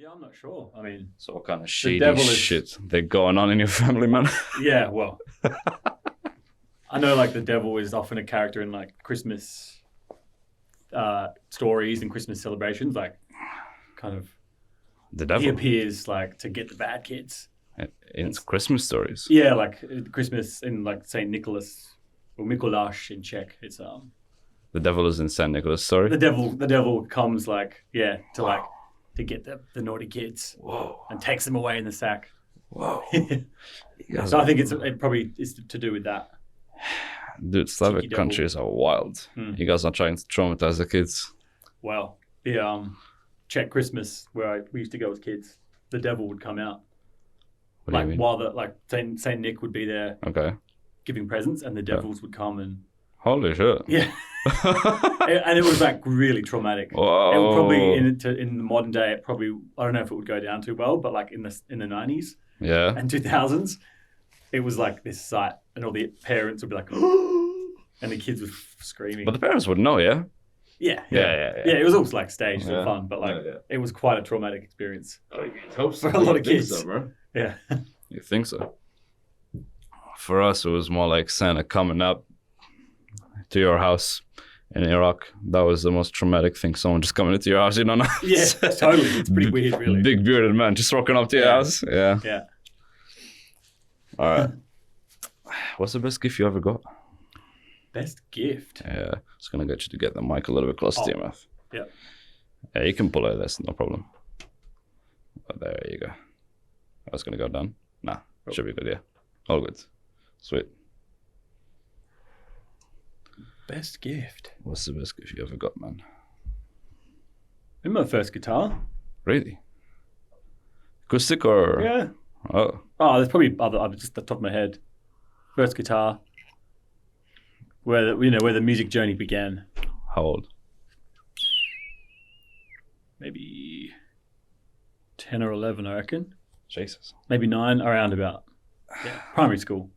Yeah, I'm not sure. I mean, So what kind of shady shit they're going on in your family, man? Yeah, well, I know like the devil is often a character in like Christmas stories and Christmas celebrations. Like, kind of, The devil. he appears like to get the bad kids. In Christmas stories. Yeah, like Christmas in like Saint Nicholas or Mikuláš in Czech. It's The devil is in Saint Nicholas story. the devil comes like to get the naughty kids. Whoa. And takes them away in the sack. Whoa. So I think it probably is to do with that. Dude, Slavic countries are wild. You guys are trying to traumatize the kids. Well, the Czech Christmas where we used to go as kids, the devil would come out. What do you mean? While Saint Nick would be there, Okay, giving presents, and the devils would come and holy shit. Yeah. And it was like really traumatic. Whoa. It would probably in the modern day, I don't know if it would go down too well, but like in the 90s and 2000s, it was like this sight, and all the parents would be like, and the kids were screaming. But the parents would know, yeah? Yeah. It was always like staged and fun, but like it was quite a traumatic experience. For a lot of kids. So, bro. Yeah. You think so? For us, it was more like Santa coming up to your house in Iraq. That was the most traumatic thing. Someone just coming into your house, you don't know. Yeah, totally. It's pretty weird, really. Big bearded man just rocking up to your house. Yeah. Yeah. All right. What's the best gift you ever got? Best gift? Yeah. It's going to get you to get the mic a little bit closer to your mouth. Yeah. Yeah, you can pull it. That's no problem. But there you go. I was going to go down. Nah, should be good, yeah. All good. Sweet. Best gift? What's the best gift you ever got, man? In my first guitar. Really? Acoustic or? Yeah. Oh, there's probably other, just the top of my head. First guitar. Where the music journey began. how old? Maybe 10 or 11, I reckon. Jesus. Maybe 9, around about. Yeah, primary school.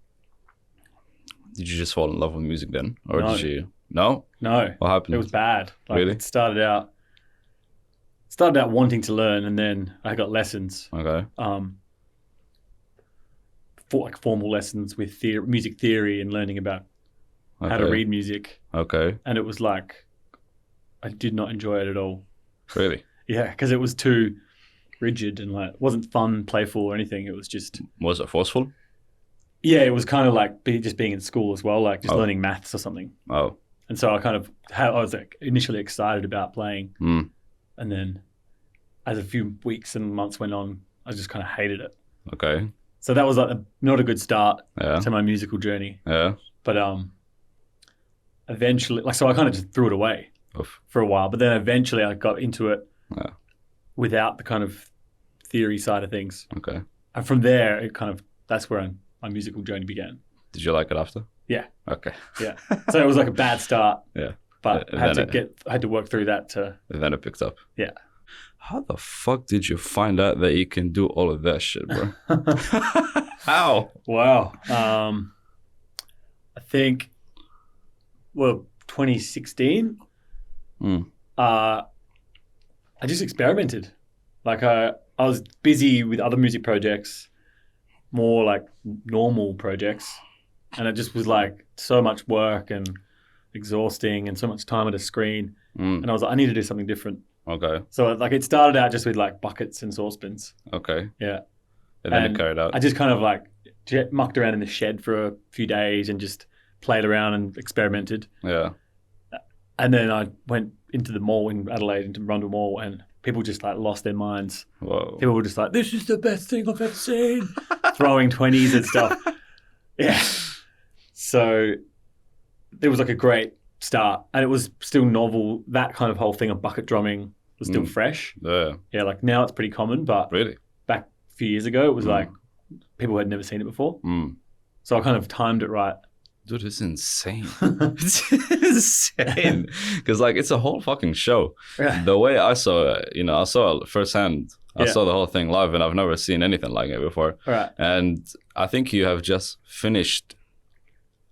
Did you just fall in love with music then? Or No. did you? No? No. What happened? It was bad. Like, Really? It started out wanting to learn, and then I got lessons. Okay. Formal lessons with music theory and learning about how to read music. Okay. And it was like, I did not enjoy it at all. Really? Yeah, because it was too rigid and like, it wasn't fun, playful or anything. It was just... Was it forceful? Yeah, it was kind of like just being in school as well, like just learning maths or something. Oh. And so I was like initially excited about playing. And then as a few weeks and months went on, I just kind of hated it. Okay. So that was like not a good start Yeah. to my musical journey. Yeah. But eventually, so I kind of just threw it away for a while. But then eventually I got into it without the kind of theory side of things. Okay. And from there, that's where my musical journey began. Did you like it after? Yeah. Okay. Yeah. So it was like a bad start. Yeah. But I had to work through that to... And then it picked up. Yeah. How the fuck did you find out that you can do all of that shit, bro? How? Wow. I think, 2016, I just experimented. Like I was busy with other music projects, more like normal projects. And it just was like so much work and exhausting and so much time at a screen. And I was like, I need to do something different. Okay. So like it started out just with like buckets and saucepans. Okay. Yeah. And then it carried out. I just kind of like mucked around in the shed for a few days and just played around and experimented. Yeah. And then I went into the mall in Adelaide, into Rundle Mall, and people just like lost their minds. Whoa. People were just like, this is the best thing I've ever seen. Throwing 20s and stuff. Yeah. So it was like a great start, and it was still novel. That kind of whole thing of bucket drumming was still fresh. Yeah. Yeah, like now it's pretty common, but Really? back a few years ago, it was like people had never seen it before. So I kind of timed it right. Dude, it's insane. It's insane. Because, like, it's a whole fucking show. Yeah. The way I saw it, I saw it firsthand. I Yeah. saw the whole thing live, and I've never seen anything like it before. Right. And I think you have just finished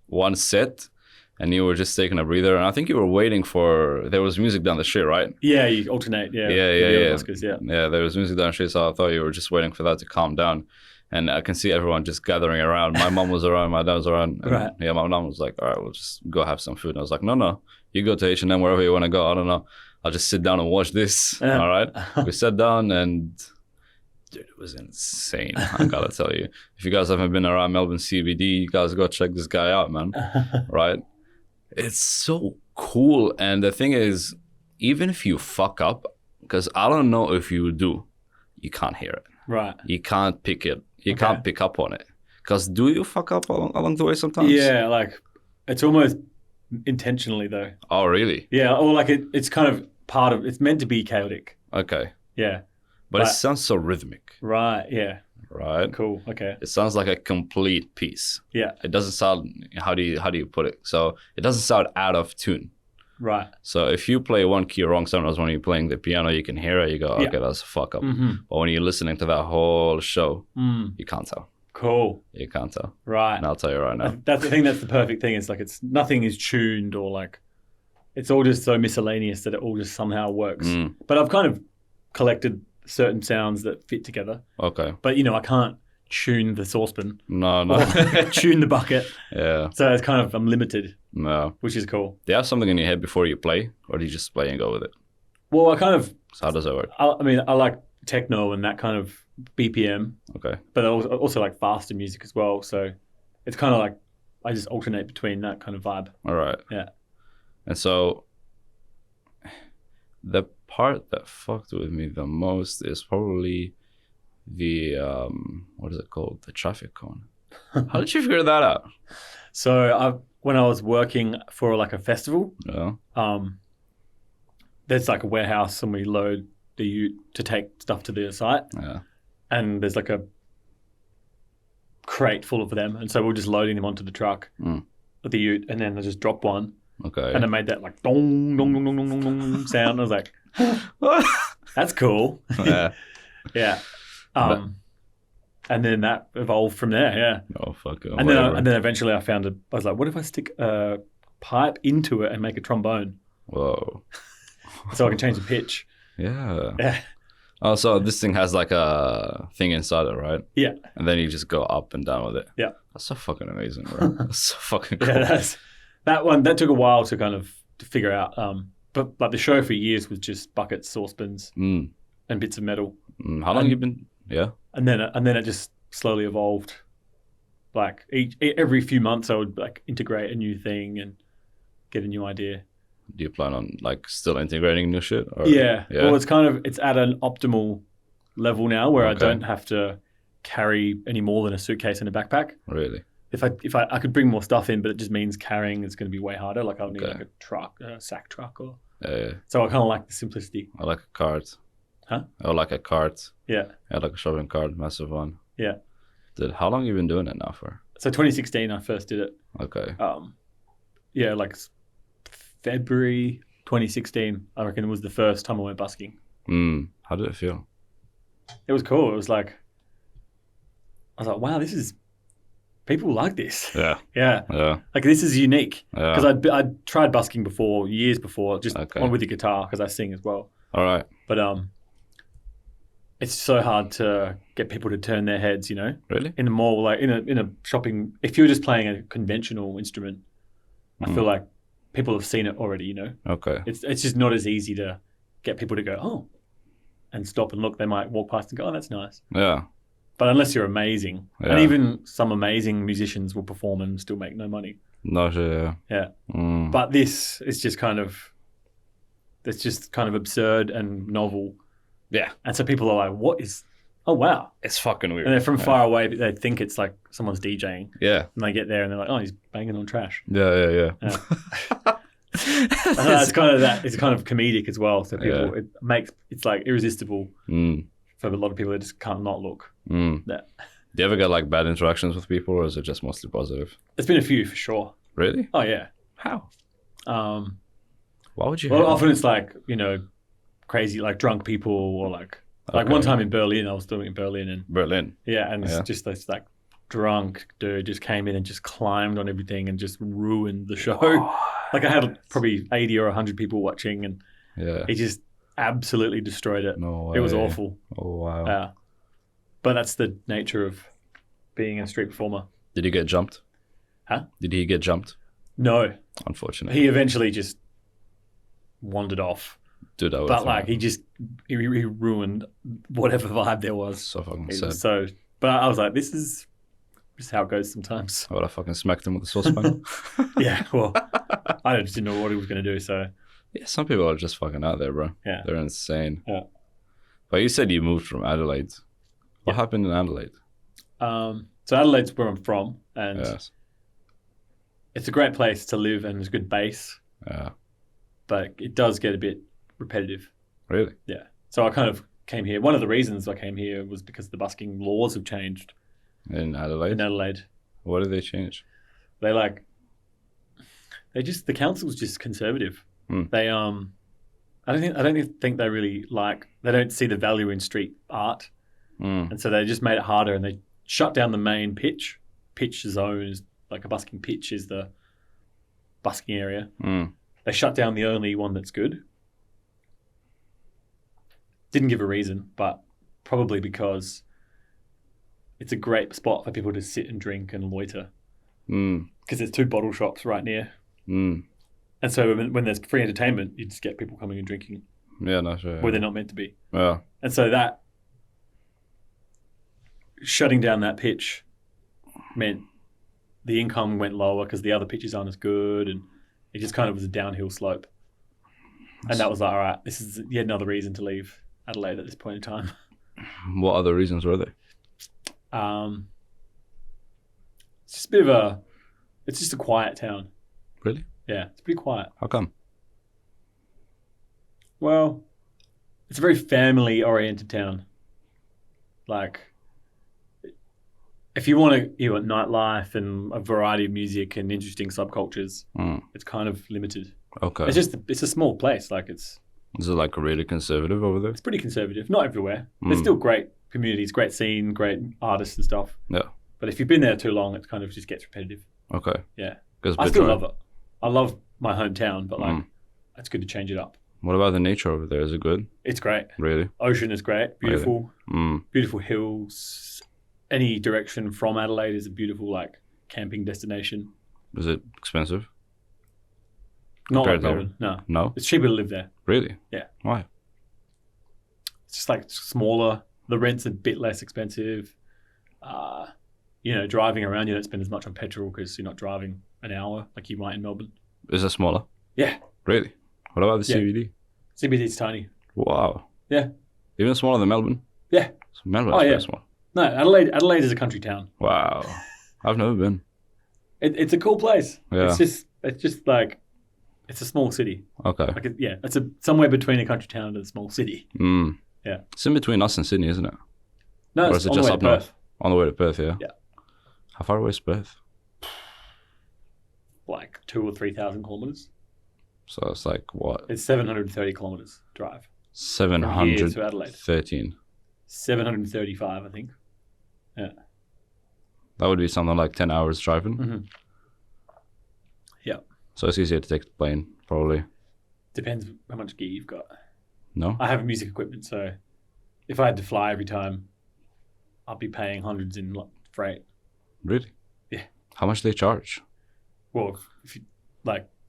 one set, and you were just taking a breather, and I think you were waiting for, there was music down the street, right? Yeah, you alternate. Yeah. Yeah, there was music down the street, so I thought you were just waiting for that to calm down. And I can see everyone just gathering around. My mom was around, my dad was around. And Right. Yeah, my mom was like, all right, we'll just go have some food. And I was like, no, you go to H&M, wherever you want to go. I don't know. I'll just sit down and watch this. Yeah. All right. We sat down and dude, it was insane. I gotta tell you. If you guys haven't been around Melbourne CBD, you guys go check this guy out, man. Right? It's so cool. And the thing is, even if you fuck up, because I don't know if you do, you can't hear it. Right. You can't pick it. You can't pick up on it. Because do you fuck up along the way sometimes? Yeah, like it's almost intentionally though. Oh, really? Yeah, or like it's kind of part of, it's meant to be chaotic. Okay. Yeah. But it sounds so rhythmic. Right, yeah. Right? Cool, okay. It sounds like a complete piece. Yeah. It doesn't sound, how do you put it? So it doesn't sound out of tune. Right. So if you play one key wrong, sometimes when you're playing the piano, you can hear it. You go, okay, that's a fuck up. Mm-hmm. But when you're listening to that whole show, you can't tell. Cool. You can't tell. Right. And I'll tell you right now. That's the thing. That's the perfect thing. It's like nothing is tuned or like it's all just so miscellaneous that it all just somehow works. But I've kind of collected certain sounds that fit together. Okay. But I can't tune the saucepan. No. Or tune the bucket. Yeah. So it's kind of I'm limited. No. Which is cool. Do you have something in your head before you play, or do you just play and go with it? Well, I kind of. So how does that work? I like techno and that kind of BPM. Okay. But I also like faster music as well. So it's kind of like I just alternate between that kind of vibe. All right. Yeah. And so the part that fucked with me the most is probably the what is it called? The traffic cone. How did you figure that out? So when I was working for like a festival, there's like a warehouse and we load the ute to take stuff to the site. Yeah. And there's like a crate full of them. And so we're just loading them onto the truck with the ute. And then I just dropped one. Okay. And I made that like dong, dong, dong, dong, dong, dong, dong sound. I was like, that's cool. Yeah. Yeah. And then that evolved from there. Yeah. Oh, fuck it. And then eventually I was like, what if I stick a pipe into it and make a trombone? Whoa. So I can change the pitch. Yeah. Yeah. Oh, so this thing has like a thing inside it, right? Yeah. And then you just go up and down with it. Yeah. That's so fucking amazing, bro. That's so fucking cool. Yeah, that took a while to kind of to figure out. But like the show for years was just buckets, saucepans, and bits of metal. How long have you been? Yeah. And then it just slowly evolved. Like every few months, I would like integrate a new thing and get a new idea. Do you plan on like still integrating new shit? Or? Yeah. Well, it's at an optimal level now where I Okay. don't have to carry any more than a suitcase and a backpack. Really? If I could bring more stuff in, but it just means carrying is going to be way harder. Like I'll need like a truck, a sack truck, or Yeah. so I kind of like the simplicity. I like a cart. Huh? I like a cart. Yeah. I like a shopping cart, massive one. Yeah. Dude, how long have you been doing it now for? So 2016, I first did it. Okay. Yeah, like February 2016, I reckon it was the first time I went busking. How did it feel? It was cool. It was like, I was like, wow, people like this. Yeah. Yeah. Yeah. Like this is unique. Yeah. Because I'd tried busking before, years before, just Okay. on with the guitar because I sing as well. All right. But it's so hard to get people to turn their heads, Really? in a more like in a shopping. If you're just playing a conventional instrument, I feel like people have seen it already. Okay. It's just not as easy to get people to go, oh, and stop and look. They might walk past and go, oh, that's nice. Yeah. But unless you're amazing, and even some amazing musicians will perform and still make no money. No shit. Yeah. Yeah. But this is just it's just kind of absurd and novel. Yeah. And so people are like, oh, wow. It's fucking weird. And they're from far away, but they think it's like someone's DJing. Yeah. And they get there and they're like, oh, he's banging on trash. Yeah. It's kind of that. It's kind of comedic as well. So people, it's like irresistible for a lot of people that just can't not look. Yeah. Do you ever get like bad interactions with people, or is it just mostly positive? It's been a few for sure. Really? Oh, yeah. How? Why would you? Well, often it's like, crazy, like drunk people or like one time in Berlin, I was doing it in Berlin and Berlin. yeah, and it's just this like drunk dude just came in and just climbed on everything and just ruined the show. Like I had probably 80 or 100 people watching, and he just absolutely destroyed it. No way. It was awful. Oh, wow. But that's the nature of being a street performer. Did he get jumped? Huh? Did he get jumped? No. Unfortunately. He eventually just wandered off. Dude, but like he ruined whatever vibe there was. So fucking sad. So, but I was like, this is how it goes sometimes. I would have fucking smacked him with a saucepan. Yeah, well, I just didn't know what he was going to do. So yeah, some people are just fucking out there, bro. Yeah, they're insane. Yeah. But you said you moved from Adelaide. What happened in Adelaide? So Adelaide's where I'm from, and it's a great place to live, and it's a good base. Yeah. But it does get a bit repetitive. Really? Yeah. So I kind of came here. One of the reasons I came here was because the busking laws have changed. In Adelaide? In Adelaide. What did they change? The council's just conservative. They I don't think they really they don't see the value in street art. And so they just made it harder, and they shut down the main pitch. Pitch zone is like a busking pitch is the busking area. They shut down the only one that's good. Didn't give a reason, but probably because it's a great spot for people to sit and drink and loiter. Because there's 2 bottle shops right near. And so when there's free entertainment, you just get people coming and drinking. Yeah, no, sure. Where they're not meant to be. Yeah. And so that shutting down that pitch meant the income went lower because the other pitches aren't as good, and it just kind of was a downhill slope. And that was like, all right, this is yet another reason to leave Adelaide at this point in time. What other reasons were there? It's just it's just a quiet town. Really? Yeah, it's pretty quiet. How come? Well, it's a very family-oriented town. Like, if you want nightlife and a variety of music and interesting subcultures, it's kind of limited. Okay. It's a small place. Like Is it like really conservative over there? It's pretty conservative. Not everywhere. There's still great communities, great scene, great artists and stuff. Yeah. But if you've been there too long, it kind of just gets repetitive. Okay. Yeah. I still love it. I love my hometown, but it's good to change it up. What about the nature over there? Is it good? It's great. Really? Ocean is great. Beautiful. Really? Beautiful hills. Any direction from Adelaide is a beautiful camping destination. Is it expensive? Not like Melbourne. No. No? It's cheaper to live there. Really? Yeah. Why? It's just smaller. The rent's a bit less expensive. Driving around, you don't spend as much on petrol because you're not driving an hour like you might in Melbourne. Is it smaller? Yeah. Really? What about the CBD? CBD's tiny. Wow. Yeah. Even smaller than Melbourne? Yeah. So Melbourne's very small. No, Adelaide is a country town. Wow. I've never been. It's a cool place. Yeah. It's just it's a small city. Okay. It's somewhere between a country town and a small city. Yeah. It's in between us and Sydney, isn't it? No, or it's is it on just the way up to north? Perth. On the way to Perth, yeah? Yeah. How far away is Perth? 2,000 or 3,000 kilometers. So it's like what? It's 730 kilometers drive. 713. to Adelaide. 735, I think. Yeah. That would be something like 10 hours driving. Mm-hmm. Yeah. So it's easier to take the plane, probably. Depends how much gear you've got. No? I have music equipment, so if I had to fly every time, I'd be paying hundreds in freight. Really? Yeah. How much do they charge? Well, if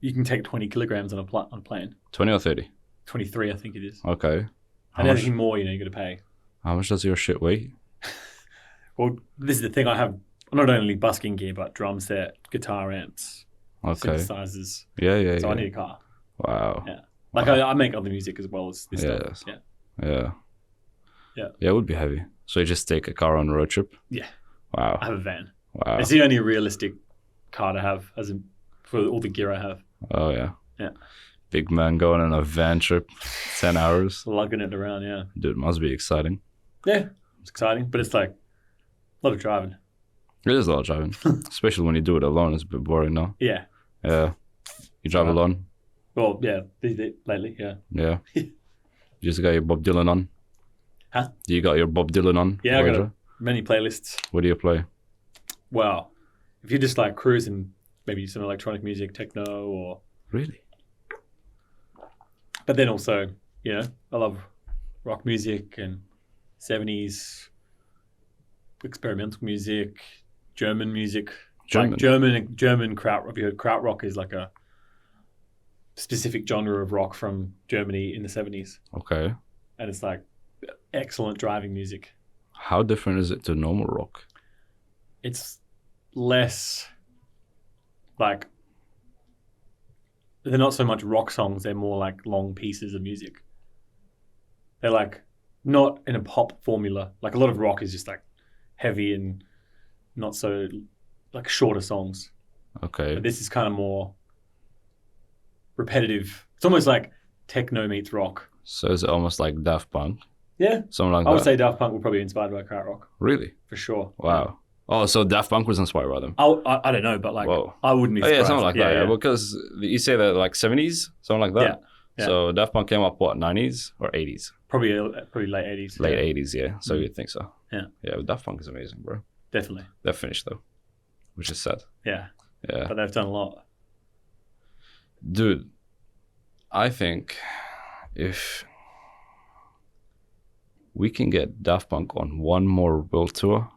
you can take 20 kilograms on a plane. 20 or 30? 23, I think it is. Okay. And anything more, you got to pay. How much does your shit weigh? Well, this is the thing. I have not only busking gear, but drum set, guitar amps, synthesizers. Yeah. So I need a car. Wow. Yeah. I make other music as well as this stuff. Yeah. Yeah, it would be heavy. So you just take a car on a road trip? Yeah. Wow. I have a van. Wow. It's the only realistic car to have for all the gear I have. Oh, yeah. Yeah. Big man going on a van trip, 10 hours. Lugging it around, yeah. Dude, must be exciting. Yeah, it's exciting, but it's a lot of driving. It is a lot of driving, especially when you do it alone. It's a bit boring, no? Yeah. Yeah. You drive alone? Well, yeah, lately, yeah. Yeah. You just got your Bob Dylan on? Huh? You got your Bob Dylan on? Yeah, I got many playlists. What do you play? Well, if you're just like cruising, maybe some electronic music, techno, or Really? but then also, you know, I love rock music and 70s experimental music, German music. Like German krautrock. Have you heard krautrock is like a specific genre of rock from Germany in the 70s. Okay. And it's like excellent driving music. How different is it to normal rock? It's less like, they're not so much rock songs, they're more like long pieces of music. They're like not in a pop formula. Like a lot of rock is just like heavy and not so like shorter songs. Okay. But this is kind of more repetitive. It's almost like techno meets rock. So is it almost like Daft Punk? Yeah. Something like I would that? say Daft Punk were probably inspired by krautrock Really? for sure. Wow. Oh, so Daft Punk was inspired by them? I don't know, but like, Whoa. I wouldn't be Oh, surprised. yeah, something like that. Yeah. Because you say that like 70s, something like that. Yeah. So Daft Punk came up what, 90s or 80s? Probably late 80s. Late 80s, yeah. So you'd think so. Yeah. Yeah, Daft Punk is amazing, bro. Definitely. They're finished though, which is sad. Yeah. Yeah. But they've done a lot. Dude, I think if we can get Daft Punk on one more world tour,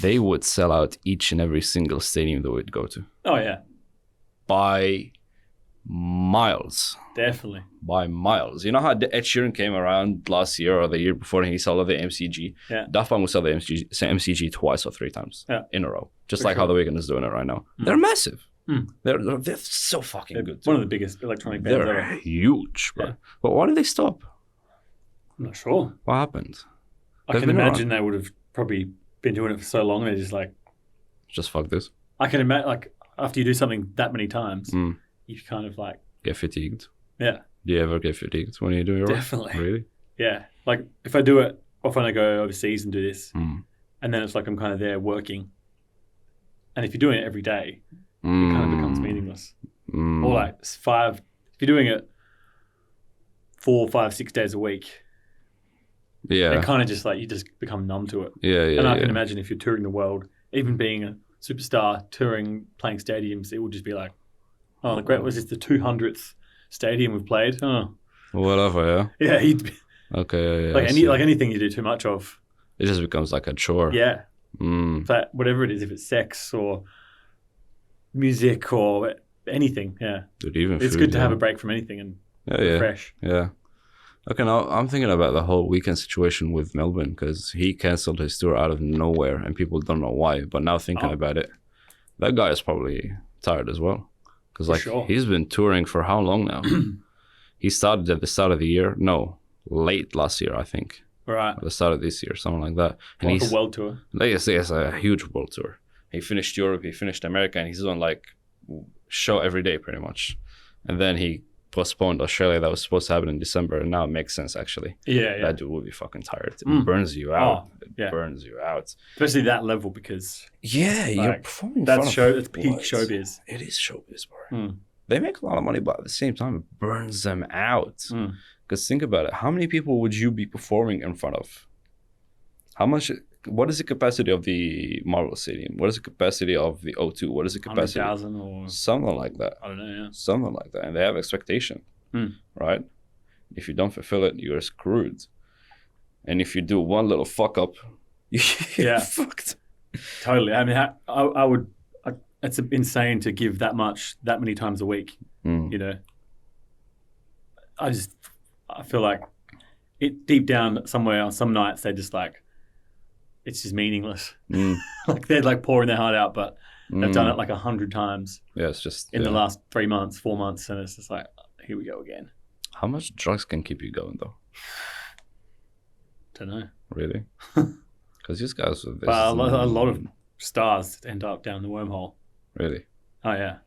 they would sell out each and every single stadium they would go to. Oh, yeah. By miles. Definitely. By miles. You know how Ed Sheeran came around last year or the year before and he sold the MCG? Yeah. Daft Punk will sell the MCG twice or three times in a row. Just For like sure. how The Weeknd is doing it right now. They're massive. Mm. They're so fucking They're good. one of the biggest electronic bands They're ever. huge, bro. Yeah. But why did they stop? I'm not sure. What happened? I They've can been imagine they would have probably been doing it for so long. They're just like, Just fuck this. I can imagine, like, after you do something that many times, Mm. you kind of like, Get fatigued. yeah, Do you ever get fatigued when you do your work? definitely. Really? Yeah. Like, if I do it, often I go overseas and do this, Mm. and then it's like I'm kind of there working. And if you're doing it every day, it kind of becomes meaningless. Mm. Or like if you're doing it 4, 5, 6 days a week, Yeah. it kind of just like, you just become numb to it. Yeah, yeah, And I yeah. can imagine if you're touring the world, even being a superstar, touring, playing stadiums, it would just be like, oh, great, was this the 200th stadium we've played? Oh, Whatever, yeah. yeah. You'd be, Okay, yeah, yeah. like I see. anything you do too much of, It just becomes like a chore. yeah. Mm. But whatever it is, if it's sex or music or anything, yeah, Dude, even it's food, good to have yeah. a break from anything and Yeah, yeah. refresh. Yeah. Okay, now I'm thinking about the whole weekend situation with Melbourne because he canceled his tour out of nowhere and people don't know why. But now thinking Oh. about it, that guy is probably tired as well. Because For like sure. he's been touring for how long now? He started at the start of the year. No, late last year, I think. Right, At the start of this year, something like that. And like he's a world tour. yes, a huge world tour. He finished Europe, he finished America, and he's on like show every day pretty much. And then he postponed Australia that was supposed to happen in December, and now it makes sense actually. Yeah, yeah. That dude will be fucking tired. It Mm. burns you out. Oh, It yeah. burns you out. Especially that level because Yeah, you're Like, performing in that's front of that's peak what? showbiz. It is showbiz, bro. Mm. They make a lot of money, but at the same time, it burns them out. Mm. Because think about it. How many people would you be performing in front of? How much? What is the capacity of the Marvel Stadium? What is the capacity of the O2? What is the capacity? 100,000 or Something like that. I don't know. Yeah. Something like that. And they have expectation, Mm. right? If you don't fulfill it, you're screwed. And if you do one little fuck up, you're Yeah. fucked. Totally. I mean, I would. It's insane to give that much that many times a week. Mm. You know, I feel like it deep down somewhere on some nights they're just like, it's just meaningless. Mm. Like they're like pouring their heart out, but they've done Mm. it like 100 times Yeah, it's just in the yeah. last 3 months, 4 months, and it's just like, here we go again. How much drugs can keep you going though? Don't know. Really? Because these guys with this. But a lot of stars end up down the wormhole. Really. Oh yeah,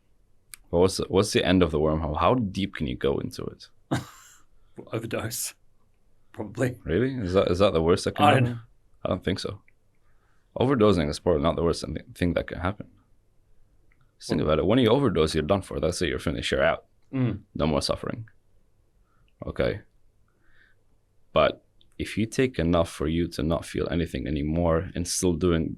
But what's the end of the wormhole? How deep can you go into it? overdose, probably. Really? Is that the worst that can I happen? don't know. I don't think so. Overdosing is probably not the worst thing that can happen. Just think about it. When you overdose, you're done for. That's it. You're finished. You're out. Mm. No more suffering. Okay. But if you take enough for you to not feel anything anymore and still doing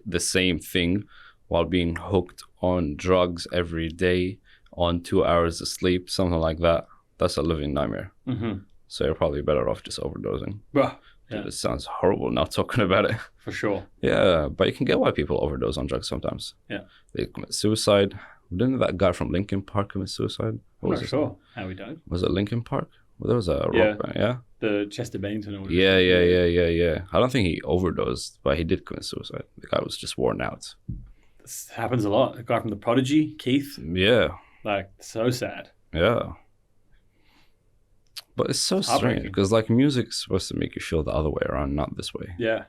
the same thing while being hooked on drugs every day, on 2 hours of sleep, something like that. That's a living nightmare. Mm-hmm. So you're probably better off just overdosing. Yeah. Dude, it sounds horrible now talking about it. For sure. Yeah, but you can get why people overdose on drugs sometimes. Yeah. They commit suicide. Didn't that guy from Linkin Park commit suicide? I'm not sure how he died. Was it Linkin Park? Well, there was a rock band, yeah? The Chester Bennington. Yeah. I don't think he overdosed, but he did commit suicide. The guy was just worn out. This happens a lot. The guy from The Prodigy, Keith. Yeah. Like, so sad. Yeah. But it's so strange because like music is supposed to make you feel the other way around, not this way. Yeah.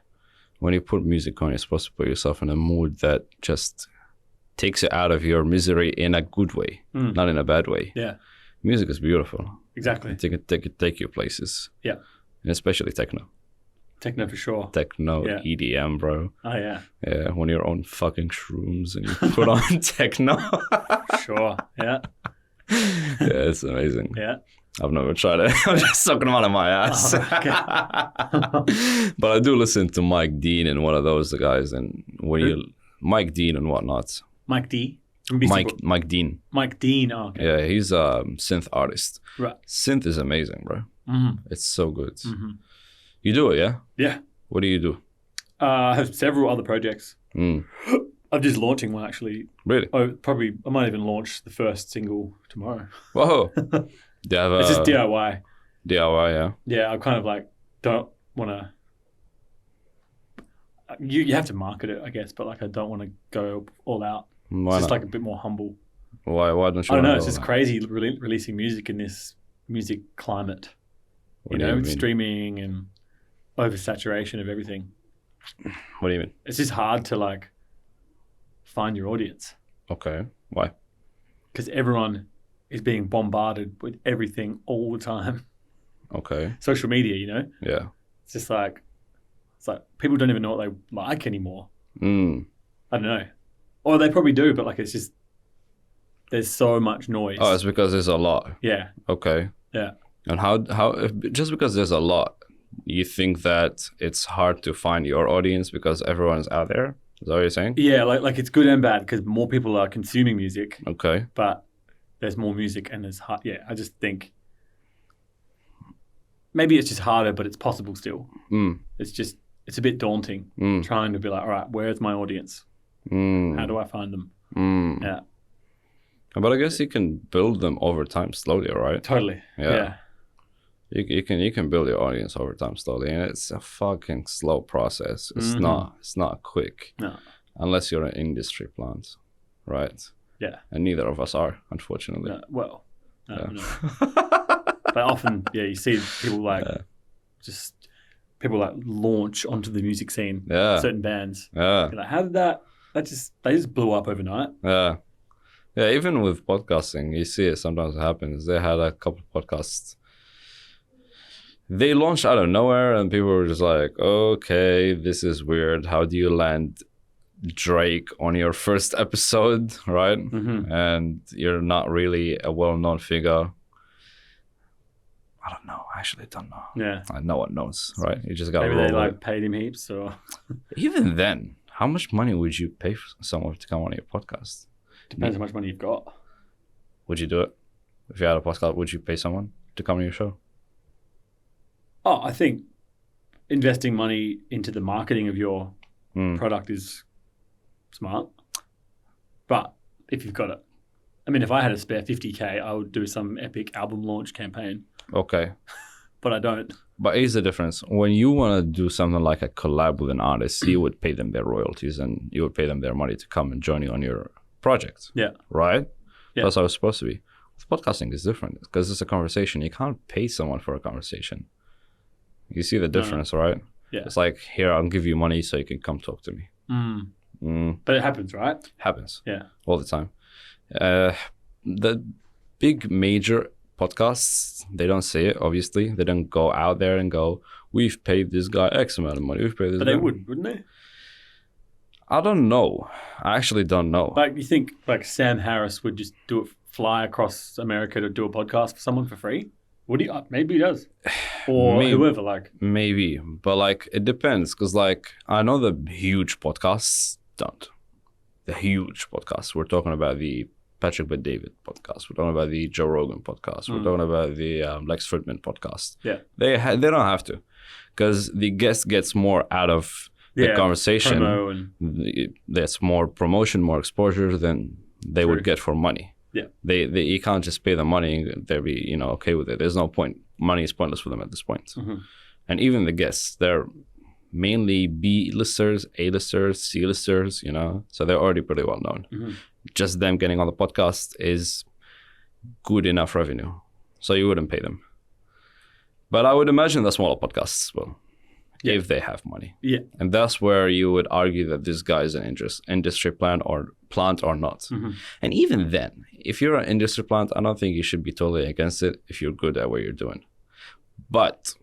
When you put music on, you're supposed to put yourself in a mood that just takes you out of your misery in a good way, not in a bad way. Yeah. Music is beautiful. Exactly. Take you places. Yeah. And especially techno. Techno for sure. Techno, EDM, bro. Oh, yeah. Yeah, when you're on fucking shrooms and you put on techno. Sure, yeah. Yeah, it's amazing. Yeah. I've never tried it. I'm just sucking them out of my ass. Oh, okay. But I do listen to Mike Dean and one of those guys, and when you Mike Dean and whatnot. Mike D. Mike Dean. Mike Dean. Oh, okay. Yeah, he's a synth artist. Right. Synth is amazing, bro. Mm-hmm. It's so good. Mm-hmm. You do it, yeah? Yeah. What do you do? I have several other projects. Mm. I'm just launching one actually. Really? Oh, probably. I might even launch the first single tomorrow. Whoa. Do you have It's just DIY. DIY, yeah. Yeah, I kind of like don't want to. You have to market it, I guess, but like I don't want to go all out. Why It's just not? like a bit more humble. Why don't you? I don't know. wanna It's go just that? crazy releasing music in this music climate. What do you with mean? streaming and oversaturation of everything. What do you mean? It's just hard to like find your audience Okay. Why? because everyone is being bombarded with everything all the time. Okay. Social media, Yeah. it's just like people don't even know what they like anymore. Mm. I don't know, or they probably do, but like it's just there's so much noise. Oh, it's because there's a lot. Yeah, Okay. yeah. And just because there's a lot, you think that it's hard to find your audience because everyone's out there? Is that what you're saying? Yeah, like it's good and bad because more people are consuming music, Okay. but there's more music and there's hard. Yeah, I just think maybe it's just harder, but it's possible still. Mm. It's a bit daunting trying to be like, all right, where's my audience? Mm. How do I find them? Mm. Yeah, But I guess you can build them over time slowly, right? totally. Yeah. You can build your audience over time slowly, and it's a fucking slow process. It's not quick. No. Unless you're an industry plant, right? Yeah. And neither of us are, unfortunately. No, well, no, Yeah. no. But often, you see people like people like launch onto the music scene. Yeah. Certain bands. Yeah. You're like, how did they just blew up overnight? Yeah. Yeah, even with podcasting, you see it sometimes happens. They had a couple of podcasts. They launched out of nowhere and people were just like, okay, this is weird. How do you land Drake on your first episode, right? Mm-hmm. And you're not really a well-known figure. I don't know. I actually don't know. Yeah. No one knows, right? You just got to Maybe roll they with like paid him heaps or it. Even then, how much money would you pay for someone to come on your podcast? depends how much money you've got. Would you do it? If you had a podcast, would you pay someone to come on your show? Oh, I think investing money into the marketing of your product is smart. But if you've got it, I mean, if I had a spare 50K, I would do some epic album launch campaign. Okay. But I don't. But here's the difference. When you want to do something like a collab with an artist, you would pay them their royalties and you would pay them their money to come and join you on your project. Yeah. Right? Yeah. That's how it's supposed to be. With podcasting is different because it's a conversation. You can't pay someone for a conversation. You see the difference, right? Yeah. It's like, here, I'll give you money so you can come talk to me. But it happens, right? Happens. Yeah. All the time. The big major podcasts, they don't say it, obviously. They don't go out there and go, we've paid this guy X amount of money. We've paid this But guy. they would, wouldn't they? I don't know. I actually don't know. Like, you think like Sam Harris would just fly across America to do a podcast for someone for free? Would he? Maybe he does. Or Maybe. whoever, like. Maybe, but like it depends, because like I know the huge podcasts don't. The huge podcasts. We're talking about the Patrick Bet David podcast. We're talking about the Joe Rogan podcast. We're talking about the Lex Fridman podcast. Yeah. They don't have to, because the guest gets more out of the conversation. Promo and... That's more promotion, more exposure than they would get for money. Yeah. They you can't just pay the money and they'll be okay with it. There's no point. Money is pointless for them at this point. And even the guests, they're mainly B-listers, A-listers, C-listers, so they're already pretty well known. Just them getting on the podcast is good enough revenue, so you wouldn't pay them. But I would imagine the smaller podcasts will, if they have money. Yeah. And that's where you would argue that this guy is an industry plant or not. And even then, if you're an industry plant, I don't think you should be totally against it if you're good at what you're doing. But,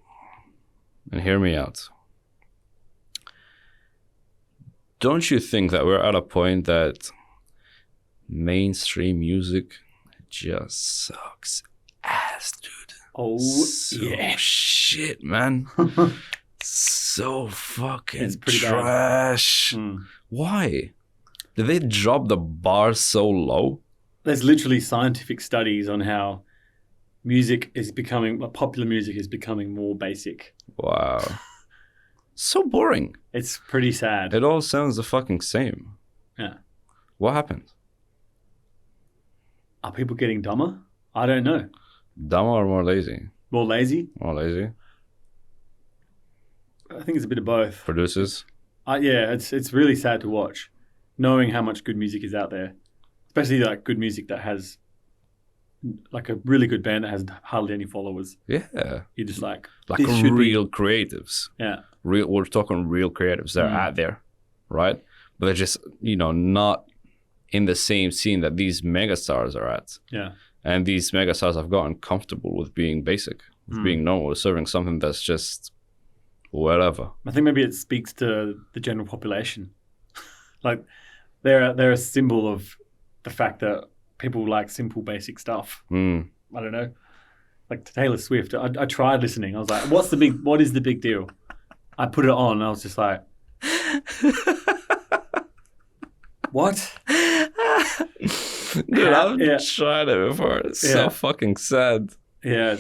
and hear me out, don't you think that we're at a point that mainstream music just sucks ass, dude? Oh, yeah. Shit, man. So fucking pretty trash. Why? Did they drop the bar so low? There's literally scientific studies on how popular music is becoming more basic. Wow. So boring. It's pretty sad. It all sounds the fucking same. Yeah. What happened? Are people getting dumber? I don't know. Dumber or more lazy? More lazy? More lazy. I think it's a bit of both. Producers? Yeah, it's really sad to watch, knowing how much good music is out there, especially like good music that has like a really good band that has hardly any followers. Yeah. You're just like real creatives. Yeah. We're talking real creatives. They're out there, right? But they're just, not in the same scene that these megastars are at. Yeah. And these megastars have gotten comfortable with being basic, with being normal, with serving something that's just whatever. I think maybe it speaks to the general population. Like they're a symbol of the fact that people like simple, basic stuff. I don't know. Like Taylor Swift, I tried listening. I was like, what is the big deal? I put it on and I was just like, what? Dude, I've tried it before. It's so fucking sad. Yeah,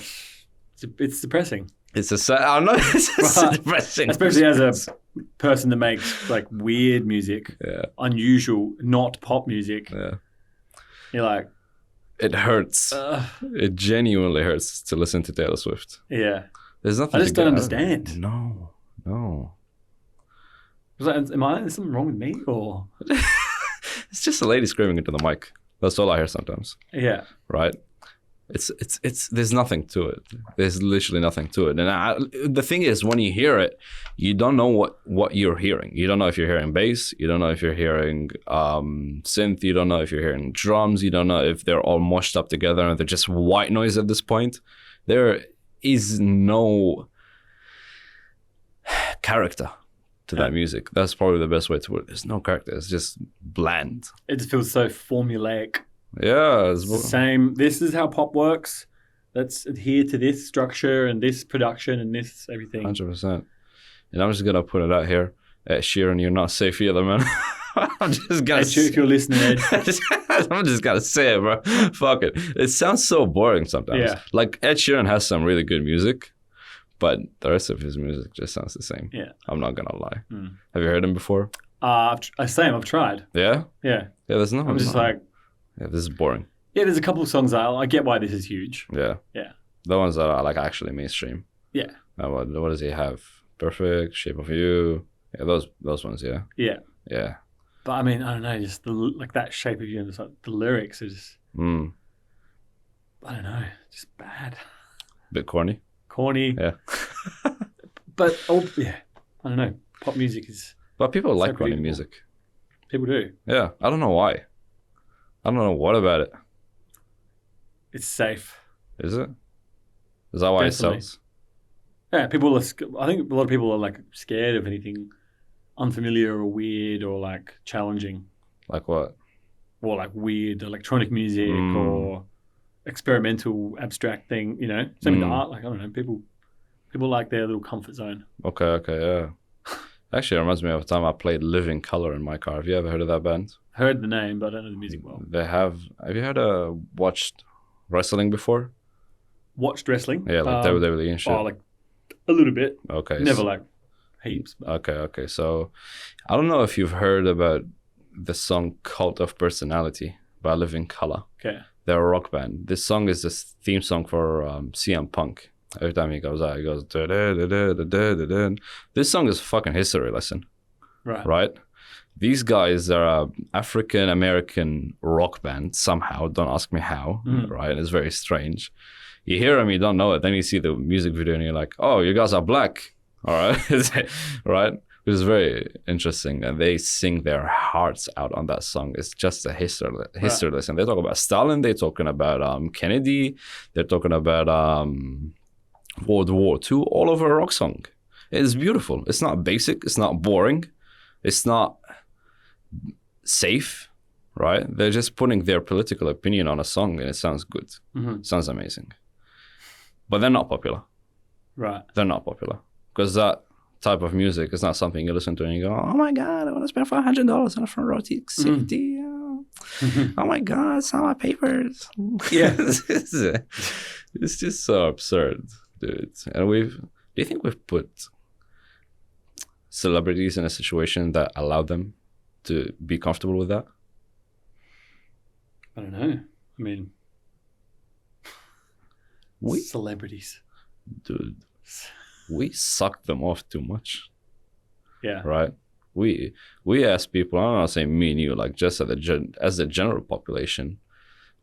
it's depressing. It's a sad. I know it's depressing. Especially as a person that makes like weird music, unusual, not pop music. Yeah. You're like, it hurts. It genuinely hurts to listen to Taylor Swift. Yeah. There's nothing. I just don't understand. No. Is something wrong with me or? It's just a lady screaming into the mic. That's all I hear sometimes. Yeah. Right. It's there's nothing to it. There's literally nothing to it. And the thing is, when you hear it, you don't know what you're hearing. You don't know if you're hearing bass. You don't know if you're hearing synth. You don't know if you're hearing drums. You don't know if they're all mushed up together and they're just white noise at this point. There is no character to that music. That's probably the best way to put it. There's no character. It's just bland. It just feels so formulaic. Yeah. It's the same. This is how pop works. Let's adhere to this structure and this production and this everything. 100%. And I'm just going to put it out here. Sheeran, you're not safe either, man. I'm just going to if you're listening, Ed. I'm just going to say it, bro. Fuck it. It sounds so boring sometimes. Yeah. Like Ed Sheeran has some really good music, but the rest of his music just sounds the same. Yeah. I'm not going to lie. Have you heard him before? I've tried. Yeah? Yeah. Yeah, there's no... I'm just like... Yeah, this is boring. Yeah, there's a couple of songs I get why this is huge. Yeah. Yeah. The ones that are like actually mainstream. Yeah. What does he have? Perfect, Shape of You. Yeah, those ones, yeah. Yeah. Yeah. But I mean, I don't know, just like that Shape of You and like the lyrics are just... I don't know, just bad. Bit corny. Yeah. But, I don't know. Pop music is... But people like corny music. People do. Yeah. I don't know why. I don't know what about it. It's safe. Is it? Is that why it sells? Yeah, I think a lot of people are like scared of anything unfamiliar or weird or like challenging. Like what? Or like weird electronic music or experimental, abstract thing. You know, same with the art. Like I don't know, people like their little comfort zone. Okay, yeah. Actually, it reminds me of a time I played Living Color in my car. Have you ever heard of that band? Heard the name, but I don't know the music well. Have you watched wrestling before? Watched wrestling? Yeah, like WWE and shit. Oh, like a little bit. Okay. Never like heaps. But. Okay. So I don't know if you've heard about the song Cult of Personality by Living Color. Okay. They're a rock band. This song is the theme song for CM Punk. Every time he goes out, he goes da da da da da da da. This song is a fucking history lesson. Right? These guys are an African American rock band somehow. Don't ask me how. Right? It's very strange. You hear them, you don't know it. Then you see the music video and you're like, oh, you guys are black. All right. Right? Which is very interesting. And they sing their hearts out on that song. It's just a history lesson. They talk about Stalin. They're talking about Kennedy. They're talking about World War II, all over a rock song. It's beautiful. It's not basic. It's not boring. It's not safe, right? They're just putting their political opinion on a song and it sounds good. It sounds amazing. But they're not popular. Right. They're not popular. Because that type of music is not something you listen to and you go, oh my God, I want to spend $500 on a front row seat. Oh my God, sign my papers. Yeah. It's just so absurd, dude. And do you think we've put celebrities in a situation that allowed them to be comfortable with that? I don't know. I mean, celebrities. Dude, we suck them off too much. Yeah. Right? We as people, I'm not saying me and you, like just as the general population,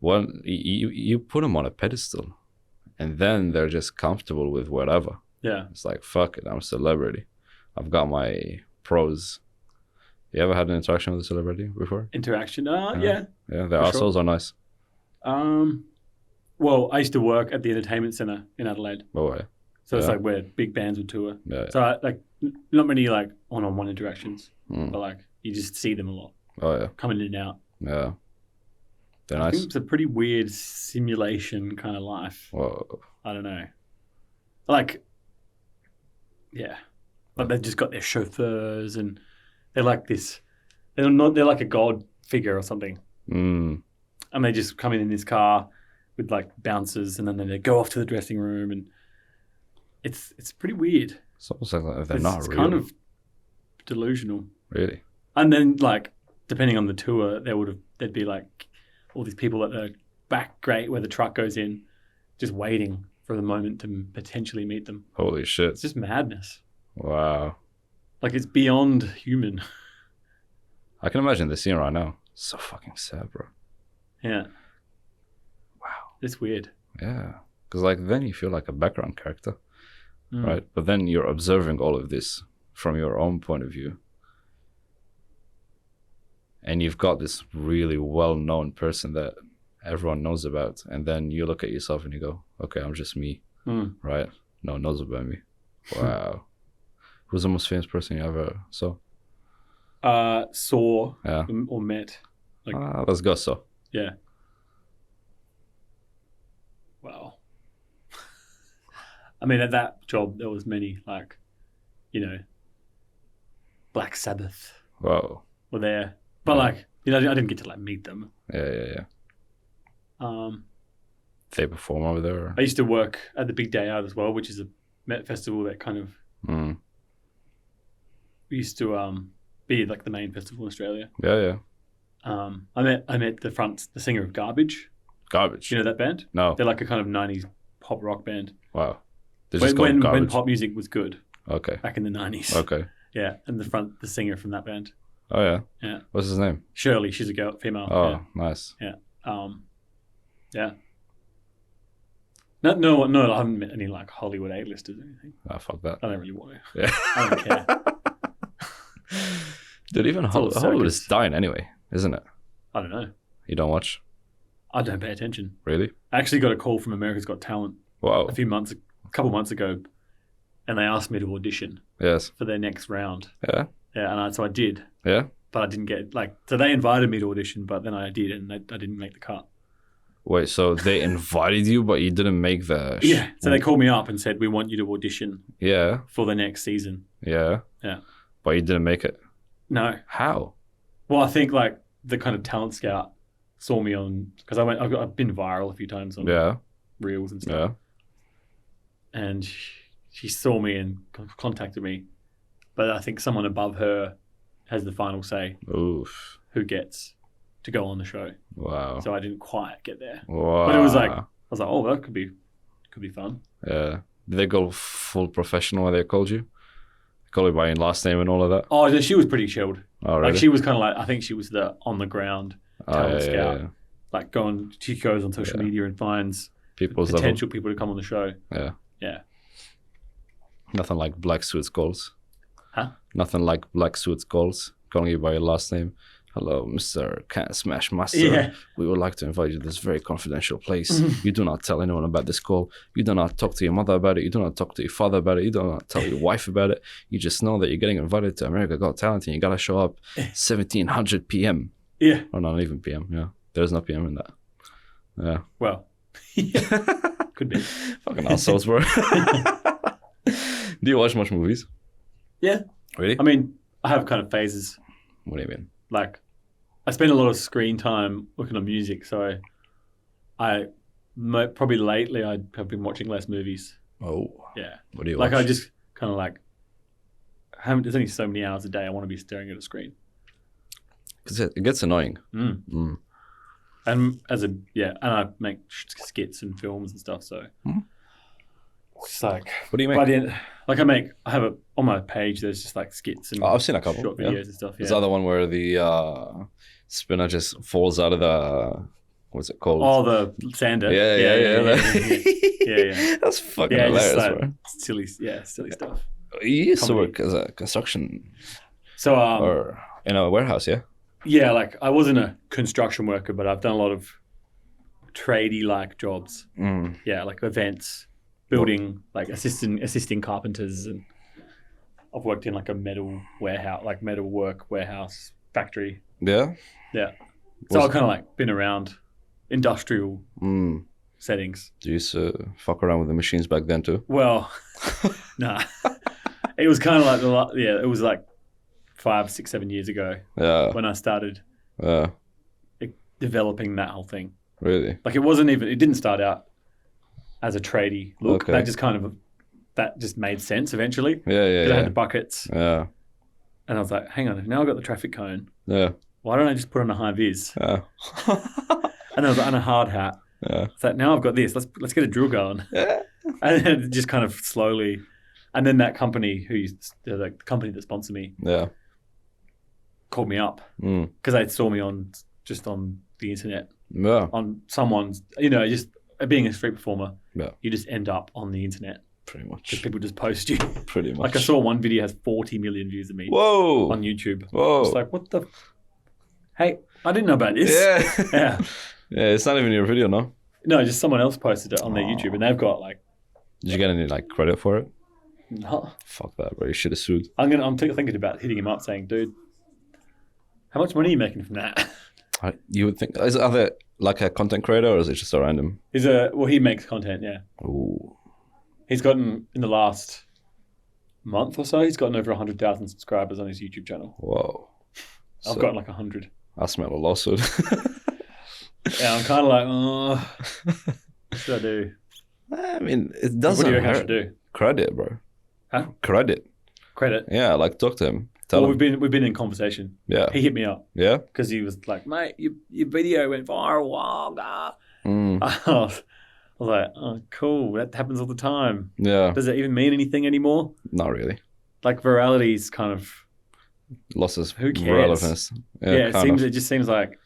you put them on a pedestal and then they're just comfortable with whatever. Yeah. It's like, fuck it, I'm a celebrity. I've got my pros. You ever had an interaction with a celebrity before? Interaction? Yeah. Yeah, their assholes are nice. Well, I used to work at the entertainment centre in Adelaide. Oh, yeah. So it's like where big bands would tour. Yeah. So not many like one-on-one interactions, but like you just see them a lot. Oh, yeah. Coming in and out. Yeah. They're I nice. think it's a pretty weird simulation kind of life. Whoa. I don't know. Like, yeah. Like they've just got their chauffeurs and they're like this. They're like a god figure or something. And they just come in this car with like bouncers and then they go off to the dressing room and it's pretty weird. It's almost like they're not real. It's kind of delusional. Really? And then like depending on the tour, there'd be like all these people at the back gate where the truck goes in, just waiting for the moment to potentially meet them. Holy shit. It's just madness. Wow. Like it's beyond human. I can imagine the scene right now. So fucking sad, bro. Yeah. Wow. It's weird. Yeah. Because like then you feel like a background character, right? But then you're observing all of this from your own point of view. And you've got this really well-known person that everyone knows about. And then you look at yourself and you go, okay, I'm just me, right? No one knows about me. Wow. Who's the most famous person you ever saw? Saw Yeah. or met. Like, Let's go so. Yeah. Wow. I mean, at that job, there was many, like, Black Sabbath Whoa. were there. But, like, I didn't get to, like, meet them. Yeah. They perform over there? Or? I used to work at the Big Day Out as well, which is a Met festival that kind of used to be, like, the main festival in Australia. Yeah. I met the singer of Garbage. Garbage? Do you know that band? No. They're like a kind of 90s pop rock band. Wow. When pop music was good. Okay. Back in the 90s. Okay. Yeah, and the singer from that band. Oh, yeah? Yeah. What's his name? Shirley, she's a female. Oh, yeah. Nice. Yeah. Yeah. No, I haven't met any like Hollywood A-listers or anything. Fuck that. I don't really want to. Yeah. I don't care. Dude, even Hollywood is dying anyway, isn't it? I don't know. You don't watch? I don't pay attention. Really? I actually got a call from America's Got Talent Wow. a couple months ago, and they asked me to audition Yes. for their next round. Yeah. Yeah, and so I did. Yeah. But I didn't get so they invited me to audition, but then I did, and I didn't make the cut. Wait, so they invited you, but you didn't make the... Yeah. So they called me up and said, we want you to audition Yeah, for the next season. yeah. Yeah. But you didn't make it. No. How? Well, I think like the kind of talent scout saw me on, because I've been viral a few times on Yeah, reels and stuff. yeah. And she saw me and contacted me. But I think someone above her has the final say Oof. who gets to go on the show. Wow. So I didn't quite get there. Wow. But it was like, I was like, oh, that could be fun. Yeah. Did they go full professional when they called you? Call you by your last name and all of that? Oh, she was pretty chilled. Oh, really? Like she was kind of like, I think she was the on the ground talent scout. Yeah. Like she goes on social media and finds People's potential people to come on the show. Yeah. Yeah. Nothing like black suits calls. Huh? Nothing like black suits calls. Calling you by your last name. Hello, Mr. Can't Smash Master. Yeah. We would like to invite you to this very confidential place. You do not tell anyone about this call. You do not talk to your mother about it. You do not talk to your father about it. You do not tell your wife about it. You just know that you're getting invited to America Got Talent and you got to show up 1700 p.m. Yeah. Oh, not even p.m. Yeah. There's no p.m. in that. Yeah. Well, could be. Fucking assholes, bro. Do you watch much movies? Yeah. Really? I mean, I have kind of phases. What do you mean? Like, I spend a lot of screen time looking at music, so probably lately I have been watching less movies. Oh. Yeah. What do you like watch? I just kind of like, there's only so many hours a day I want to be staring at a screen. Because it gets annoying. And and I make skits and films and stuff, so it's like, What do you by make? the end, like I have a on my page. There's just like skits and I've seen a couple. short videos and stuff. Is Yeah. that the one where the spinner just falls out of the, what's it called? Oh, the sander. Yeah. That's fucking Yeah, hilarious, just like bro. silly stuff. You used to comedy. work as a construction So or in a warehouse, yeah? yeah, like I wasn't a construction worker, but I've done a lot of tradie like jobs. Yeah, like events, building, like assisting carpenters, and I've worked in like a metal warehouse, like metal work warehouse factory. Yeah? Yeah. So I've kind of like been around industrial settings. Do you used to fuck around with the machines back then too? Well, nah. It was kind of like it was like 5, 6, 7 years ago Yeah. when I started Yeah. developing that whole thing. Really? Like it didn't start out as a tradie look. Okay. That just made sense eventually. Yeah. Because I had the buckets Yeah. and I was like, hang on, now I've got the traffic cone. Yeah. Why don't I just put on a high vis? Yeah. And I was like, and a hard hat. Yeah. It's like, now I've got this. Let's get a drill going. Yeah. And then it just kind of slowly, and then that company the company that sponsored me Yeah. called me up because they saw me on the internet Yeah. on someone's, just being a street performer. Yeah. You just end up on the internet Pretty much. because people just post you. Pretty much. Like I saw one video has 40 million views of me Whoa. on YouTube. Whoa. It's like, what the? Hey, I didn't know about this. Yeah. Yeah. Yeah, it's not even your video, no? No, just someone else posted it on their YouTube, and they've got like. Did you get any like credit for it? No. Fuck that, bro. You should have sued. I'm thinking about hitting him up, saying, "Dude, how much money are you making from that?" You would think, are there like a content creator or is it just a random? He makes content. Yeah, Ooh. he's gotten in the last month or so. He's gotten over 100,000 subscribers on his YouTube channel. Whoa. I've gotten like 100. I smell a lawsuit. Yeah, I'm kind of like, oh, what should I do? I mean, it doesn't What do you reckon I hurt. should do? Credit, bro. Huh? Credit. Credit. Yeah, like talk to him. Tell Well, him. we've been in conversation. Yeah. He hit me up Yeah? because he was like, "Mate, your video went viral." Wow, blah. Mm. I was like, "Oh, cool. That happens all the time. Yeah. Does it even mean anything anymore?" Not really. Like virality's kind of Losses Who cares? relevance. yeah. Kind It just seems like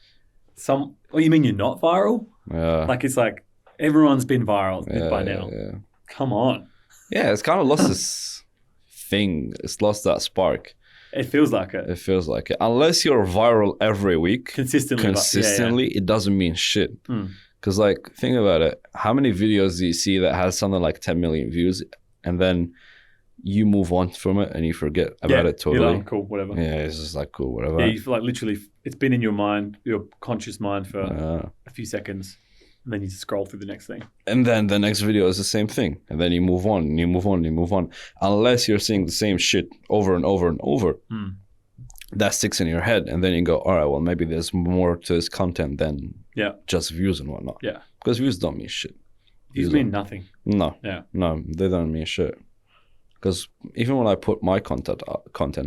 some. Oh, you mean you're not viral? Yeah. Like it's like everyone's been viral by now. Yeah. Come on. Yeah, it's kind of lost this thing. It's lost that spark. It feels like it. It feels like it. Unless you're viral every week, Consistently. it doesn't mean shit. Mm. Because, like, think about it. How many videos do you see that has something like 10 million views and then you move on from it and you forget about it totally? You're like, cool, whatever. Yeah, it's just like, cool, whatever. Yeah, you feel like literally it's been in your mind, your conscious mind for a few seconds. And then you just scroll through the next thing. And then the next video is the same thing. And then you move on, and you move on, and you move on. Unless you're seeing the same shit over and over and over, that sticks in your head. And then you go, all right, well, maybe there's more to this content than just views and whatnot. Yeah. Because views don't mean shit. Views mean nothing. No. Yeah. No, they don't mean shit. Because even when I put my content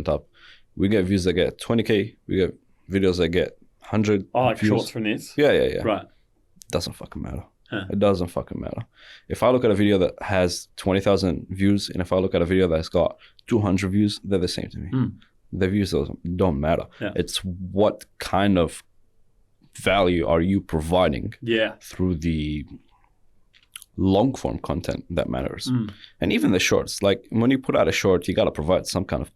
up, we get views that get 20K. We get videos that get 100 Oh, like views. shorts from this? Yeah. Right. Doesn't fucking matter. Huh. It doesn't fucking matter. If I look at a video that has 20,000 views and if I look at a video that's got 200 views, they're the same to me. The views don't matter. Yeah. It's what kind of value are you providing through the long form content that matters. And even the shorts, like when you put out a short, you got to provide some kind of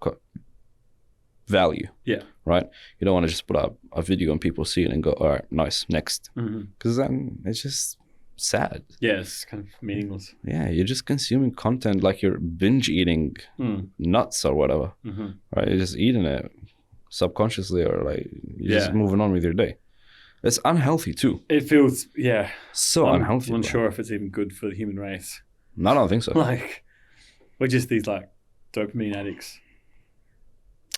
value. Yeah. Right? You don't want to just put out a video and people see it and go, all right, nice, next. Because then it's just sad. Yeah, it's kind of meaningless. Yeah, you're just consuming content like you're binge eating nuts or whatever. Right? You're just eating it subconsciously or like you're just moving on with your day. It's unhealthy too. It feels, so unhealthy. I'm unsure if it's even good for the human race. No, I don't think so. Like, we're just these like dopamine addicts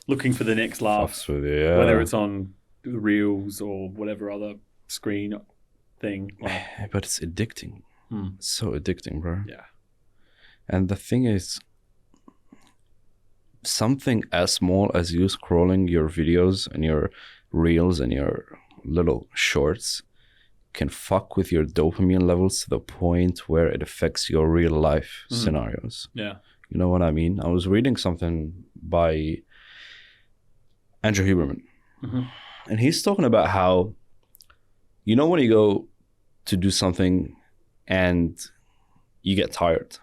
looking for the next laugh, whether it's on Reels or whatever other screen thing. Like, but it's addicting. It's so addicting, bro. Yeah. And the thing is, something as small as you scrolling your videos and your Reels and your little shorts can fuck with your dopamine levels to the point where it affects your real life scenarios. Yeah. You know what I mean? I was reading something by Andrew Huberman. And he's talking about how, you know, when you go to do something and you get tired,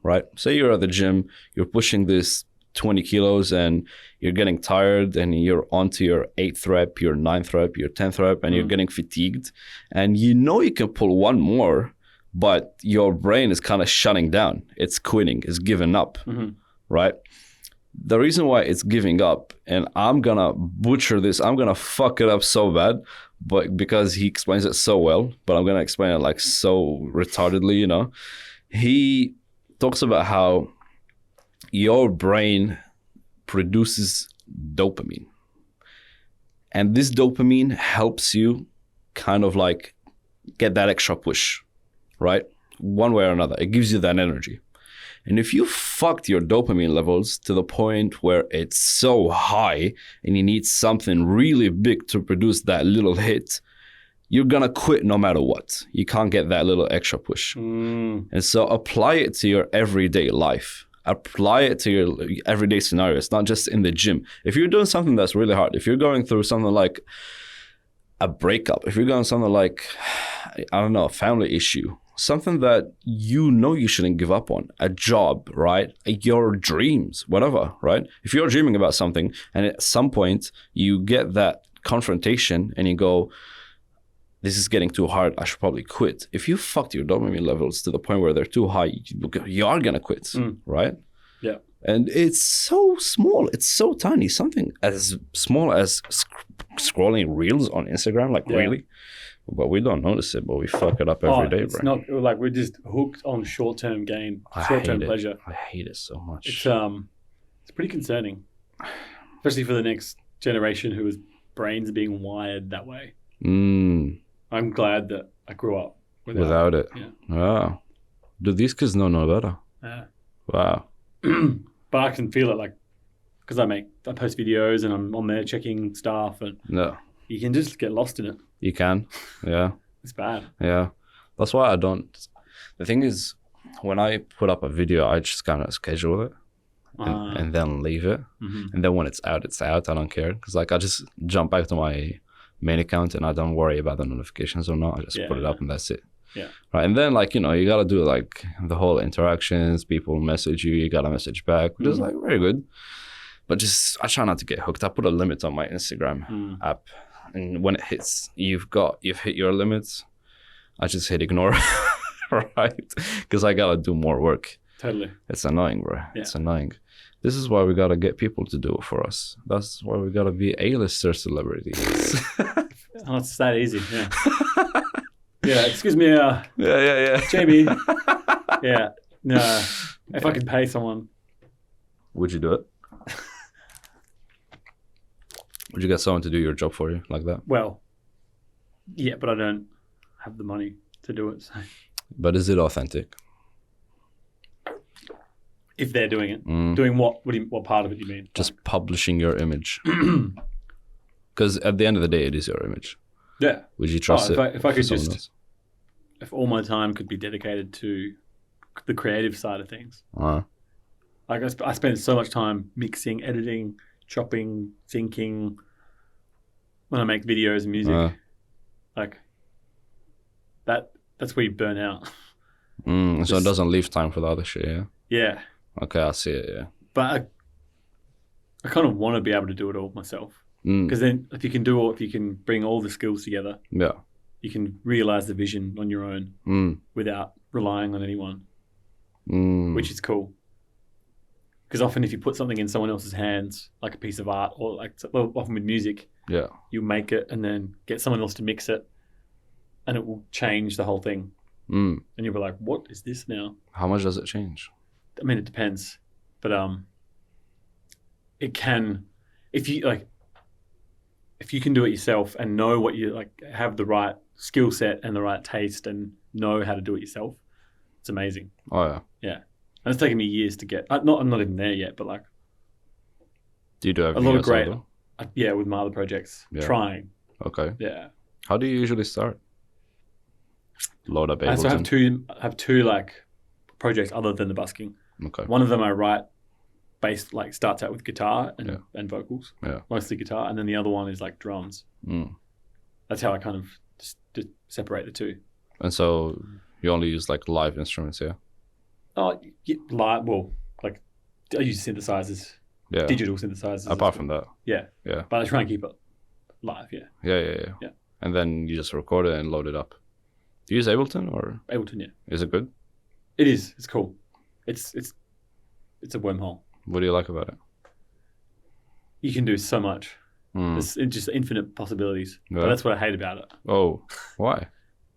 right? Say you're at the gym, you're pushing this 20 kilos and you're getting tired and you're onto your 8th rep, your 9th rep, your 10th rep, and you're getting fatigued. And you know you can pull one more, but your brain is kind of shutting down. It's quitting, it's giving up, right? The reason why it's giving up, and I'm going to butcher this, I'm going to fuck it up so bad, but because he explains it so well, but I'm going to explain it like so retardedly, you know. He talks about how your brain produces dopamine. And this dopamine helps you kind of like get that extra push, right? One way or another. It gives you that energy. And if you fucked your dopamine levels to the point where it's so high and you need something really big to produce that little hit, you're going to quit no matter what. You can't get that little extra push. And so apply it to your everyday life. Apply it to your everyday scenario. It's not just in the gym. If you're doing something that's really hard, if you're going through something like a breakup, if you're going something like, I don't know, a family issue, something that you know you shouldn't give up on, a job, right? Your dreams, whatever, right? If you're dreaming about something and at some point you get that confrontation and you go, this is getting too hard, I should probably quit. If you fucked your dopamine levels to the point where they're too high, you are going to quit, right? Yeah. And it's so small. It's so tiny. Something as small as scrolling Reels on Instagram, like really? But we don't notice it, but we fuck it up every day, it's bro. Not like we're just hooked on short-term gain, short-term pleasure. I hate it so much. It's pretty concerning, especially for the next generation whose brains are being wired that way. I'm glad that I grew up without it. Yeah. Wow. Do these kids know better? Yeah. Wow. But I can feel it, like, because I post videos and I'm on there checking stuff, and you can just get lost in it. You can, yeah. It's bad. Yeah. That's why I don't. The thing is, when I put up a video, I just kind of schedule it and then leave it. And then when it's out, it's out. I don't care. Because like I just jump back to my main account and I don't worry about the notifications or not. I just put it up and that's it. Yeah. Right. And then like, you know, you got to do like the whole interactions. People message you got to message back, which is like very good. But just, I try not to get hooked. I put a limit on my Instagram app. And when it hits, you've hit your limits, I just hit ignore, right? Because I got to do more work. Totally. It's annoying, bro. Yeah. It's annoying. This is why we got to get people to do it for us. That's why we got to be A-lister celebrities. Oh, it's that easy, yeah. Yeah, excuse me, Yeah. Jamie. Yeah, no. If I could pay someone, Would you do it? Would you get someone to do your job for you like that? well, yeah, but I don't have the money to do it. So But is it authentic? if they're doing it, doing what? What part of it do you mean? Just publishing your image. Because at the end of the day, it is your image. Yeah. Would you trust it? If I for could someone just, else? if all my time could be dedicated to the creative side of things, like I spend so much time mixing, editing, chopping, syncing when I make videos and music, like that's where you burn out. So it doesn't leave time for the other shit, yeah? Yeah. Okay, I see it, yeah. But I kind of want to be able to do it all myself. Because then if you can bring all the skills together, Yeah. you can realize the vision on your own without relying on anyone, which is cool. Because often if you put something in someone else's hands, like a piece of art or often with music, Yeah. you make it and then get someone else to mix it and it will change the whole thing. And you'll be like, what is this now? How much does it change? I mean, it depends. But it can, if you can do it yourself and know what you like, have the right skill set and the right taste and know how to do it yourself, it's amazing. Oh, yeah. Yeah. And it's taken me years to get, I'm not even there yet, but like Do you do a everything lot of yourself, great, though? with my other projects, Yeah. trying. Okay. Yeah. How do you usually start? Load up I also Ableton? have two like projects other than the busking. Okay. One of them I write based, like starts out with guitar and vocals, Yeah. mostly guitar. And then the other one is like drums. That's how I kind of just separate the two. And so you only use like live instruments, yeah? Oh, yeah, like I use synthesizers, Yeah. digital synthesizers. Apart from that. Yeah. Yeah. But I try and keep it live, yeah. Yeah. And then you just record it and load it up. Do you use Ableton or Ableton, yeah. is it good? It is. It's cool. It's a wormhole. What do you like about it? You can do so much. There's just infinite possibilities. Yeah. But that's what I hate about it. Oh, why?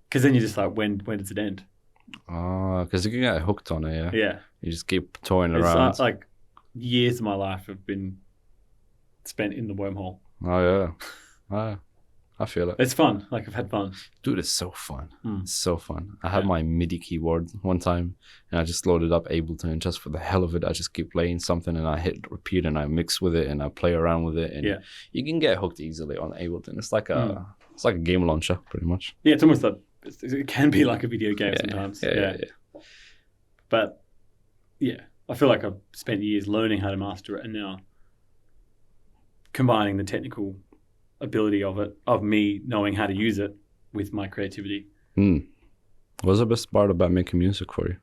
Because then you're just like, when does it end? Because you can get hooked on it, yeah? Yeah. You just keep toying It's around. like years of my life have been spent in the wormhole. Oh, yeah. I feel it. It's fun. Like, I've had fun. Dude, it's so fun. It's so fun. I had my MIDI keyboard one time and I just loaded up Ableton and just for the hell of it, I just keep playing something and I hit repeat and I mix with it and I play around with it. And you can get hooked easily on Ableton. It's like a game launcher, pretty much. Yeah, it's almost like, it can be like a video game sometimes. Yeah. But yeah, I feel like I've spent years learning how to master it and now combining the technical ability of me knowing how to use it with my creativity. What's the best part about making music for you?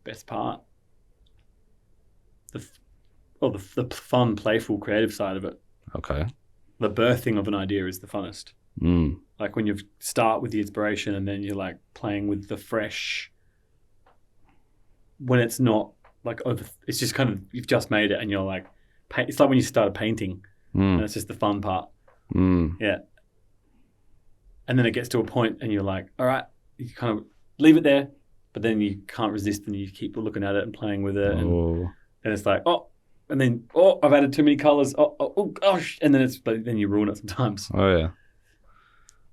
Best part? The fun, playful, creative side of it. Okay. The birthing of an idea is the funnest. Like when you start with the inspiration and then you're like playing with the fresh, when it's not like it's just kind of, you've just made it and you're like, it's like when you start a painting and it's just the fun part. Yeah. And then it gets to a point and you're like, all right, you kind of leave it there, but then you can't resist and you keep looking at it and playing with it. And it's like, and then, I've added too many colors. Oh gosh. And then then you ruin it sometimes. Oh, yeah.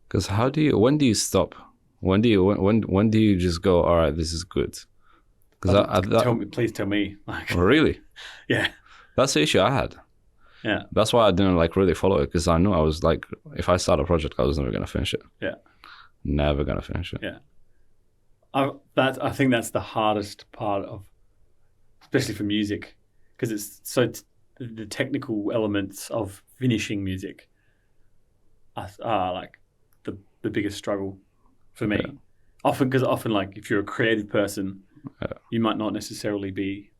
Because when do you stop? When do you just go, all right, this is good? Because please tell me. Like, really? Yeah. That's the issue I had. Yeah. That's why I didn't like really follow it because I knew I was like, if I start a project, I was never going to finish it. Yeah. Never going to finish it. Yeah. I think that's the hardest part of, especially for music, because it's so the technical elements of finishing music are like the biggest struggle for me. Yeah. Often like if you're a creative person, you might not necessarily be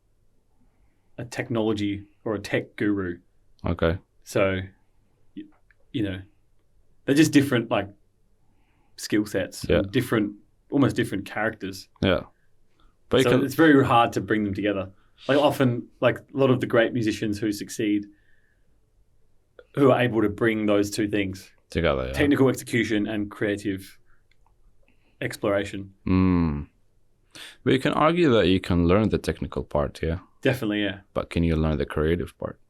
a technology or a tech guru. Okay. So, they're just different like skill sets, and almost different characters. Yeah. But it's very hard to bring them together. Like often, like a lot of the great musicians who succeed, who are able to bring those two things Together, yeah. Technical execution and creative exploration. But you can argue that you can learn the technical part, yeah? Definitely, yeah. But can you learn the creative part?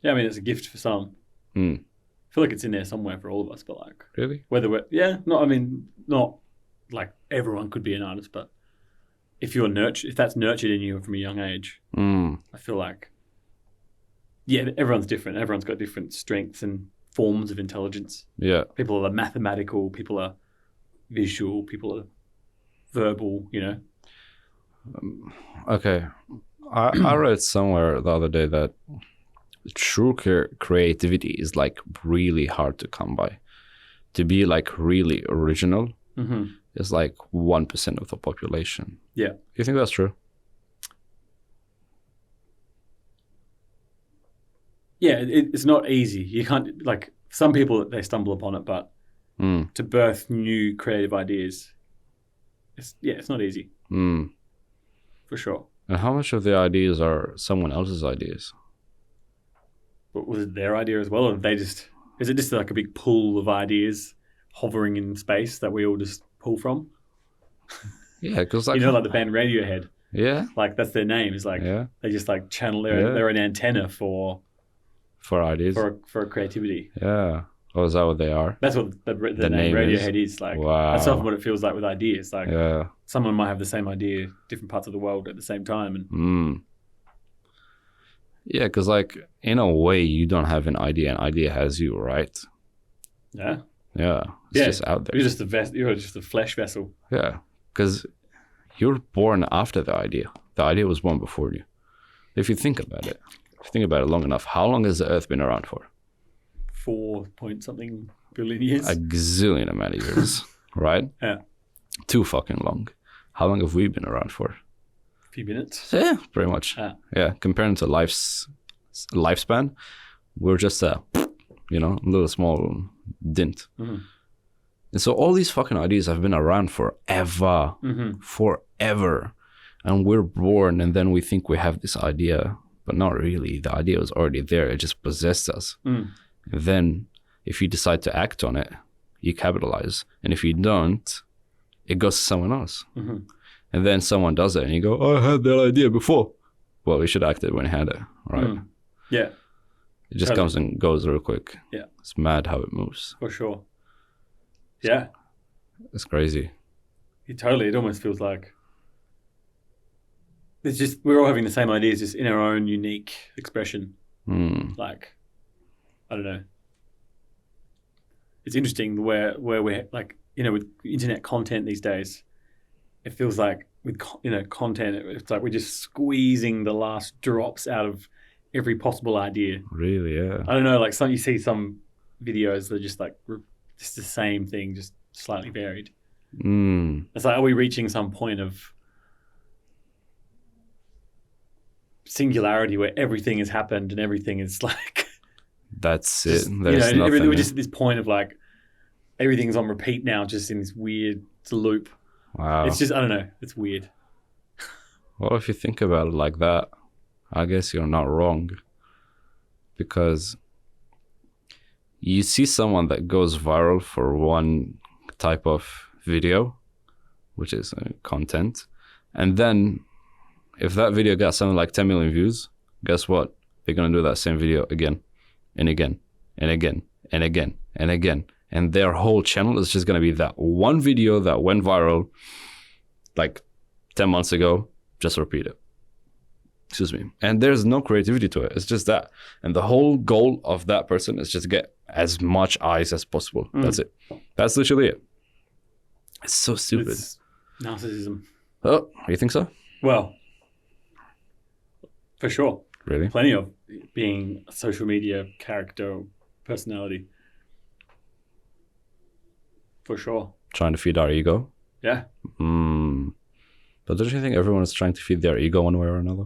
Yeah, I mean, it's a gift for some. I feel like it's in there somewhere for all of us, but like... Really? Whether we're... not like everyone could be an artist, but if that's nurtured in you from a young age, I feel like... Yeah, everyone's different. Everyone's got different strengths and forms of intelligence. Yeah. People are mathematical, people are visual, people are verbal, you know? Okay. I read somewhere the other day that true creativity is like really hard to come by. To be like really original is like 1% of the population. Yeah. You think that's true? Yeah, it's not easy. You can't, like, some people, they stumble upon it, but to birth new creative ideas, it's not easy. For sure. And how much of the ideas are someone else's ideas? But was it their idea as well, or is it just like a big pool of ideas hovering in space that we all just pull from? Yeah, because like... like the band Radiohead. Yeah. Like, that's their name. It's like, they just like channel, they're an antenna for ideas. For creativity. Yeah. Oh, is that what they are? That's what the name Radiohead is. Like, wow. That's often what it feels like with ideas. Like, someone might have the same idea, different parts of the world at the same time. And yeah, because like in a way, you don't have an idea. An idea has you, right? Yeah. Yeah. It's just out there. You're just a flesh vessel. Yeah, because you're born after the idea. The idea was born before you. If you think about it long enough, how long has the Earth been around for? 4-point-something billion years. A gazillion amount of years, right? Yeah. Too fucking long. How long have we been around for? A few minutes. Yeah, pretty much. Yeah, comparing to lifespan, we're just a little small dint. And so all these fucking ideas have been around forever, forever. And we're born and then we think we have this idea, but not really. The idea was already there. It just possessed us. And then if you decide to act on it, you capitalize. And if you don't, it goes to someone else. And then someone does it and you go, I had that idea before. Well, we should act it when we had it, right? Yeah. It just comes and goes real quick. Yeah. It's mad how it moves. For sure. Yeah. It's crazy. It almost feels like it's just, we're all having the same ideas, just in our own unique expression. Like, I don't know. It's interesting where we're like, with internet content these days, it feels like with, content, it's like we're just squeezing the last drops out of every possible idea. Really, yeah. I don't know, like you see some videos that are just like, just the same thing, just slightly varied. It's like, are we reaching some point of singularity where everything has happened and everything is like... That's just, it. There's nothing. We're just at this point of like, everything's on repeat now, just in this weird loop. Wow. It's just, I don't know, it's weird. Well, if you think about it like that, I guess you're not wrong. Because you see someone that goes viral for one type of video, which is content, and then if that video got something like 10 million views, guess what? They're going to do that same video again and again and again and again and again. And their whole channel is just going to be that one video that went viral like 10 months ago, just repeat it. Excuse me. And there's no creativity to it. It's just that. And the whole goal of that person is just to get as much eyes as possible. That's it. That's literally it. It's so stupid. It's narcissism. Oh, you think so? Well, for sure. Really? Plenty of being a social media character or personality. For sure. Trying to feed our ego? Yeah. But don't you think everyone is trying to feed their ego one way or another?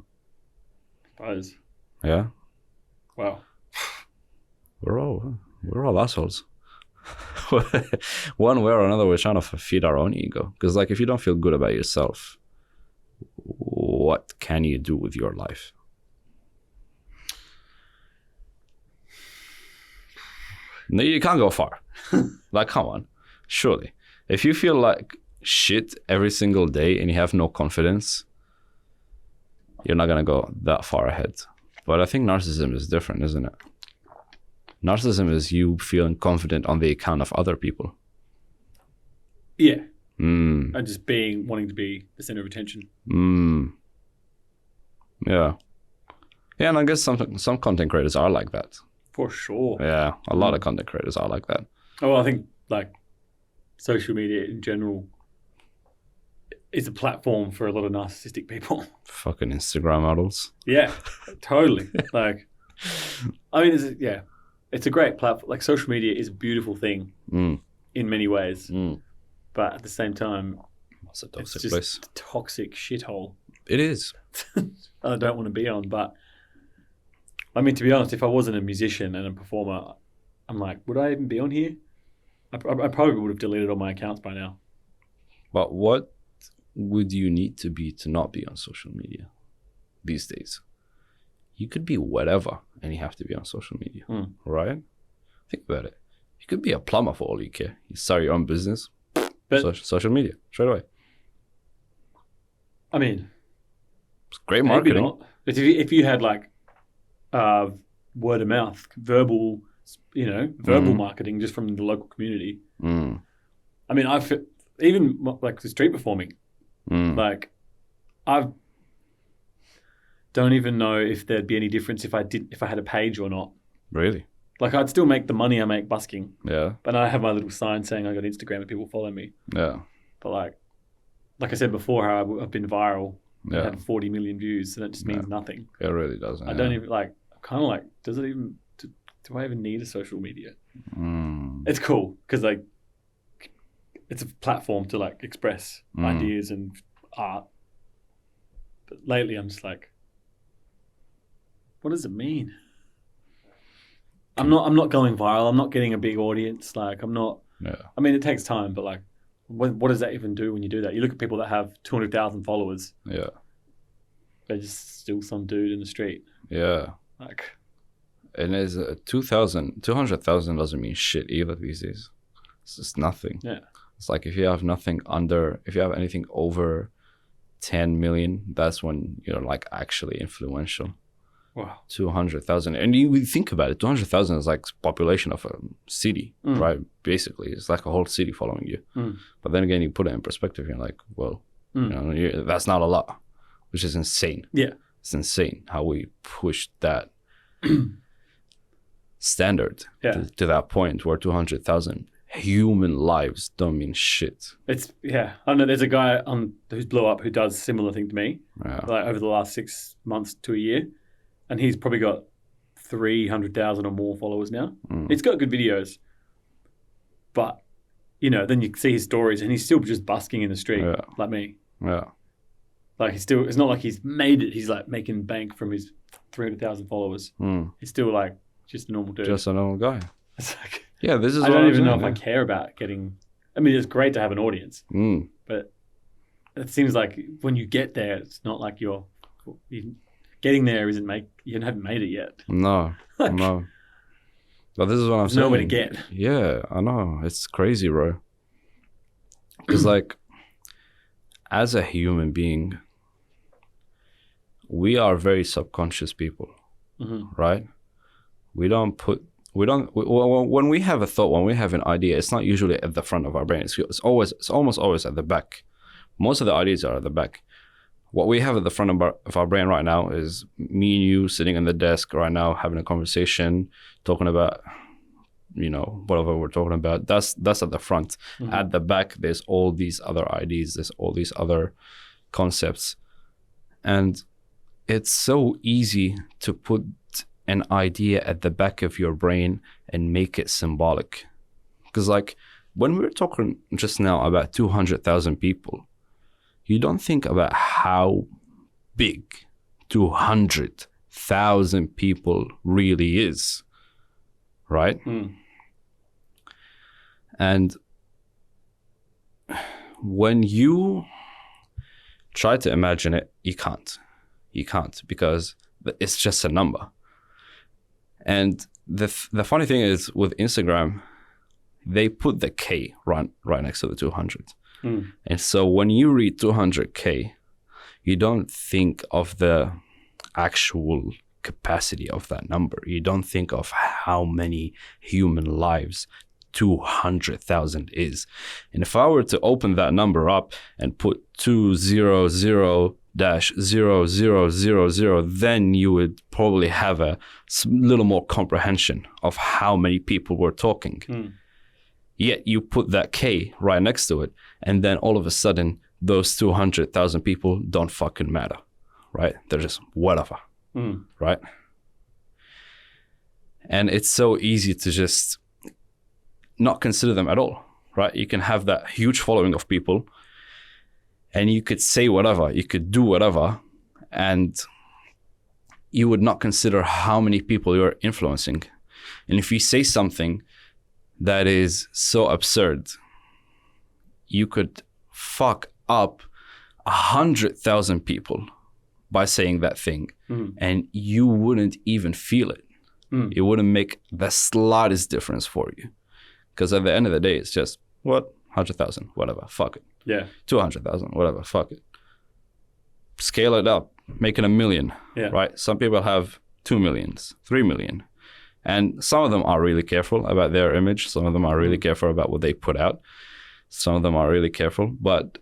I suppose. Yeah? Wow. We're all assholes. One way or another, we're trying to feed our own ego. Because like, if you don't feel good about yourself, what can you do with your life? No, you can't go far. Like, come on. Surely. If you feel like shit every single day and you have no confidence, you're not going to go that far ahead. But I think narcissism is different, isn't it? Narcissism is you feeling confident on the account of other people. Yeah. And just wanting to be the center of attention. Yeah. Yeah, and I guess some content creators are like that. For sure. Yeah, a lot of content creators are like that. Oh, I think like social media in general is a platform for a lot of narcissistic people. Fucking Instagram models. Yeah, totally. Like, I mean, it's a great platform. Like, social media is a beautiful thing in many ways, but at the same time, it's a toxic just place. A toxic shithole. It is. I don't want to be on, but I mean, to be honest, if I wasn't a musician and a performer, I'm like, would I even be on here? I probably would have deleted all my accounts by now. But what would you need to be to not be on social media these days? You could be whatever and you have to be on social media, right? Think about it. You could be a plumber for all you care. You start your own business, but social media, straight away. I mean, it's great marketing. Maybe not. But if you had like word of mouth, verbal marketing just from the local community. I mean, even like the street performing, like I don't even know if there'd be any difference if I had a page or not. Really? Like, I'd still make the money I make busking. Yeah. But I have my little sign saying I got Instagram and people follow me. Yeah. But like I said before, how I've been viral. Yeah. I had 40 million views, and it just means nothing. It really doesn't. I don't even kind of does it even, do I even need a social media? It's cool because like it's a platform to like express ideas and art. But lately I'm just like, what does it mean? I'm not going viral. I'm not getting a big audience. Like, I'm not. Yeah. I mean, it takes time, but like, what does that even do when you do that? You look at people that have 200,000 followers. Yeah. They're just still some dude in the street. Yeah. Like, and it's 200,000 doesn't mean shit either these days. It's just nothing. Yeah. It's like if you have anything over 10 million, that's when you're like actually influential. Wow. 200,000. And you think about it, 200,000 is like population of a city, right? Basically, it's like a whole city following you. But then again, you put it in perspective, you're like, well, that's not a lot, which is insane. Yeah. It's insane how we pushed that standard to that point where 200,000 human lives don't mean shit. I know there's a guy who's blew up who does similar thing to me, like over the last 6 months to a year. And he's probably got 300,000 or more followers now. He's got good videos. But, then you see his stories and he's still just busking in the street like me. Yeah. Like it's not like he's made it. He's like making bank from his 300,000 followers. He's still like just a normal dude. Just a normal guy. It's like, this is I don't even know if I care about getting, I mean, it's great to have an audience. But it seems like when you get there, it's not like you're getting there you haven't made it yet. No, no. But this is what I'm saying. Nowhere to get. Yeah, I know. It's crazy, bro. Because like, as a human being, we are very subconscious people, right? When we have a thought, when we have an idea, it's not usually at the front of our brain. It's almost always at the back. Most of the ideas are at the back. What we have at the front of our brain right now is me and you sitting on the desk right now, having a conversation, talking about, whatever we're talking about. That's at the front. At the back, there's all these other ideas. There's all these other concepts. And it's so easy to put an idea at the back of your brain and make it symbolic. Because like when we were talking just now about 200,000 people, you don't think about how big 200,000 people really is, right? And when you try to imagine it, you can't because it's just a number. And the funny thing is with Instagram, they put the K right next to the 200. And so when you read 200K, you don't think of the actual capacity of that number. You don't think of how many human lives 200,000 is. And if I were to open that number up and put 200-0000, then you would probably have a little more comprehension of how many people we're talking. Yet you put that K right next to it, and then all of a sudden, those 200,000 people don't fucking matter, right? They're just whatever, right? And it's so easy to just not consider them at all, right? You can have that huge following of people, and you could say whatever, you could do whatever, and you would not consider how many people you're influencing. And if you say something that is so absurd, you could fuck up 100,000 people by saying that thing, and you wouldn't even feel it. It wouldn't make the slightest difference for you, because at the end of the day, it's just 100,000, whatever, fuck it. 200,000, whatever, fuck it. Scale it up, make it 1 million, right? Some people have 2 millions, 3 million. And some of them are really careful about their image. Some of them are really careful about what they put out. Some of them are really careful. But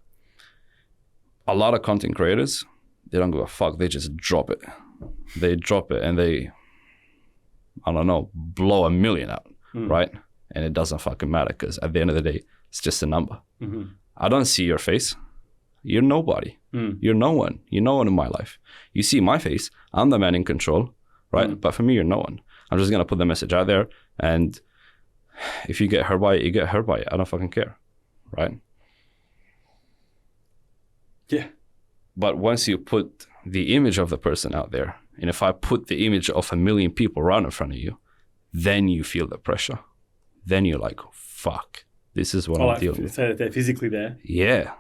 a lot of content creators, they don't give a fuck. They just drop it. They drop it and they, I don't know, blow 1 million out, right? And it doesn't fucking matter, because at the end of the day, it's just a number. I don't see your face. You're nobody. You're no one. You're no one in my life. You see my face. I'm the man in control, right? But for me, you're no one. I'm just going to put the message out there, and if you get hurt by it, you get hurt by it. I don't fucking care, right? Yeah. But once you put the image of the person out there, and if I put the image of 1 million people right in front of you, then you feel the pressure. Then you're like, fuck, this is what I'm dealing with. So that they're physically there? Yeah.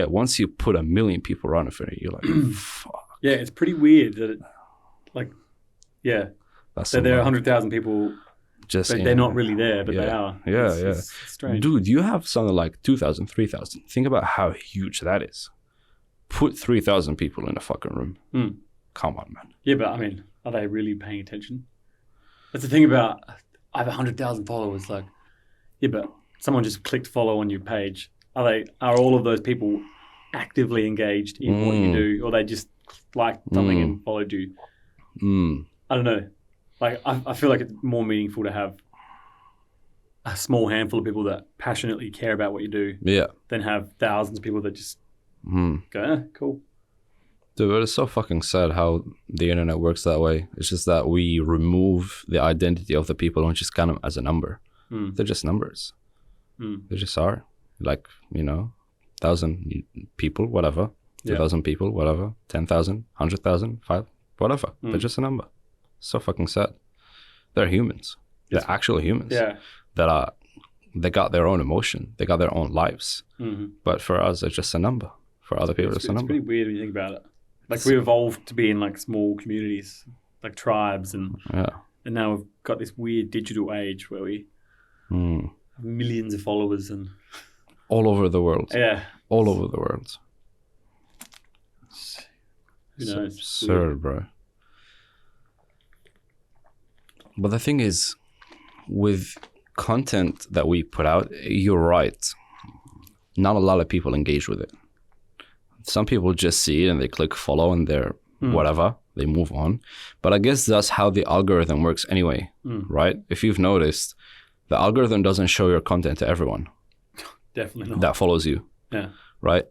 Once you put 1 million people right in front of you, you're like, fuck. Yeah, it's pretty weird that so there are 100,000 people, just but they're not really there, but they are. It's strange. Dude, you have something like 2,000, 3,000. Think about how huge that is. Put 3,000 people in a fucking room. Come on, man. Yeah, but I mean, are they really paying attention? That's the thing about, I have 100,000 followers. Like, yeah, but someone just clicked follow on your page. Are all of those people actively engaged in what you do, or they just liked something and followed you? I don't know. Like, I feel like it's more meaningful to have a small handful of people that passionately care about what you do than have thousands of people that just go, cool. Dude, but it's so fucking sad how the internet works that way. It's just that we remove the identity of the people and just count them as a number. They're just numbers. They just are. Like, 1,000 people, whatever. 2,000 people, whatever. 10,000, 100,000, 5, whatever. They're just a number. So fucking sad. They're humans. They're actual humans. Yeah. They got their own emotion. They got their own lives. But for us, it's just a number. For other people, it's a number. It's pretty weird when you think about it. Like, we evolved to be in like small communities, like tribes, and now we've got this weird digital age where we have millions of followers and all over the world. Yeah. All over the world. Who knows? It's absurd, bro. But the thing is, with content that we put out, you're right. Not a lot of people engage with it. Some people just see it and they click follow and they're whatever, they move on. But I guess that's how the algorithm works anyway, right? If you've noticed, the algorithm doesn't show your content to everyone. Definitely not. That follows you. Yeah. Right?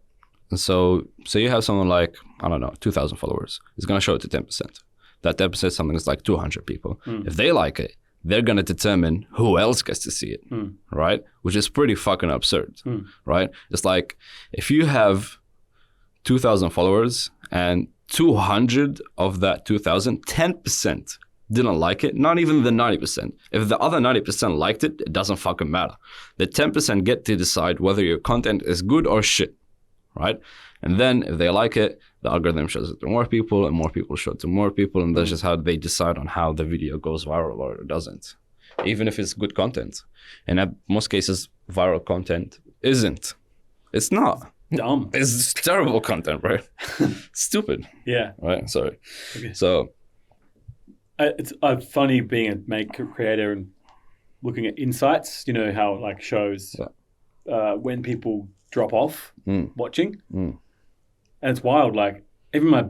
And so you have someone like, 2,000 followers. It's going to show it to 10%. That 10% something is like 200 people. If they like it, they're going to determine who else gets to see it, right? Which is pretty fucking absurd, right? It's like, if you have 2,000 followers and 200 of that 2,000, 10% didn't like it, not even the 90%. If the other 90% liked it, it doesn't fucking matter. The 10% get to decide whether your content is good or shit, right? And then if they like it, the algorithm shows it to more people, and more people show it to more people, and that's just how they decide on how the video goes viral or doesn't, even if it's good content. And in most cases, viral content isn't. It's not. Dumb. It's terrible content, right? Stupid. Yeah. Right? Sorry. Okay. So it's funny being a creator and looking at insights, you know, how it like shows when people drop off watching. And it's wild, like even my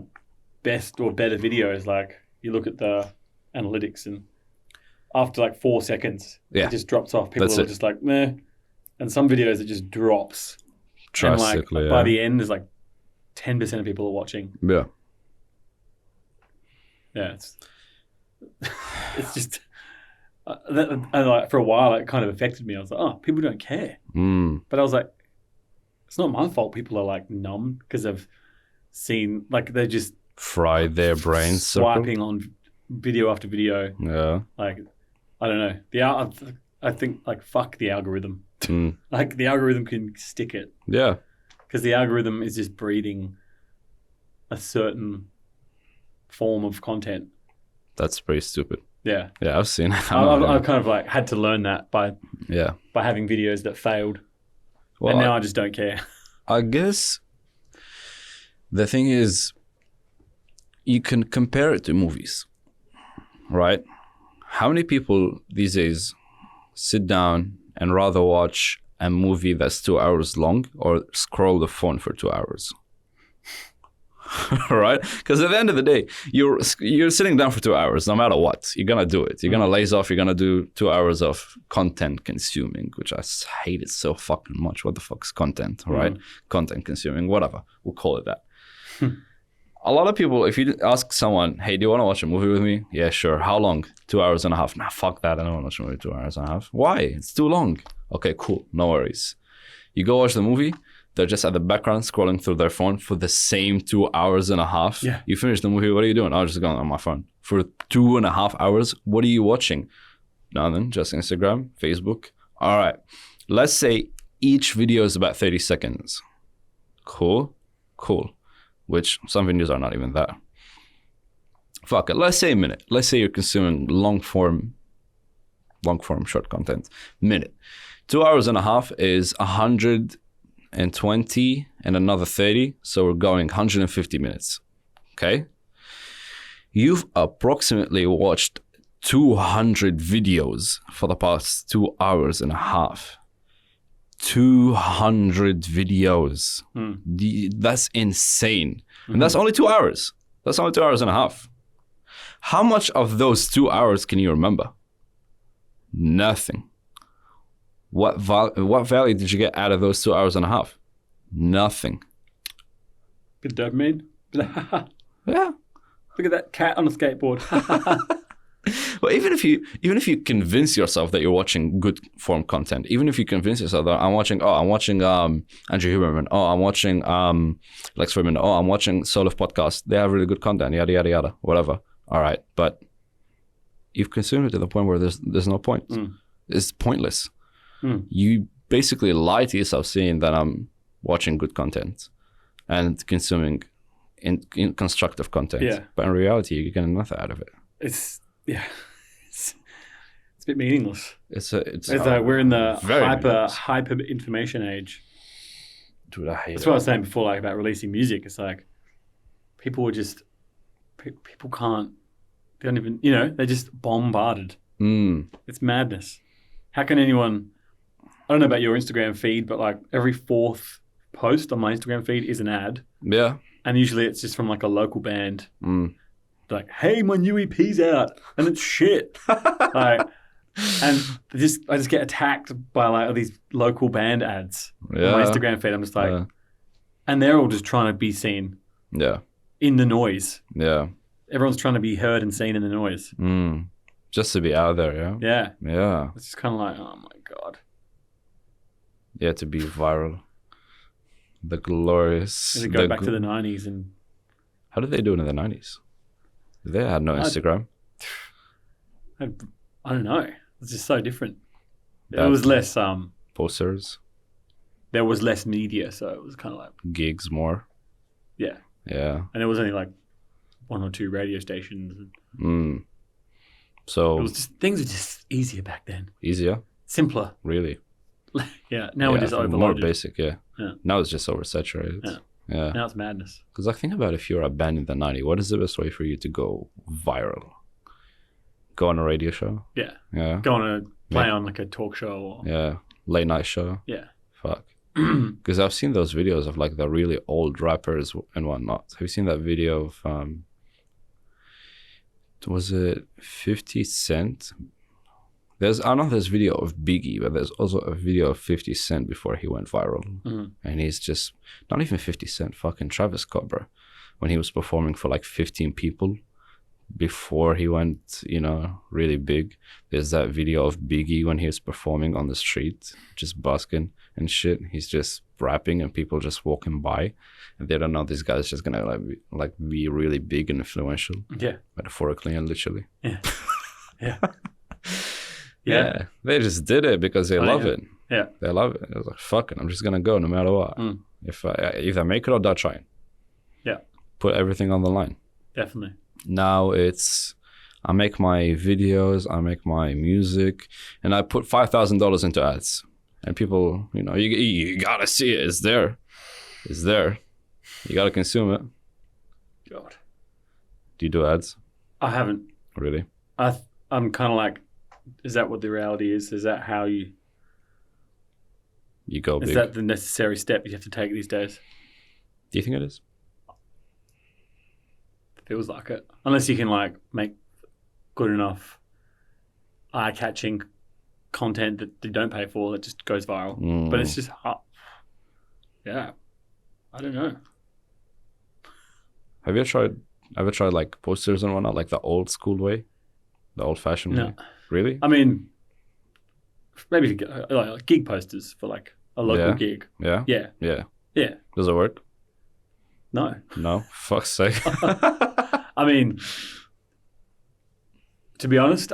best or better videos, like you look at the analytics and after like 4 seconds, it just drops off. People are just like, meh. And some videos it just drops. Drastically, and like by the end, there's like 10% of people are watching. Yeah. Yeah, it's just... and like for a while, it kind of affected me. I was like, oh, people don't care. But I was like, it's not my fault. People are like numb because they've seen, like they're just fried their brains, swiping on video after video. Yeah, like I don't know. I think like fuck the algorithm. Like the algorithm can stick it. Yeah, because the algorithm is just breeding a certain form of content. That's pretty stupid. Yeah. Yeah, I've seen it. I've kind of like had to learn that by having videos that failed. Well, and now I just don't care. I guess the thing is, you can compare it to movies, right? How many people these days sit down and rather watch a movie that's 2 hours long or scroll the phone for 2 hours? Right? Because at the end of the day, you're sitting down for 2 hours, no matter what. You're gonna do it. You're gonna laze off. You're gonna do 2 hours of content consuming, which I hate it so fucking much. What the fuck is content, right? Content consuming, whatever. We'll call it that. A lot of people, if you ask someone, hey, do you want to watch a movie with me? Yeah, sure. How long? 2 hours and a half. Nah, fuck that. I don't want to watch a movie 2 hours and a half. Why? It's too long. Okay, cool. No worries. You go watch the movie. They're just at the background scrolling through their phone for the same 2 hours and a half. Yeah. You finish the movie. What are you doing? I was just going on my phone. For 2.5 hours, what are you watching? Nothing. Just Instagram, Facebook. All right. Let's say each video is about 30 seconds. Cool. Which some videos are not even that. Fuck it. Let's say a minute. Let's say you're consuming long form short content. Minute. 2 hours and a half is 120 and another 30. So we're going 150 minutes. Okay. You've approximately watched 200 videos for the past 2 hours and a half. 200 videos. That's insane. And that's only 2 hours. That's only 2 hours and a half. How much of those 2 hours can you remember? Nothing. What value did you get out of those 2 hours and a half? Nothing. Good dopamine. Yeah. Look at that cat on a skateboard. Well, even if you convince yourself that you're watching good form content, even if you convince yourself that I'm watching Andrew Huberman, I'm watching Lex Fridman, I'm watching Solif podcast, they have really good content, yada yada yada, whatever. All right, but you've consumed it to the point where there's no point. It's pointless. You basically lie to yourself saying that I'm watching good content and consuming in constructive content, but in reality, you're getting nothing out of it. It's a bit meaningless. It's like we're in the hyper information age. Dude, I hate That's it. what I was saying before, like about releasing music. It's like people can't. They don't even. They're just bombarded. It's madness. How can anyone? I don't know about your Instagram feed, but like every fourth post on my Instagram feed is an ad. Yeah. And usually it's just from like a local band. Like, hey, my new EP's out, and it's shit. And I just get attacked by like all these local band ads on my Instagram feed. I'm just like, and they're all just trying to be seen. Yeah. In the noise. Yeah. Everyone's trying to be heard and seen in the noise. Just to be out there, yeah. Yeah. Yeah. It's just kind of like, oh my god. Yeah, to be viral. The glorious. To go back to the 90s and. How did they do it in the 90s? They had no Instagram. I don't know. It's just so different. It was less... Posters. there was less media, so it was kind of like Gigs more. yeah, Yeah. and there was only like 1 or 2 radio stations. So It was just, things were just easier back then, easier, simpler. really. Yeah, now we're just more overloaded. basic. Yeah. Yeah. Now it's just oversaturated. Yeah. Now it's madness. Because I think about if you're a band in the '90s, what is the best way for you to go viral? Go on a radio show. Yeah, Yeah. go on a play on like a talk show. Or, Yeah. Late night show. yeah. Fuck. Because I've seen those videos of like the really old rappers and whatnot. Have you seen that video of was it 50 Cent? I know there's video of Biggie, but there's also a video of 50 Cent before he went viral. And he's just not even 50 Cent, fucking Travis Scott, bro. When he was performing for like 15 people before he went, really big. There's that video of Biggie when he was performing on the street, just busking and shit. He's just rapping and people just walking by, and they don't know this guy's just gonna be really big and influential. Yeah, metaphorically and literally. yeah, yeah. Yeah, they just did it because they love it. Yeah, they love it. It was like, fuck it, I'm just gonna go no matter what. If I either make it or die trying. Yeah, put everything on the line. Definitely. Now it's I make my videos, I make my music, and I put $5,000 into ads. And people, you gotta see it. It's there. It's there. You gotta consume it. God. Do you do ads? I haven't. Really? I'm kind of like, is that what the reality is? Is that how you go big? Is that the necessary step you have to take these days? Do you think it is? Feels like it. Unless you can like make good enough eye-catching content that you don't pay for that just goes viral. But it's just hard. Yeah. I don't know. Have you ever tried like posters and whatnot, like the old school way? The old-fashioned way? Really? I mean, maybe like gig posters for like a local gig. Yeah? Yeah. Yeah. Yeah. Does it work? No. No? Fuck's sake. I mean, to be honest,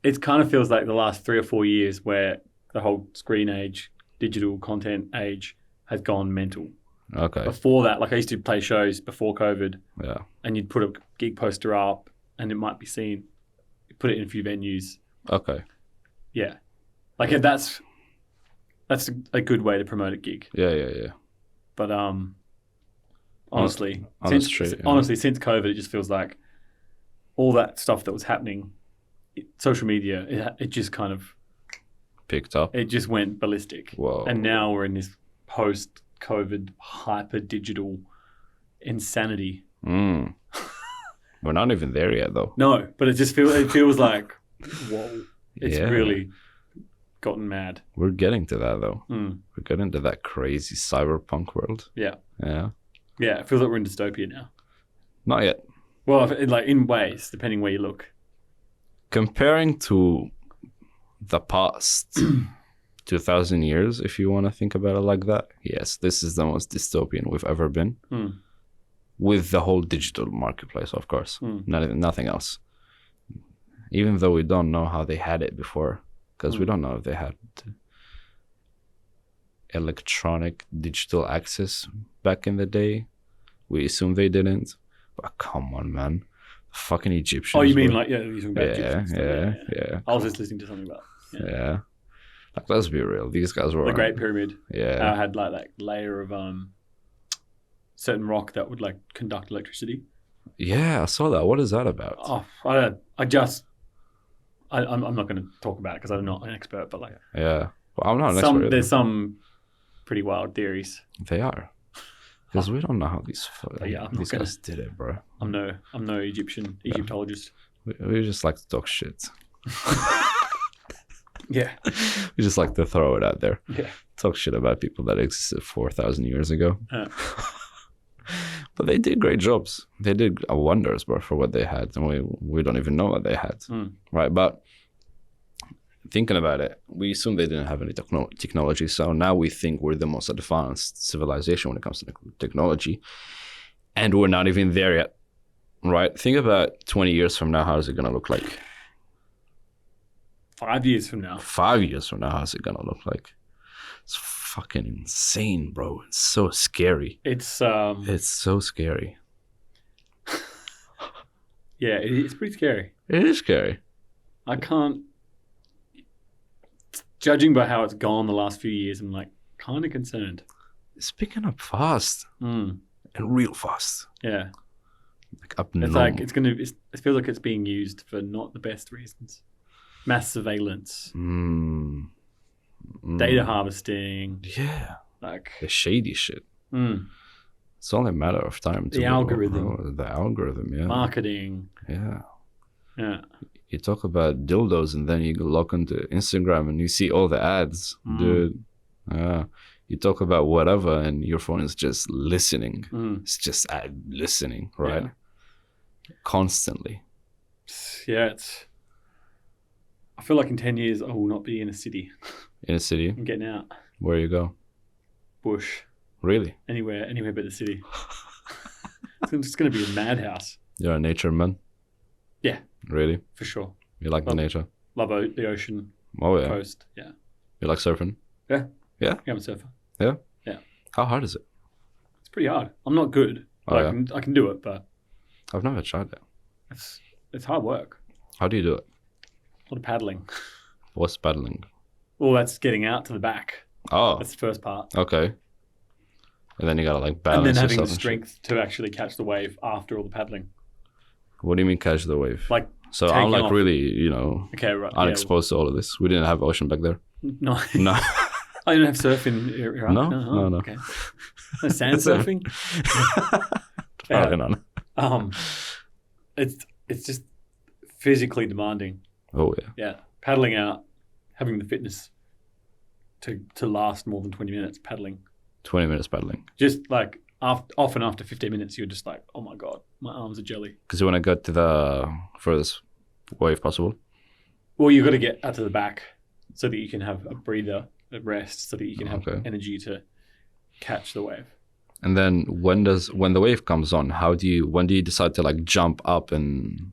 it kind of feels like the last 3 or 4 years where the whole screen age, digital content age has gone mental. Okay. Before that, like I used to play shows before COVID. Yeah. And you'd put a gig poster up and it might be seen. You put it in a few venues. Okay. Yeah. Like that's a good way to promote a gig. Yeah. But honestly, since COVID, it just feels like all that stuff that was happening, social media, it just kind of picked up. It just went ballistic. Whoa. And now we're in this post-COVID hyper-digital insanity. We're not even there yet, though. No, but it feels like, whoa, it's really gotten mad. We're getting to that, though. We're getting to that crazy cyberpunk world. Yeah. Yeah. Yeah, it feels like we're in dystopia now. Not yet. Well, like in ways, depending where you look. Comparing to the past 2,000 years, if you want to think about it like that, yes, this is the most dystopian we've ever been. With the whole digital marketplace, of course. Nothing else. Even though we don't know how they had it before, because we don't know if they had electronic digital access back in the day. We assume they didn't. But come on, man. Fucking Egyptians. Oh, you mean like, you're talking about Egyptians. Yeah. I was just listening to something about Yeah. Like, let's be real. These guys were... The Great Pyramid. Yeah. Had like that layer of certain rock that would like conduct electricity. Yeah, I saw that. What is that about? Oh, I don't know. I'm not going to talk about it because I'm not an expert, but like... Yeah. Well, I'm not an expert either. There's some pretty wild theories. They are. Because we don't know how these guys did it, bro. I'm no Egyptologist. We just like to talk shit. Yeah. We just like to throw it out there. Yeah. Talk shit about people that existed 4,000 years ago. But they did great jobs. They did wonders, bro, for what they had. And we don't even know what they had. Right? But thinking about it, we assume they didn't have any technology. So now we think we're the most advanced civilization when it comes to technology. And we're not even there yet. Right? Think about 20 years from now, how is it going to look like? 5 years from now. 5 years from now, how's it going to look like? It's fucking insane, bro. It's so scary. It's so scary. yeah, it's pretty scary. It is scary. I can't. Judging by how it's gone the last few years, I'm like kind of concerned. It's picking up fast and real fast. Yeah, Like up it's normal. like it feels like it's being used for not the best reasons. Mass surveillance, data harvesting, Yeah, like the shady shit. It's only a matter of time. The algorithm. The algorithm, yeah. marketing. Yeah. Yeah, You talk about dildos and then you log into Instagram and you see all the ads, dude. You talk about whatever and your phone is just listening. It's just listening, right? Yeah. Constantly. Yeah, I feel like in 10 years I will not be in a city. In a city? I'm getting out. Where you go? Bush. Really? Anywhere but the city. It's going to be a madhouse. You're a nature man? Yeah. Really? For sure. You like the nature? Love the ocean. Oh, yeah. Coast. Yeah. You like surfing? Yeah. Yeah? I'm a surfer. Yeah? Yeah. How hard is it? It's pretty hard. I'm not good. Oh, I can do it, but I've never tried that. it's hard work. How do you do it? A lot of paddling. What's paddling? Well, that's getting out to the back. Oh, That's the first part. okay. And then you gotta like balance And then having the yourself and shit. strength to actually catch the wave after all the paddling. What do you mean catch the wave? Like, so taking I'm like off. really, Okay, right. unexposed to all of this. We didn't have ocean back there. No. No. I didn't have surfing. Iraq? No. Okay. No sand surfing? Probably not. It's just physically demanding. Oh yeah. Yeah. Paddling out, having the fitness to last more than 20 minutes paddling. 20 minutes paddling. Just like often after 15 minutes, you're just like, oh my God, my arms are jelly. Because you want to get to the furthest wave possible. Well, you've got to get out to the back so that you can have a breather, a rest, so that you can have Okay. energy to catch the wave. And then when the wave comes on, when do you decide to like jump up and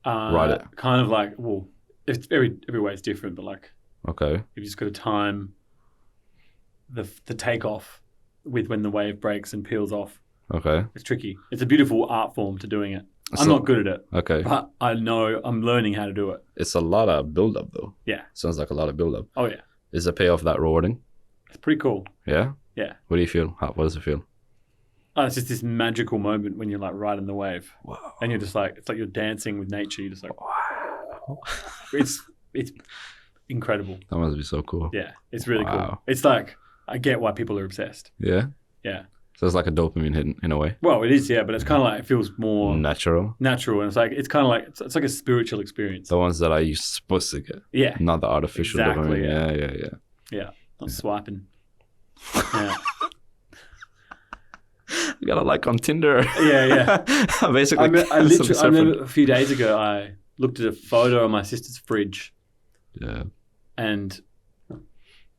ride it? Kind of like, well, it's every way is different, but like Okay. you've just got to time the takeoff with when the wave breaks and peels off. Okay. It's tricky. It's a beautiful art form to doing it. I'm So- not good at it, Okay. but I know I'm learning how to do it. It's a lot of build up though. Yeah. Sounds like a lot of build up. Oh yeah. Is the payoff that rewarding? It's pretty cool. Yeah. Yeah. What do you feel? What does it feel? Oh, it's just this magical moment when you're like riding the wave. Wow. And you're just like, it's like you're dancing with nature. You're just like, Wow. it's incredible. That must be so cool. Yeah, it's really cool. Wow. It's like, I get why people are obsessed. Yeah. Yeah. So it's like a dopamine hit in a way. Well, it is, yeah, but it's kind of like, it feels more Natural. natural. And it's kind of like, it's like a spiritual experience. The ones that you're supposed to get. Yeah. Not the artificial Exactly, dopamine. Yeah. Yeah. Not swiping. Yeah. You gotta like on Tinder. Yeah. Basically. I remember a few days ago, I looked at a photo on my sister's fridge Yeah. and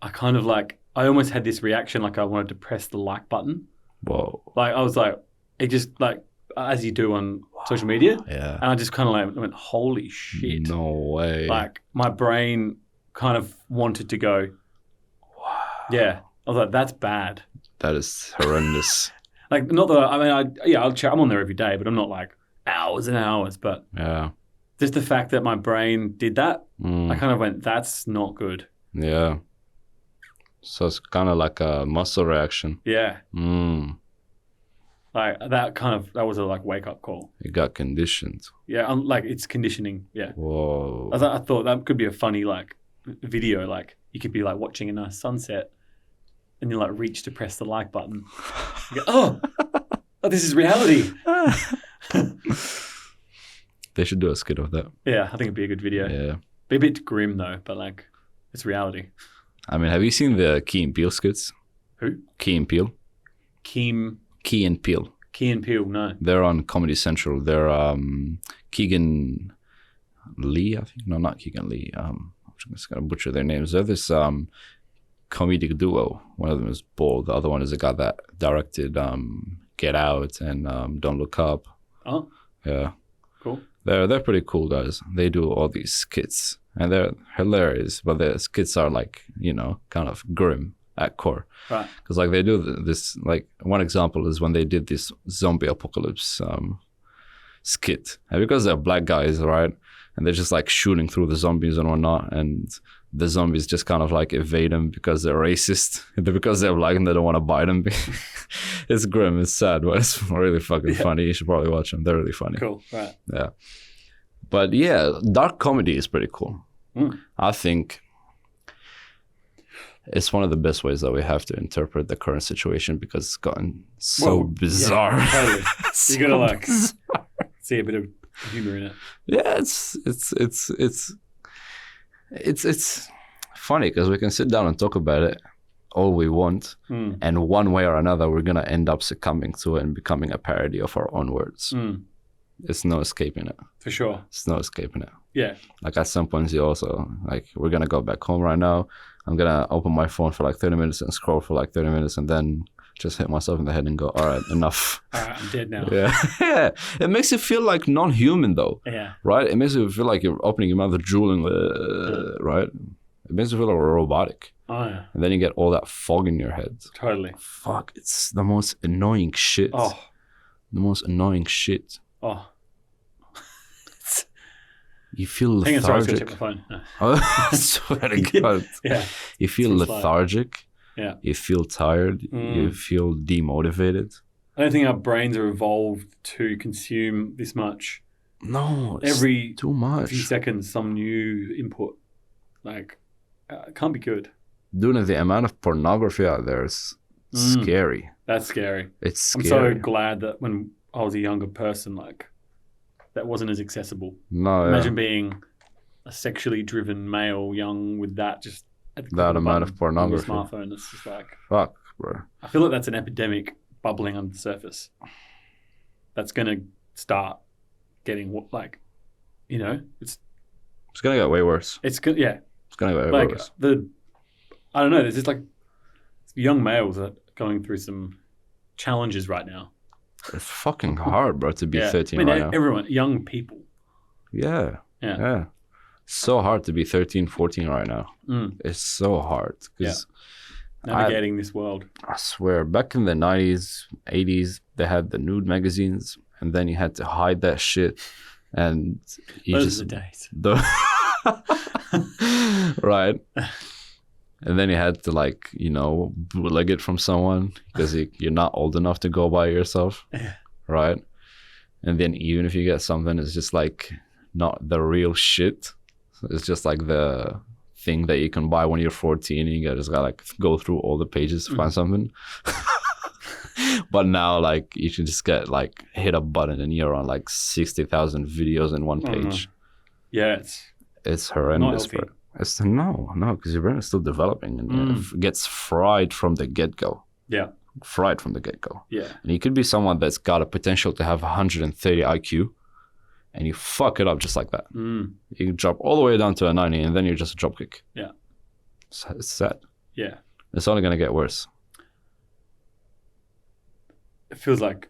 I kind of like, I almost had this reaction like I wanted to press the like button. Whoa. Like I was like, it just like, as you do on social media. Yeah. And I just kind of like went, holy shit. No way. Like my brain kind of wanted to go, Wow. yeah. I was like, that's bad. That is horrendous. Like, not that, I'll check, I'm on there every day, but I'm not like hours and hours. But Yeah. just the fact that my brain did that, Mm. I kind of went, that's not good. Yeah. So it's kind of like a muscle reaction. Yeah. Mm. Like that was a like wake up call. You got conditioned. Yeah. Like it's conditioning. Yeah. Whoa. I thought that could be a funny like video. Like you could be like watching a nice sunset and you like reach to press the like button. You go, oh, this is reality. They should do a skit of that. Yeah, I think it'd be a good video. Yeah. Be a bit grim though, but like it's reality. I mean, have you seen the Key and Peele skits? Who? Key and Peele. Key and Peele. and Peele, no. They're on Comedy Central. They're Keegan Lee, I think. No, not Keegan Lee. I'm just gonna butcher their names. They're this comedic duo. One of them is bald. The other one is a guy that directed Get Out and Don't Look Up. Oh, Yeah. cool. They're pretty cool guys. They do all these skits and they're hilarious, but their skits are like, kind of grim at core. Right. Because like they do this, like one example is when they did this zombie apocalypse skit, and because they're black guys, right, and they're just like shooting through the zombies and whatnot, and the zombies just kind of like evade them because they're racist, because they're black and they don't want to bite them. It's grim, it's sad, but it's really fucking funny. You should probably watch them. They're really funny. Cool. Right. Yeah. But yeah, dark comedy is pretty cool. I think it's one of the best ways that we have to interpret the current situation because it's gotten so bizarre. Yeah, totally. You gotta like see a bit of humor in it. Yeah, it's funny because we can sit down and talk about it all we want, and one way or another we're gonna end up succumbing to it and becoming a parody of our own words. It's no escaping it. For sure. It's no escaping it. Yeah. Like at some points you also, like, we're gonna go back home right now. I'm gonna open my phone for like 30 minutes and scroll for like 30 minutes and then just hit myself in the head and go, all right, enough. All right, I'm dead now. Yeah. It makes you feel like non-human though. Yeah. Right? It makes you feel like you're opening your mouth, drooling, right? It makes you feel like robotic. Oh yeah. And then you get all that fog in your head. Totally. Fuck, it's the most annoying shit. Oh. The most annoying shit. Oh. You feel Hang on, sorry, I was lethargic. gonna check my phone. No. Oh, swear to God. Yeah. You feel Seems lethargic. Yeah. You feel tired. You feel demotivated. I don't think our brains are evolved to consume this much. No, it's Every too much. few seconds, some new input. Like, it can't be good. Dude, the amount of pornography out there is scary. That's scary. It's I'm scary. so glad that when I was a younger person, like, that wasn't as accessible. No, Imagine being a sexually driven male, young, with that just at the click that of a amount button of pornography. on your smartphone. It's just like, Fuck, bro. I feel like that's an epidemic bubbling under the surface. That's going to start getting like, you know, it's gonna get way worse. It's good, yeah. It's gonna get way Like worse. I don't know. There's just like young males that are going through some challenges right now. It's fucking hard, bro, to be 13 I mean, right now. everyone, young people. Yeah. So hard to be 13, 14 right now. It's so hard. Because navigating this world. I swear, back in the 90s, 80s, they had the nude magazines, and then you had to hide that shit. And you Those are the days. Right. And then you had to, like, you know, bootleg it from someone because you're not old enough to go by yourself. Yeah. Right. And then even if you get something, it's just like not the real shit. It's just like the thing that you can buy when you're 14 and you just gotta like go through all the pages to find something. But now, like, you can just get like hit a button and you're on like 60,000 videos in one page. Yeah, it's horrendous, bro. It's no, because your brain is still developing and it gets fried from the get-go. Yeah. Fried from the get-go. Yeah. And you could be someone that's got a potential to have 130 IQ and you fuck it up just like that. You drop all the way down to a 90 and then you're just a dropkick. Yeah. It's sad. Yeah. It's only going to get worse. It feels like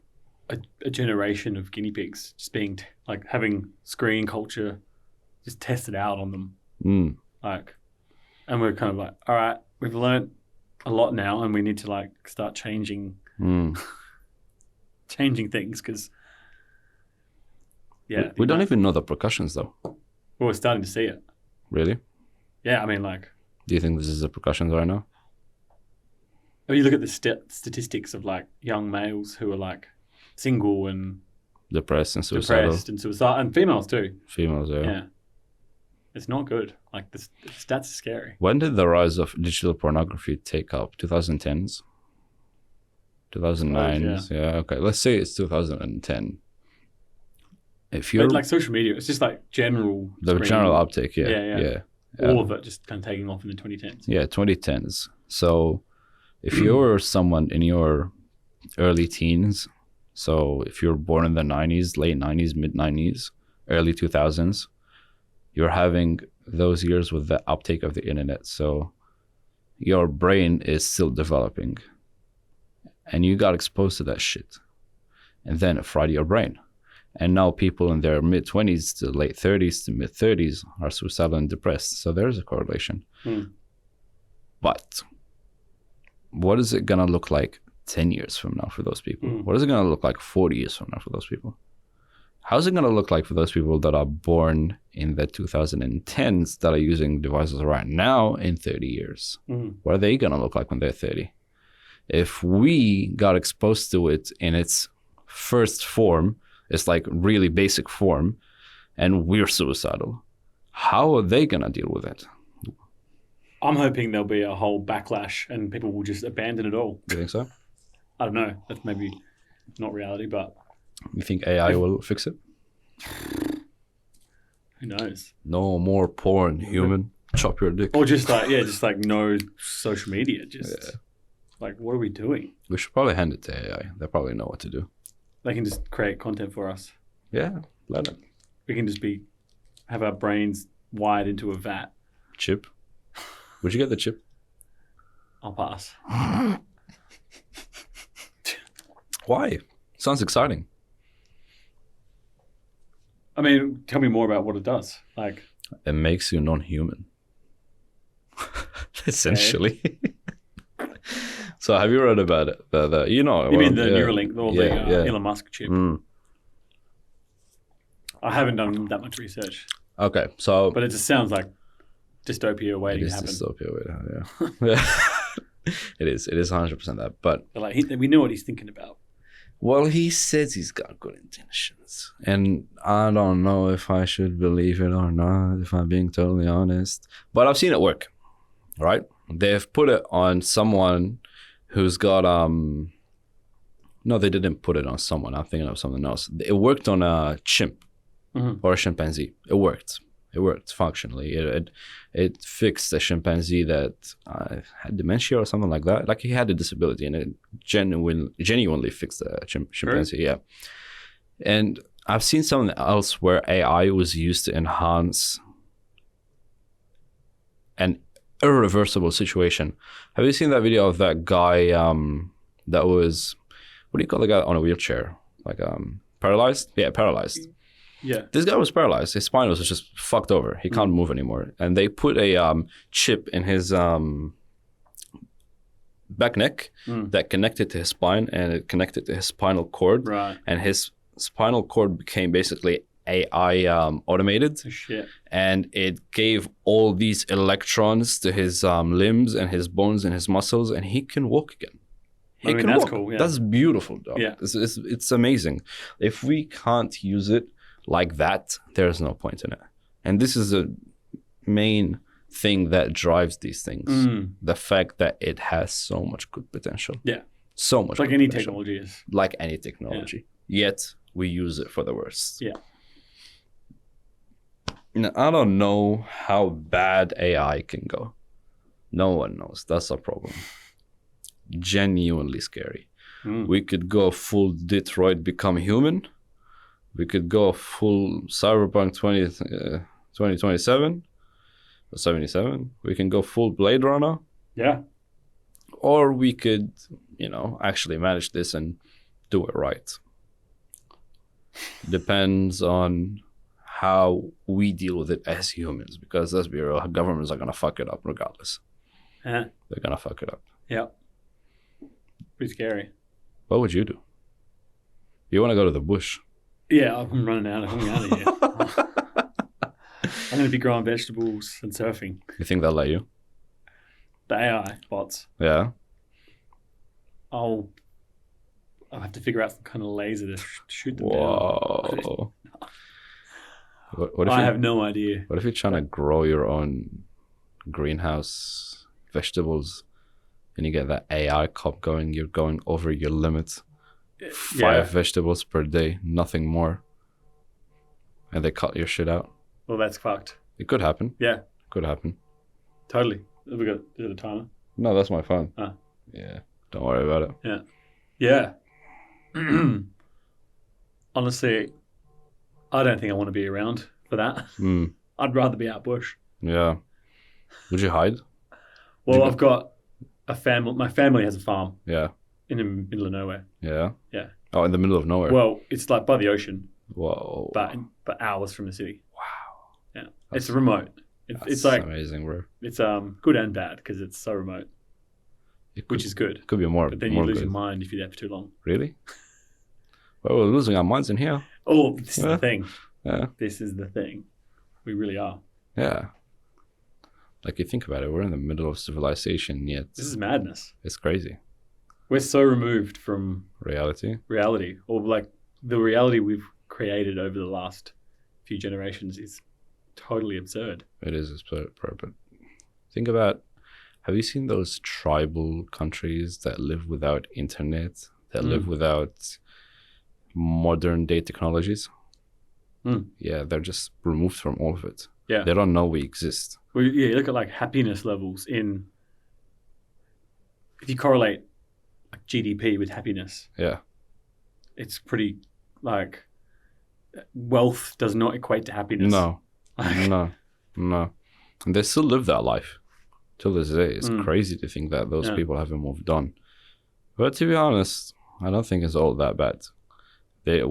a generation of guinea pigs just being like having screen culture just tested out on them. Like, and we're kind of like, all right, we've learned a lot now and we need to like start changing things because we don't even know the repercussions though. Well, we're starting to see it. Really? Yeah, I mean, like, do you think this is the repercussions right now? When you look at the statistics of like young males who are like single and depressed and suicidal, and females too. Females, yeah. It's not good. Like the stats are scary. When did the rise of digital pornography take up? 2010s? 2009s? Yeah, okay. Let's say it's 2010. If you're but like social media, it's just like general uptake, yeah. All of it just kind of taking off in the 2010s. Yeah, 2010s. So if you're someone in your early teens, so if you're born in the 90s, late 90s, mid 90s, early 2000s, you're having those years with the uptake of the internet. So your brain is still developing and you got exposed to that shit. And then it fried your brain. And now people in their mid 20s to late 30s to mid 30s are suicidal and depressed. So there's a correlation. But what is it gonna look like 10 years from now for those people? What is it gonna look like 40 years from now for those people? How's it gonna look like for those people that are born in the 2010s that are using devices right now in 30 years? What are they gonna look like when they're 30? If we got exposed to it in its first form, it's like really basic form, and we're suicidal, how are they gonna deal with it? I'm hoping there'll be a whole backlash and people will just abandon it all. You think so? I don't know. That's maybe not reality, but... You think AI will fix it? Who knows? No more porn, human. Chop your dick. Or just like no social media. Just like, what are we doing? We should probably hand it to AI. They probably know what to do. They can just create content for us. Yeah, let it. We can just have our brains wired into a vat. Chip. Would you get the chip? I'll pass. Why? Sounds exciting. I mean, tell me more about what it does. Like, it makes you non-human. Essentially. So have you read about it? You mean the Neuralink, the Elon Musk chip? I haven't done that much research. Okay, so... But it just sounds like dystopia waiting to happen. It is dystopia waiting to happen, yeah. It is 100% that, but... Like, we know what he's thinking about. Well, he says he's got good intentions. And I don't know if I should believe it or not, if I'm being totally honest. But I've seen it work, right? They've put it on someone who's got... No, they didn't put it on someone. I'm thinking of something else. It worked on a chimp or a chimpanzee. It worked. It worked functionally. It fixed a chimpanzee that had dementia or something like that. Like he had a disability, and it genuinely fixed a chimpanzee. Sure. Yeah. And I've seen something else where AI was used to enhance an irreversible situation. Have you seen that video of that guy that was, what do you call the guy on a wheelchair? Like paralyzed? Yeah, paralyzed. Yeah. This guy was paralyzed. His spine was just fucked over. He can't move anymore. And they put a chip in his back neck that connected to his spine, and it connected to his spinal cord. Right. And his spinal cord became basically AI automated. Oh, shit. And it gave all these electrons to his limbs and his bones and his muscles, and he can walk again. He can that's walk. cool. Yeah. That's beautiful, dog. Yeah. It's amazing. If we can't use it like that, there's no point in it. And this is a main thing that drives these things. The fact that it has so much good potential. Yeah. So much like good any potential. technology is. Like any technology. Yeah. Yet we use it for the worst. Yeah. Now, I don't know how bad AI can go. No one knows. That's a problem. Genuinely scary. We could go full Detroit Become Human. We could go full Cyberpunk 2027 or 77. We can go full Blade Runner. Yeah. Or we could, actually manage this and do it right. Depends on how we deal with it as humans, because let's be real, governments are going to fuck it up regardless. Yeah. They're going to fuck it up. Yeah. Pretty scary. What would you do? You want to go to the bush? Yeah, I'm running out of here. I'm going to be growing vegetables and surfing. You think they'll let you? The AI bots. Yeah. I'll have to figure out some kind of laser to shoot them Whoa. down. What if I have no idea. What if you're trying to grow your own greenhouse vegetables and you get that AI cop going, you're going over your limit. 5 vegetables per day, nothing more. And they cut your shit out. Well, that's fucked. It could happen. Yeah. Could happen. Totally. Is it a timer? No, that's my phone. Ah. Yeah. Don't worry about it. Yeah. Yeah. Honestly, I don't think I want to be around for that. I'd rather be out bush. Yeah. Would you hide? Well, I've got a family. My family has a farm. Yeah. In the middle of nowhere. Yeah? Yeah. Oh, in the middle of nowhere? Well, it's like by the ocean. Whoa. But hours from the city. Wow. Yeah. It's remote. It's like amazing, bro. It's good and bad because it's so remote. which is good. Could be more. But then you more lose good. your mind if you're there for too long. Really? Well, we're losing our minds in here. Oh, this is the thing. Yeah. This is the thing. We really are. Yeah. Like you think about it, we're in the middle of civilization, yet This is madness. it's crazy. We're so removed from Reality. or like the reality we've created over the last few generations is totally absurd. It is absurd, but think about, have you seen those tribal countries that live without internet, that live without modern day technologies? Yeah, they're just removed from all of it. Yeah. They don't know we exist. Well, yeah, you look at like happiness levels if you correlate like GDP with happiness, Yeah. it's pretty like wealth does not equate to happiness. No. No. And they still live that life till this day. It's crazy to think that those people haven't moved on. But to be honest, I don't think it's all that bad. They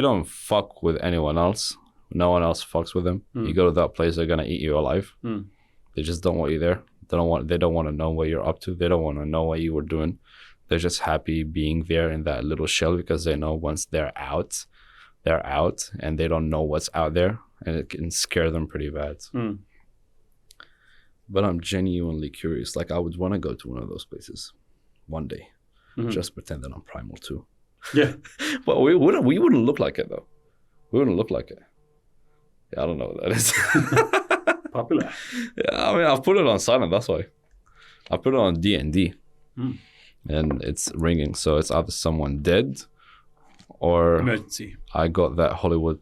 don't fuck with anyone else. No one else fucks with them. You go to that place, they're gonna eat you alive. They just don't want you there. They don't want to know what you're up to. They don't want to know what you were doing. They're just happy being there in that little shell because they know once they're out, and they don't know what's out there, and it can scare them pretty bad. But I'm genuinely curious. Like I would want to go to one of those places one day. Just pretend that I'm primal too. Yeah. But we wouldn't look like it though. We wouldn't look like it. Yeah, I don't know what that is. Popular. Yeah, I mean, I've put it on silent. That's why. I put it on D&D, and it's ringing. So it's either someone dead, or Emergency. I got that Hollywood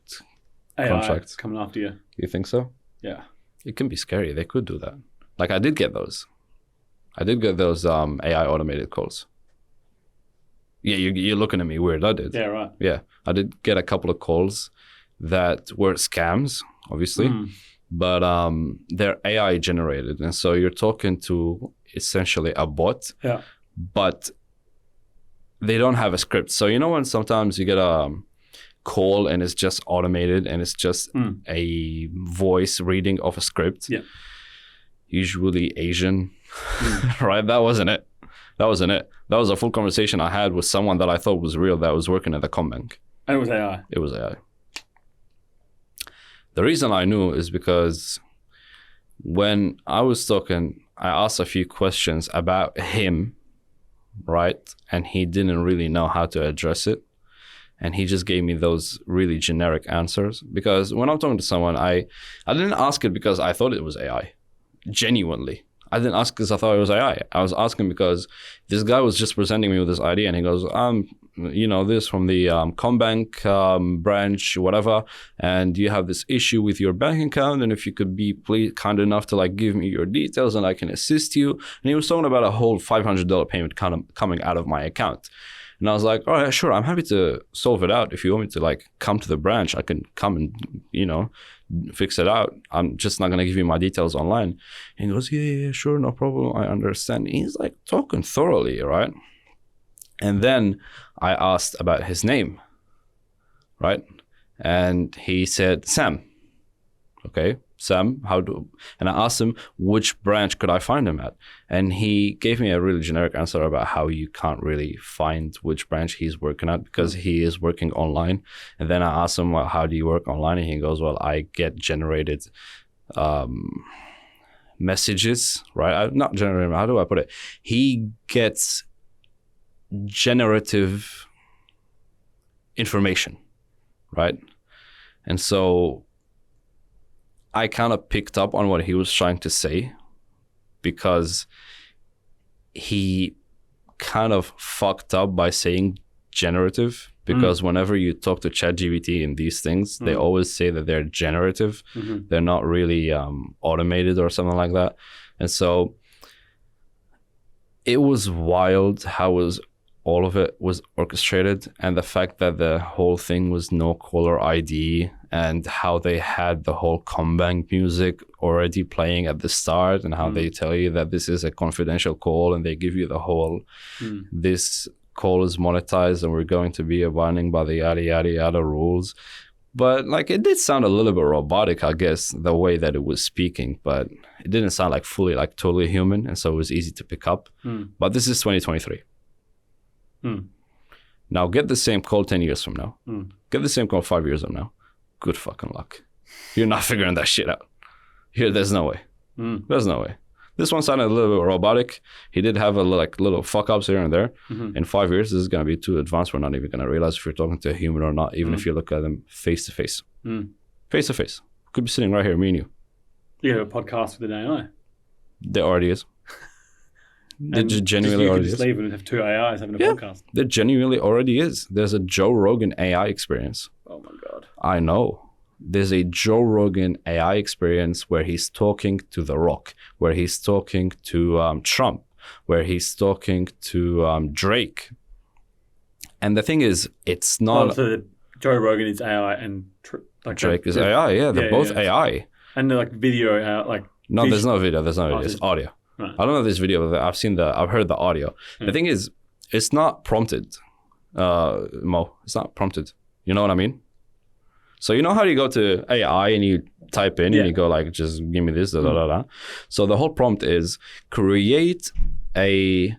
AI contract. coming after you. You think so? Yeah. It can be scary. They could do that. Like I did get those. AI automated calls. Yeah, you're looking at me weird. I did. Yeah, right. Yeah, I did get a couple of calls that were scams, obviously, but they're AI generated, and so you're talking to essentially a bot. Yeah. But they don't have a script. So you know when sometimes you get a call and it's just automated and it's just a voice reading of a script. Yeah. Usually Asian, right? That wasn't it. That was a full conversation I had with someone that I thought was real that was working at the Combank. And it was AI. It was AI. The reason I knew is because when I was talking, I asked a few questions about him, right? And he didn't really know how to address it. And he just gave me those really generic answers. Because when I'm talking to someone, I didn't ask it because I thought it was AI. Genuinely. I didn't ask because I thought it was AI. I was asking because this guy was just presenting me with this idea, and he goes, this from the Combank branch, whatever, and you have this issue with your bank account, and if you could be please kind enough to like give me your details and I can assist you. And he was talking about a whole $500 payment kind of coming out of my account. And I was like, all right, sure, I'm happy to solve it out. If you want me to like come to the branch, I can come and, fix it out. I'm just not going to give you my details online. And he goes, yeah, sure, no problem. I understand. And he's like talking thoroughly, right? And then I asked about his name, right? And he said, Sam. Okay, Sam, and I asked him which branch could I find him at, and he gave me a really generic answer about how you can't really find which branch he's working at because he is working online. And then I asked him, well, how do you work online? And he goes, well, I get generated messages, right? Not generated, how do I put it? He gets generative information, right? And so I kind of picked up on what he was trying to say because he kind of fucked up by saying generative, because whenever you talk to ChatGPT and these things, they always say that they're generative. They're not really automated or something like that. And so it was wild how all of it was orchestrated, and the fact that the whole thing was no caller ID, and how they had the whole Combank music already playing at the start, and how they tell you that this is a confidential call, and they give you the whole this call is monetized and we're going to be abiding by the yada yada yada rules. But like it did sound a little bit robotic, I guess, the way that it was speaking, but it didn't sound like fully like totally human, and so it was easy to pick up. But this is 2023. Now get the same call 10 years from now. Get the same call 5 years from now. Good fucking luck. You're not figuring that shit out. There's no way. There's no way. This one sounded a little bit robotic. He did have little fuck ups here and there. In 5 years, this is going to be too advanced. We're not even going to realize if you're talking to a human or not, even if you look at them face to face. Face to face. Could be sitting right here, me and you. You have a podcast with an AI. There already is. There genuinely already is. You could just leave and have two AIs having a podcast. There genuinely already is. There's a Joe Rogan AI experience. Oh my God. I know. There's a Joe Rogan AI experience where he's talking to The Rock, where he's talking to Trump, where he's talking to Drake. And the thing is, it's not... so Joe Rogan is AI and Drake is AI, yeah. They're both AI. And they're like video, No, there's no video. There's no video. It's audio. Right. I don't know if there's video, but I've heard the audio. The thing is, it's not prompted, Mo. It's not prompted. You know what I mean? So you know how you go to AI and you type in and you go like, just give me this, da da da da. So the whole prompt is create a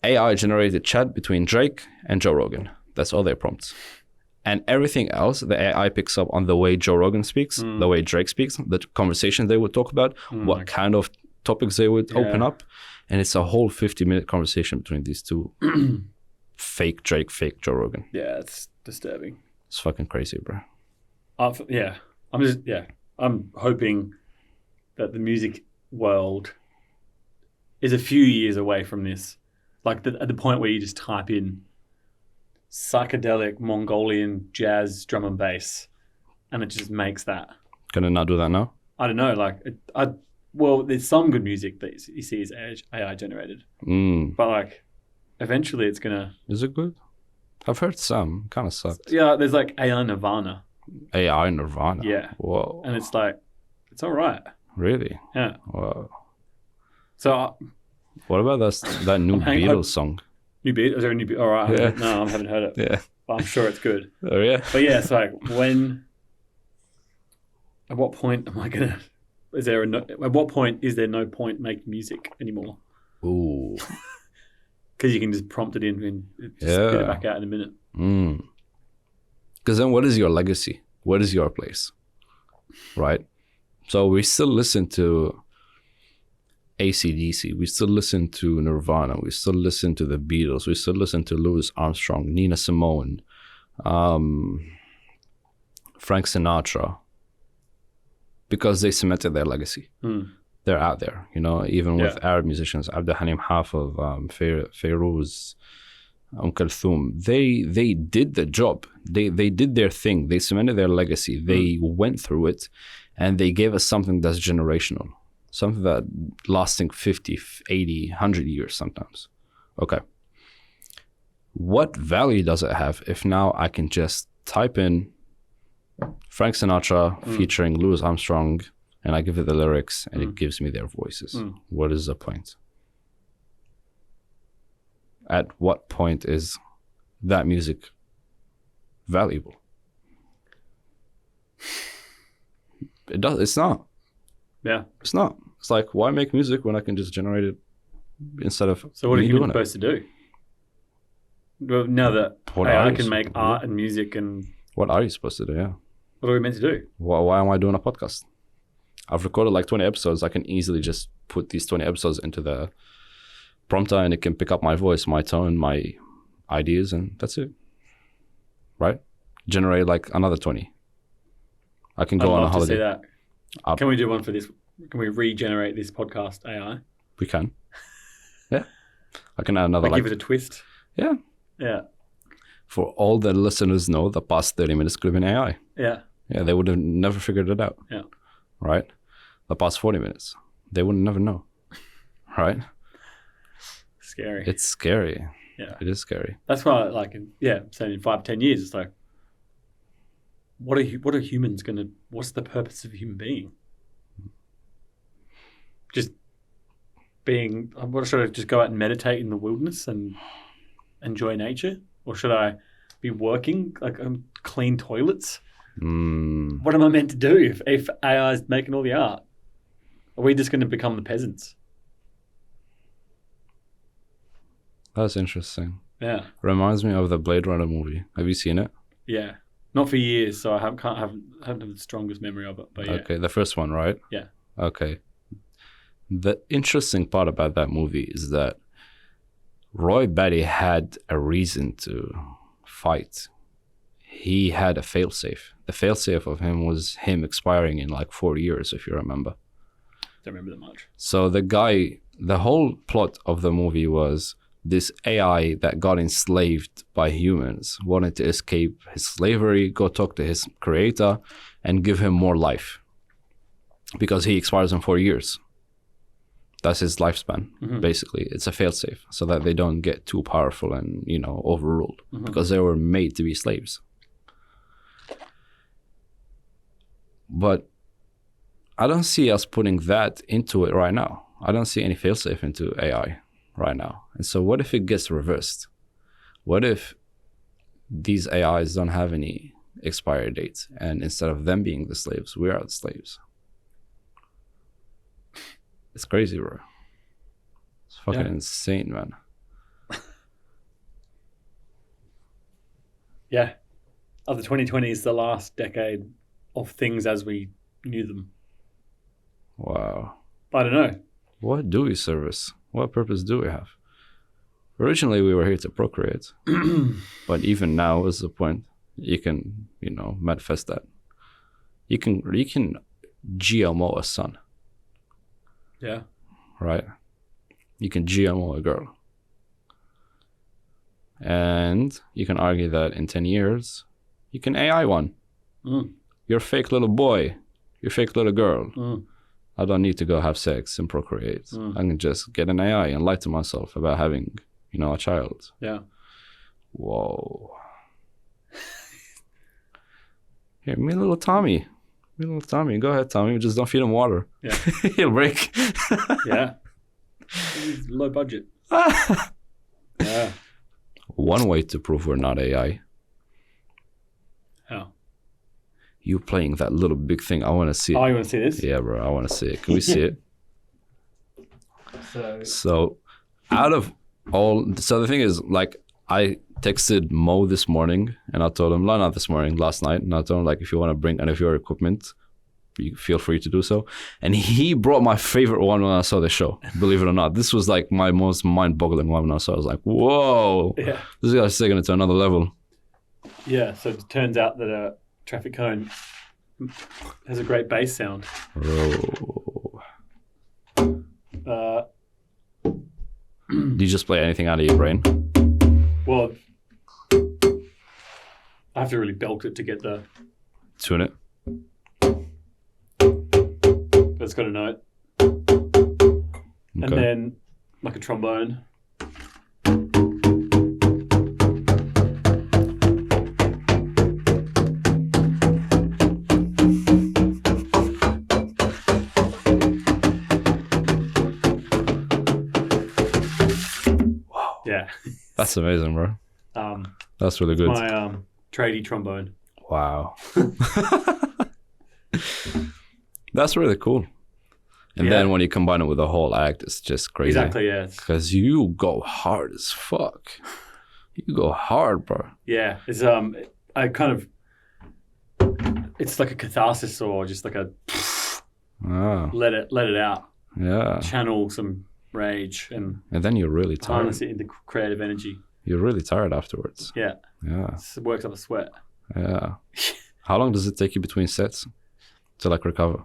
AI generated chat between Drake and Joe Rogan. That's all their prompts. And everything else, the AI picks up on the way Joe Rogan speaks, the way Drake speaks, the conversations they would talk about, what kind of topics they would open up. And it's a whole 50-minute conversation between these two. Fake Drake, fake Joe Rogan. Yeah, it's disturbing. It's fucking crazy, bro. I'm hoping that the music world is a few years away from this. Like at the point where you just type in psychedelic Mongolian jazz drum and bass, and it just makes that. Can it not do that now? I don't know. There's some good music that you see is AI generated, but like eventually it's gonna. Is it good? I've heard some. Kind of sucked. Yeah, there's like AI Nirvana. AI Nirvana. Yeah. Whoa. And it's like, it's all right. Really? Yeah. Whoa. So. What about that new Beatles song? New Beatles? Is there a new Beatles? All right. Yeah. No, I haven't heard it. Yeah. But I'm sure it's good. Oh, yeah? But yeah, it's like at what point am I going to, at what point is there no point making music anymore? Ooh. Because you can just prompt it in and just spit it back out in a minute. Because then what is your legacy? What is your place? Right? So we still listen to AC/DC. We still listen to Nirvana. We still listen to the Beatles. We still listen to Louis Armstrong, Nina Simone, Frank Sinatra. Because they cemented their legacy. They're out there, even with Arab musicians, Abdul Halim Hafez, Feroz, Kulthum. They did the job. They did their thing. They cemented their legacy. They went through it, and they gave us something that's generational, something that lasting 50, 80, 100 years sometimes. Okay. What value does it have if now I can just type in Frank Sinatra featuring Louis Armstrong, and I give it the lyrics, and it gives me their voices? What is the point? At what point is that music valuable? It's not. Yeah. It's not. It's like, why make music when I can just generate it instead of So what are humans doing supposed to do? Well, now that AI can make art and music and... What are you supposed to do, yeah? What are we meant to do? Why am I doing a podcast? I've recorded like 20 episodes. I can easily just put these 20 episodes into the prompter, and it can pick up my voice, my tone, my ideas, and that's it. Right? Generate like another 20. I can go on a holiday. I'd love to see that. Can we do one for this? Can we regenerate this podcast AI? We can. Yeah. I can add another give it a twist. Yeah. Yeah. For all the listeners know, the past 30 minutes could have been AI. Yeah. Yeah, they would have never figured it out. Yeah. Right? The past 40 minutes, they would never know. Right? Scary. It's scary. Yeah. It is scary. That's why, saying in 5-10 years, it's like, what are humans going to, what's the purpose of a human being? Just being, should I just go out and meditate in the wilderness and enjoy nature? Or should I be working? Like, clean toilets. Mm. What am I meant to do if AI is making all the art? Are we just going to become the peasants? That's interesting. Yeah. Reminds me of the Blade Runner movie. Have you seen it? Yeah. Not for years, so I haven't the strongest memory of it. But yeah. Okay, the first one, right? Yeah. Okay. The interesting part about that movie is that Roy Batty had a reason to fight. He had a failsafe. The failsafe of him was him expiring in like 4 years, if you remember. Don't remember that much. So the whole plot of the movie was this AI that got enslaved by humans, wanted to escape his slavery, go talk to his creator, and give him more life. Because he expires in 4 years. That's his lifespan, basically. It's a failsafe, so that they don't get too powerful and, overruled. Because they were made to be slaves. But I don't see us putting that into it right now. I don't see any failsafe into AI right now. And so what if it gets reversed? What if these AIs don't have any expiry dates, and instead of them being the slaves, we are the slaves? It's crazy, bro. It's fucking insane, man. Yeah. The 2020s is the last decade of things as we knew them. Wow. I don't know. What do we service? What purpose do we have? Originally, we were here to procreate. But even now is the point. You can, manifest that. You can GMO a son. Yeah. Right? You can GMO a girl. And you can argue that in 10 years, you can AI one. You're a fake little boy. You're a fake little girl. I don't need to go have sex and procreate. I can just get an AI and lie to myself about having, a child. Yeah. Whoa. Here, me little Tommy. Go ahead, Tommy. Just don't feed him water. Yeah. He'll break. Yeah. He's low budget. Yeah. One way to prove we're not AI. How? You playing that little big thing. I want to see it. Oh, you want to see this? Yeah, bro. I want to see it. Can we see it? So, so the thing is, I texted Mo this morning, and I told him, not this morning, last night, and I told him, if you want to bring any of your equipment, you feel free to do so. And he brought my favorite one when I saw the show, believe it or not. This was my most mind-boggling one when I saw it. I was like, whoa, this guy's taking it to another level. Yeah, so it turns out that a traffic cone has a great bass sound. Bro. Do you just play anything out of your brain? Well, I have to really belt it to get the... Tune it. But it's got a note. Okay. And then, like a trombone. Wow. Yeah. That's amazing, bro. That's really good. My tradie trombone. Wow. That's really cool. And then when you combine it with the whole act, it's just crazy. Exactly, yeah. Because you go hard as fuck. You go hard, bro. Yeah. It's it's like a catharsis, or just like a let it out. Yeah. Channel some rage and then you're really tired. Harness it into creative energy. You're really tired afterwards. Yeah. Yeah. It works up a sweat. Yeah. How long does it take you between sets to recover?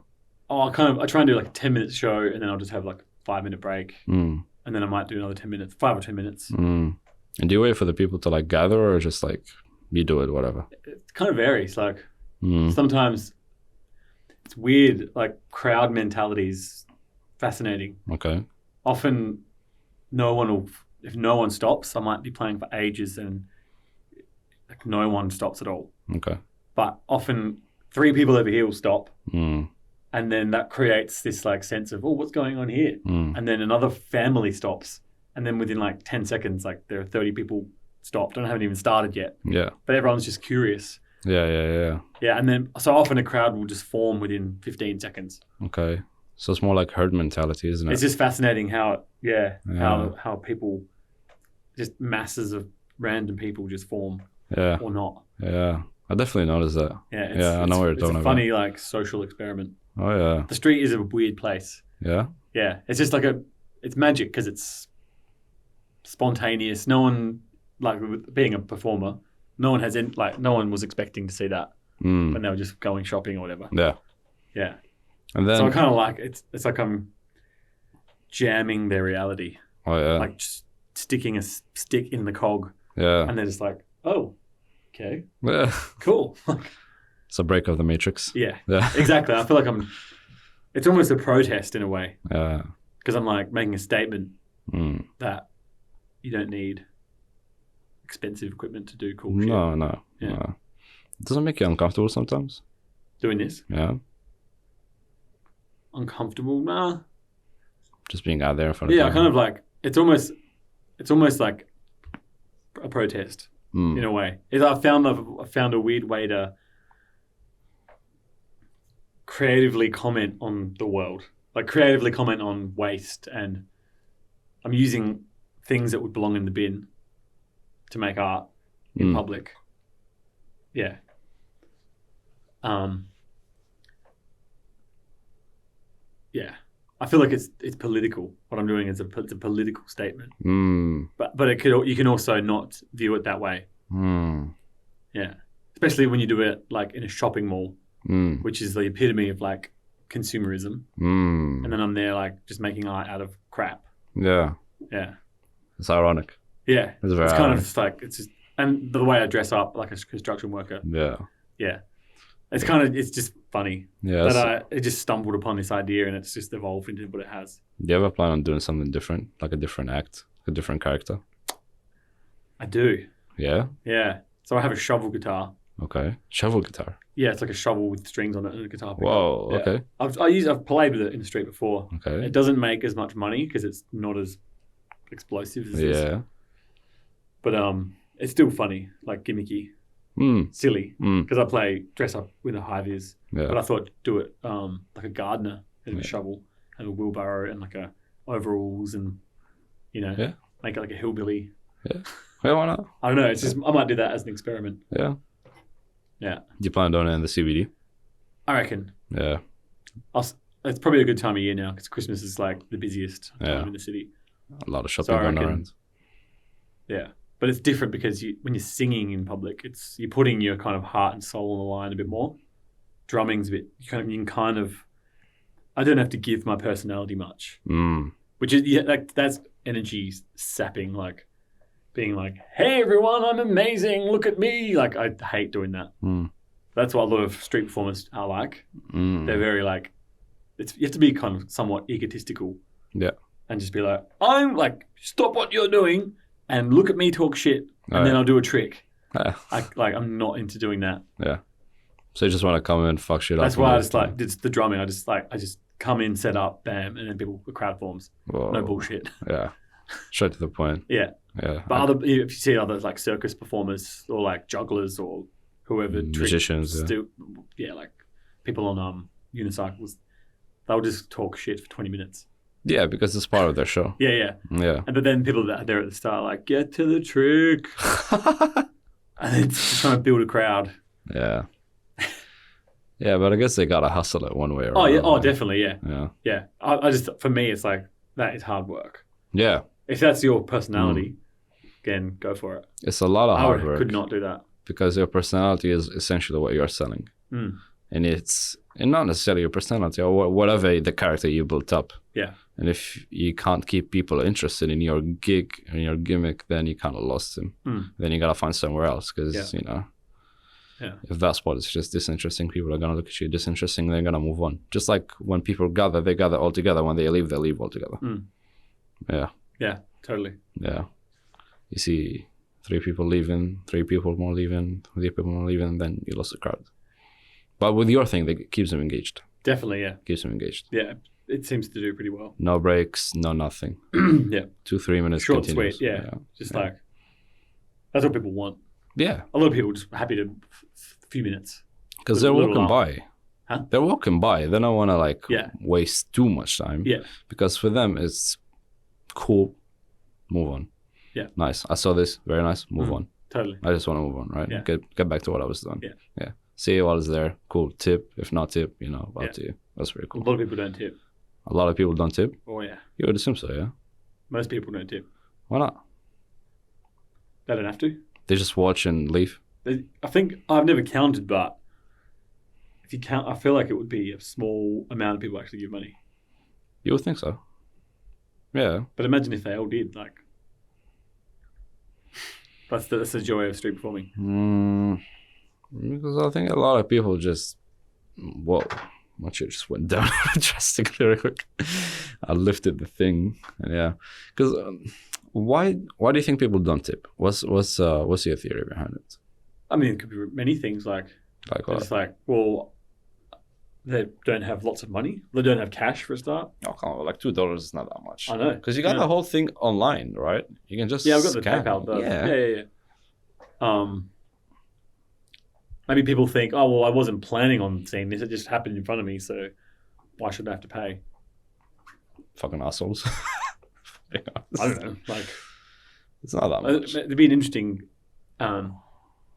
Oh, I try and do a 10-minute show, and then I'll just have a 5-minute break, and then I might do another 10 minutes, 5 or 10 minutes. And do you wait for the people to gather, or just you do it, whatever? It kind of varies. Sometimes it's weird. Crowd mentality is fascinating. Okay. Often, if no one stops, I might be playing for ages, and no one stops at all. Okay. But often 3 people over here will stop. And then that creates this sense of, what's going on here? And then another family stops. And then within 10 seconds, there are 30 people stopped and I haven't even started yet. Yeah. But everyone's just curious. Yeah. Yeah, and then so often a crowd will just form within 15 seconds. Okay. So it's more like herd mentality, isn't it? It's just fascinating how people, just masses of random people just form or not. Yeah. I definitely noticed that. Yeah, I know what you're talking It's a about. funny like social experiment. Oh yeah. The street is a weird place. Yeah. Yeah, it's just like it's magic because it's spontaneous. No one, like being a performer, no one was expecting to see that when they were just going shopping or whatever. Yeah. Yeah. And then So I kind of like it's like I'm jamming their reality. Oh yeah. Like just sticking a stick in the cog. Yeah. And they're just like, oh, okay, Yeah. cool. It's a break of the matrix. Yeah. Yeah. Exactly. I feel like it's almost a protest in a way. Yeah. Because I'm like making a statement that you don't need expensive equipment to do cool shit. No. Yeah. No. It doesn't make you uncomfortable sometimes. Doing this? Yeah. Uncomfortable? Nah. Just being out there in front of Yeah, people. kind of like it's almost like a protest in a way. I found a weird way to creatively comment on the world, like creatively comment on waste, and I'm using things that would belong in the bin to make art in public. Yeah. Yeah. I feel like it's political. What I'm doing is it's a political statement. But you can also not view it that way. Yeah. Especially when you do it like in a shopping mall, which is the epitome of like consumerism. And then I'm there like just making art out of crap. Yeah. Yeah. It's ironic. Yeah. It's very kind ironic. of just like and the way I dress up like a construction worker. Yeah. Yeah. It's just funny. Yeah. That I just stumbled upon this idea and it's just evolved into what it has. Do you ever plan on doing something different, like a different act, a different character? I do. Yeah. Yeah. So I have a shovel guitar. Okay. Shovel guitar. Yeah, it's like a shovel with strings on it and a guitar pickup. Whoa. Yeah. Okay. I've played with it in the street before. Okay. It doesn't make as much money because it's not as explosive as this. Yeah. But it's still funny, like gimmicky, silly. Because I dress up with a high vis. Yeah. But I thought do it like a gardener and a shovel and a wheelbarrow and like a overalls and make it like a hillbilly. Yeah. Yeah, why not? I don't know. It's just I might do that as an experiment. Yeah. Yeah. Do you plan on doing it in the CBD? I reckon. Yeah. It's probably a good time of year now because Christmas is like the busiest time in the city. A lot of shopping So I going reckon- around. Yeah. But it's different because when you're singing in public, you're putting your kind of heart and soul on the line a bit more. Drumming's a bit, you can kind of, I don't have to give my personality much. Which is, like that's energy sapping, like being like, hey everyone, I'm amazing, look at me. Like I hate doing that. That's what a lot of street performers are like. They're very like, you have to be kind of somewhat egotistical. Yeah. And just be like, I'm like, stop what you're doing and look at me talk shit and then I'll do a trick. I'm not into doing that. Yeah. So you just want to come in and fuck shit up. That's why I just like it's the drumming. I just come in, set up, bam, and then the crowd forms. Whoa. No bullshit. Yeah. Straight to the point. Yeah. Yeah. But if you see other like circus performers or like jugglers or whoever musicians, like people on unicycles, they'll just talk shit for 20 minutes. Yeah, because it's part of their show. Yeah. Yeah. And but then people that are there at the start are like, get to the trick. And then it's just trying to build a crowd. Yeah. Yeah, but I guess they gotta hustle it one way or Oh another. yeah, oh definitely, yeah. Yeah. Yeah. I just for me it's like that is hard work. Yeah. If that's your personality, again, go for it. It's a lot of hard work. I could not do that. Because your personality is essentially what you're selling. And it's not necessarily your personality or whatever the character you built up. Yeah. And if you can't keep people interested in your gig and your gimmick, then you kind of lost them. Then you gotta find somewhere else because if that spot is just disinteresting, people are gonna look at you disinteresting. They're gonna move on. Just like when people gather, they gather all together. When they leave all together. Yeah. Yeah. Totally. Yeah. You see 3 people leaving, 3 people more leaving, 3 people more leaving, then you lost the crowd. But with your thing, it keeps them engaged. Definitely, yeah. Keeps them engaged. Yeah, it seems to do pretty well. No breaks, no nothing. Yeah. 2-3 minutes. Short, continuous. sweet, yeah. Just like, that's what people want. Yeah. A lot of people are just happy to few minutes. Because they're Little walking laugh. by. Huh? They're walking by. They don't want to like Yeah. waste too much time. Yeah. Because for them, it's cool. Move on. Yeah. Nice. I saw this. Very nice. Move on. Totally. I just want to move on, right? Yeah. Get back to what I was doing. Yeah. Yeah. See what is there. Cool. Tip. If not tip, up Yeah. to you. That's very A cool. lot of people don't tip. A lot of people don't tip. Oh yeah. You would assume so, yeah? Most people don't tip. Why not? They don't have to. They just watch and leave. I think I've never counted, but if you count, I feel like it would be a small amount of people actually give money. You would think so. Yeah. But imagine if they all did. Like, that's the joy of street performing. Because I think a lot of people just, whoa, my shit just went down drastically real quick. I lifted the thing, and yeah. Because why do you think people don't tip? What's your theory behind it? I mean, it could be many things. Like what? it's like, well, they don't have lots of money. They don't have cash for a start. Oh, come on, like $2 is not that much. I know. Because you got the whole thing online, right? You can just I've got the scan. PayPal. Yeah. Maybe people think, oh well, I wasn't planning on seeing this. It just happened in front of me, so why should I have to pay? Fucking assholes. I don't know. Like, it's not that much. It'd be an interesting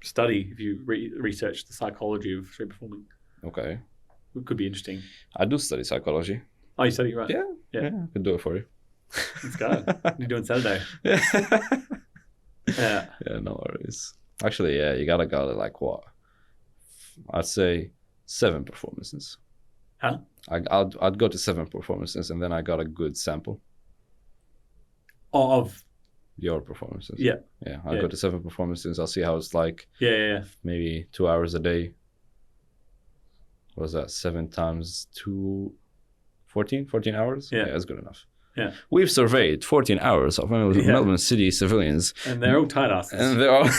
study if you research the psychology of street performing. Okay. It could be interesting. I do study psychology. Oh, you study, right? Yeah, I can do it for you. Let's go. What are you doing Saturday? Yeah. Yeah, no worries. Actually, yeah, you gotta go to like what? I'd say 7 performances. Huh? I'd go to 7 performances and then I got a good sample. Of your performances. Yeah. Yeah, I'll go to 7 performances. I'll see how it's like. Yeah. Maybe 2 hours a day. What was that? 7 times 2, 14 hours? Yeah, that's good enough. Yeah. We've surveyed 14 hours of Melbourne City civilians. And they're all tight asses. And they're all...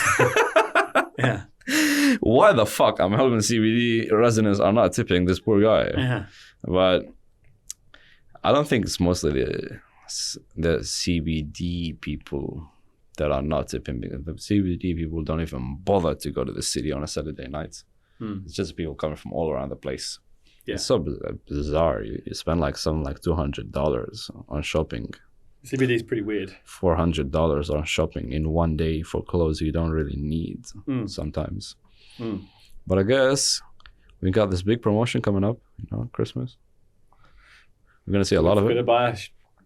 Yeah. Why the fuck are Melbourne CBD residents are not tipping this poor guy? Yeah. But I don't think it's mostly the CBD people that are not tipping, because the CBD people don't even bother to go to the city on a Saturday night. It's just people coming from all around the place. Yeah. It's so bizarre. You spend like $200 on shopping. CBD is pretty weird. $400 on shopping in one day for clothes you don't really need sometimes. But I guess we got this big promotion coming up, Christmas. We're going to see a lot of it. We're going to buy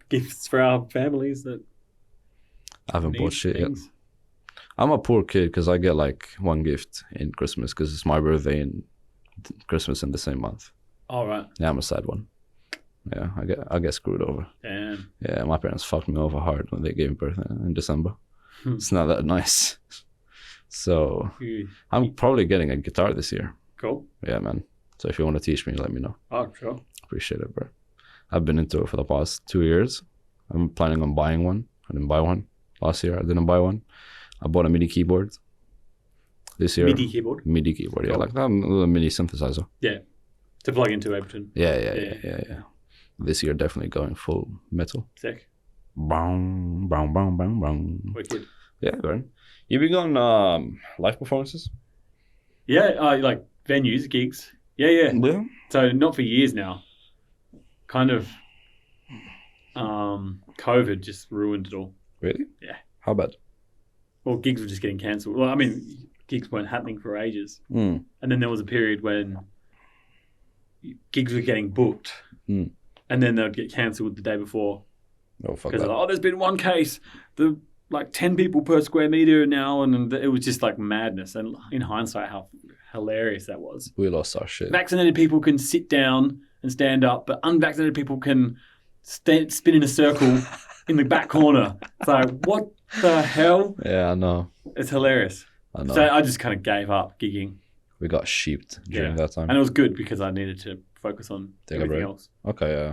gifts for our families that I haven't bought shit yet. I'm a poor kid because I get like one gift in Christmas because it's my birthday and Christmas in the same month. All right. Yeah, I'm a sad one. Yeah, I get screwed over. Damn. Yeah, my parents fucked me over hard when they gave me birth in December. It's not that nice. So I'm probably getting a guitar this year. Cool. Yeah, man. So if you want to teach me, let me know. Oh, sure. Appreciate it, bro. I've been into it for the past 2 years. I'm planning on buying one. I didn't buy one. Last year, I didn't buy one. I bought a MIDI keyboard. This year. MIDI keyboard? MIDI keyboard, yeah. Like a little MIDI synthesizer. Yeah. To plug into Ableton. Yeah. This year, definitely going full metal. Sick. Bang, bang, bang, bang, bang. Wicked. Yeah, Baron. You been going live performances? Yeah, like venues, gigs. Yeah. So not for years now. Kind of COVID just ruined it all. Really? Yeah. How bad? Well, gigs were just getting cancelled. Well, I mean, gigs weren't happening for ages. And then there was a period when gigs were getting booked. And then they'd get cancelled the day before. Oh, fuck because that. there's been one case. The like 10 people per square meter now, and it was just like madness. And in hindsight, how hilarious that was. We lost our shit. Vaccinated people can sit down and stand up, but unvaccinated people can spin in a circle in the back corner. It's like, what the hell? Yeah, I know. It's hilarious. I know. So I just kind of gave up gigging. We got sheeped during that time. And it was good because I needed to focus on everything else. Okay, yeah.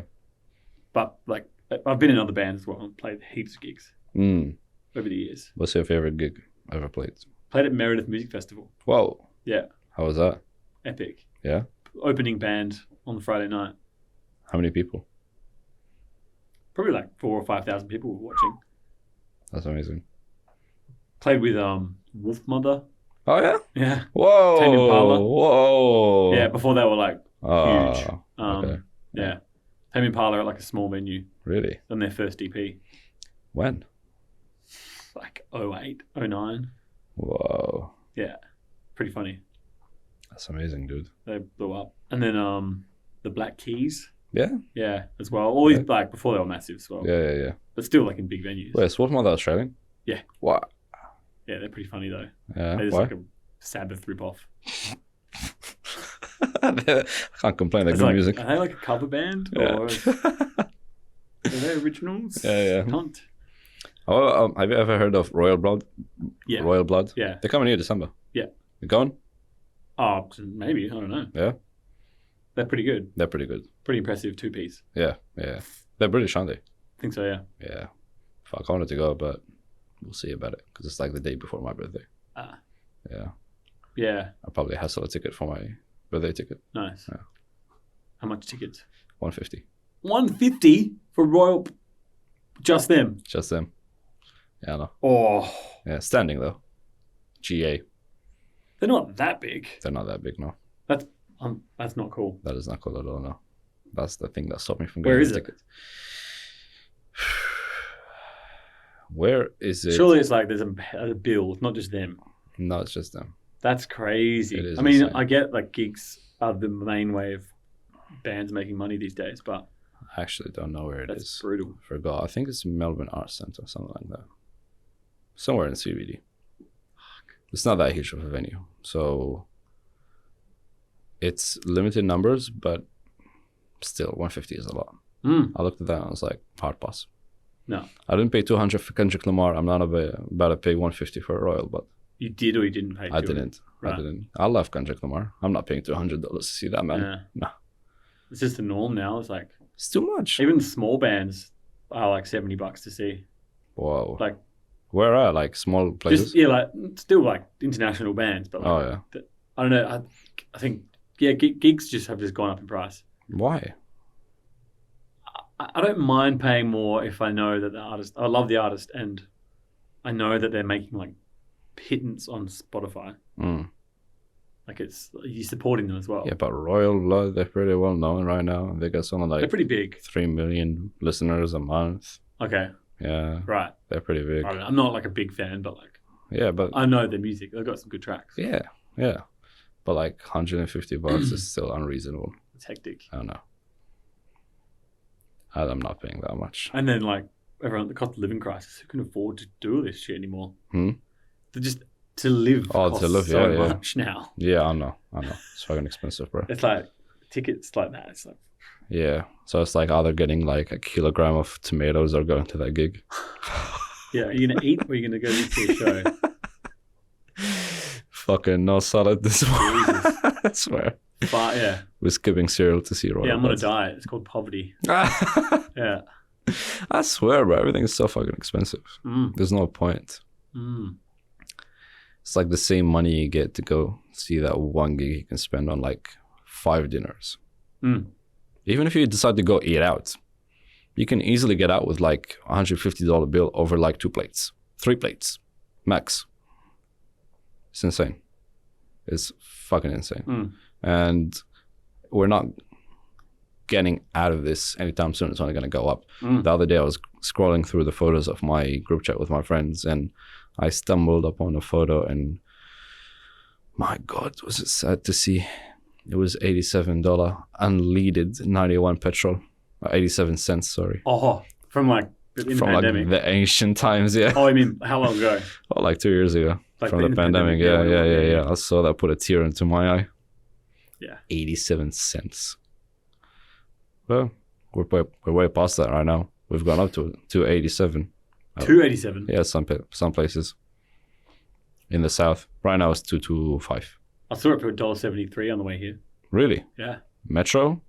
But like, I've been in other bands as well and played heaps of gigs over the years. What's your favorite gig ever played? Played at Meredith Music Festival. Whoa. Yeah. How was that? Epic. Yeah? Opening band on the Friday night. How many people? Probably like 4,000 or 5,000 people were watching. That's amazing. Played with Wolf Mother. Oh yeah. Yeah. Whoa. Tame Impala. Whoa. Yeah, before they were like huge. Okay. Yeah. Tame Impala at like a small venue Really? on their first EP. When? Like 08, 09. Whoa. Yeah. Pretty funny. That's amazing, dude. They blew up. And then the Black Keys. Yeah. Yeah, as well. All these like before they were massive as well. Yeah. But still like in big venues. Wait, Swart Mother Australian? Yeah. What? Yeah, they're pretty funny though. Yeah. They're just Why? like a Sabbath ripoff. I can't complain. They're It's good like, music. Are they like a cover band? Yeah. Or are they originals? Yeah. Cunt. Oh, have you ever heard of Royal Blood? Yeah. Royal Blood? Yeah. They're coming here December. Yeah. You going? Oh, maybe. I don't know. Yeah. They're pretty good. They're pretty good. Pretty impressive two-piece. Yeah. They're British, aren't they? I think so, yeah. Yeah. Fuck, I wanted to go, but we'll see about it because it's like the day before my birthday. Ah. Yeah. Yeah. I'll probably hassle a ticket for my birthday ticket. Nice. Yeah. How much tickets? $150. $150 for Royal... Just them? Just them. Yeah, I know. Oh. Yeah, standing though. GA. They're not that big. They're not that big, no. That's not cool. That is not cool at all, no. That's the thing that stopped me from Where getting is the it? ticket. Where is it? Surely it's like there's a bill, not just them. No, it's just them. That's crazy. It is I mean, insane. I get like gigs are the main way of bands making money these days, but I actually don't know where it that's is. brutal. Forgot. I think it's Melbourne Arts Centre or something like that. Somewhere in CBD. It's not that huge of a venue. So it's limited numbers, but still 150 is a lot. I looked at that and I was like, hard pass. No. I didn't pay 200 for Kendrick Lamar. I'm not about to pay 150 for a Royal, but You did or you didn't pay? I to it? didn't. Right. I didn't. I love Kendrick Lamar. I'm not paying $200 to see that man. Yeah. No. It's just the norm now. It's like It's too much. even small bands are like $70 to see. Whoa. Like Where are like small places? just like still like international bands, but like, Oh yeah. I don't know. I think gigs have just gone up in price. Why? I don't mind paying more if I know that the artist. I love the artist, and I know that they're making like pittance on Spotify. Like you're supporting them as well. Yeah, but Royal Blood, they're pretty well known right now. They got something They're like pretty big. 3 million listeners a month. Okay, Yeah, right. they're pretty big. I don't know. I'm not like a big fan, but like Yeah, but I know their music. They've got some good tracks. yeah. But like $150 is still unreasonable. It's hectic. I don't know. I'm not paying that much. And then like everyone, the cost of living crisis. Who can afford to do this shit anymore? To live costs so much now. Yeah, I know. It's fucking expensive, bro. It's like tickets like that. It's like Yeah. So it's like either getting like a kilogram of tomatoes or going to that gig. yeah. Are you gonna eat or are you gonna go to a show? Fucking no salad this morning. I swear. But yeah, We're skipping cereal to see Royal yeah. I'm on a Bloods. diet. It's called poverty. Yeah. I swear, bro. Everything is so fucking expensive. There's no point. It's like the same money you get to go see that one gig you can spend on like 5 dinners. Even if you decide to go eat out, you can easily get out with like $150 bill over like 2 plates, 3 plates, max. It's insane. It's fucking insane. And we're not getting out of this anytime soon. It's only going to go up. The other day I was scrolling through the photos of my group chat with my friends and I stumbled upon a photo and my God, was it sad to see. It was $87 unleaded 91 petrol. 87 cents, sorry. Oh, from like in the pandemic. Like the ancient times, yeah. Oh, I mean, how long ago? Oh, like 2 years ago. Like from the pandemic. Yeah. I saw that put a tear into my eye. Yeah. 87 cents. Well, we're way past that right now. We've gone up to 287. 287. Yeah, some places in the south. Right now it's 225. I saw it for $1.73 on the way here. Really? Yeah. Metro?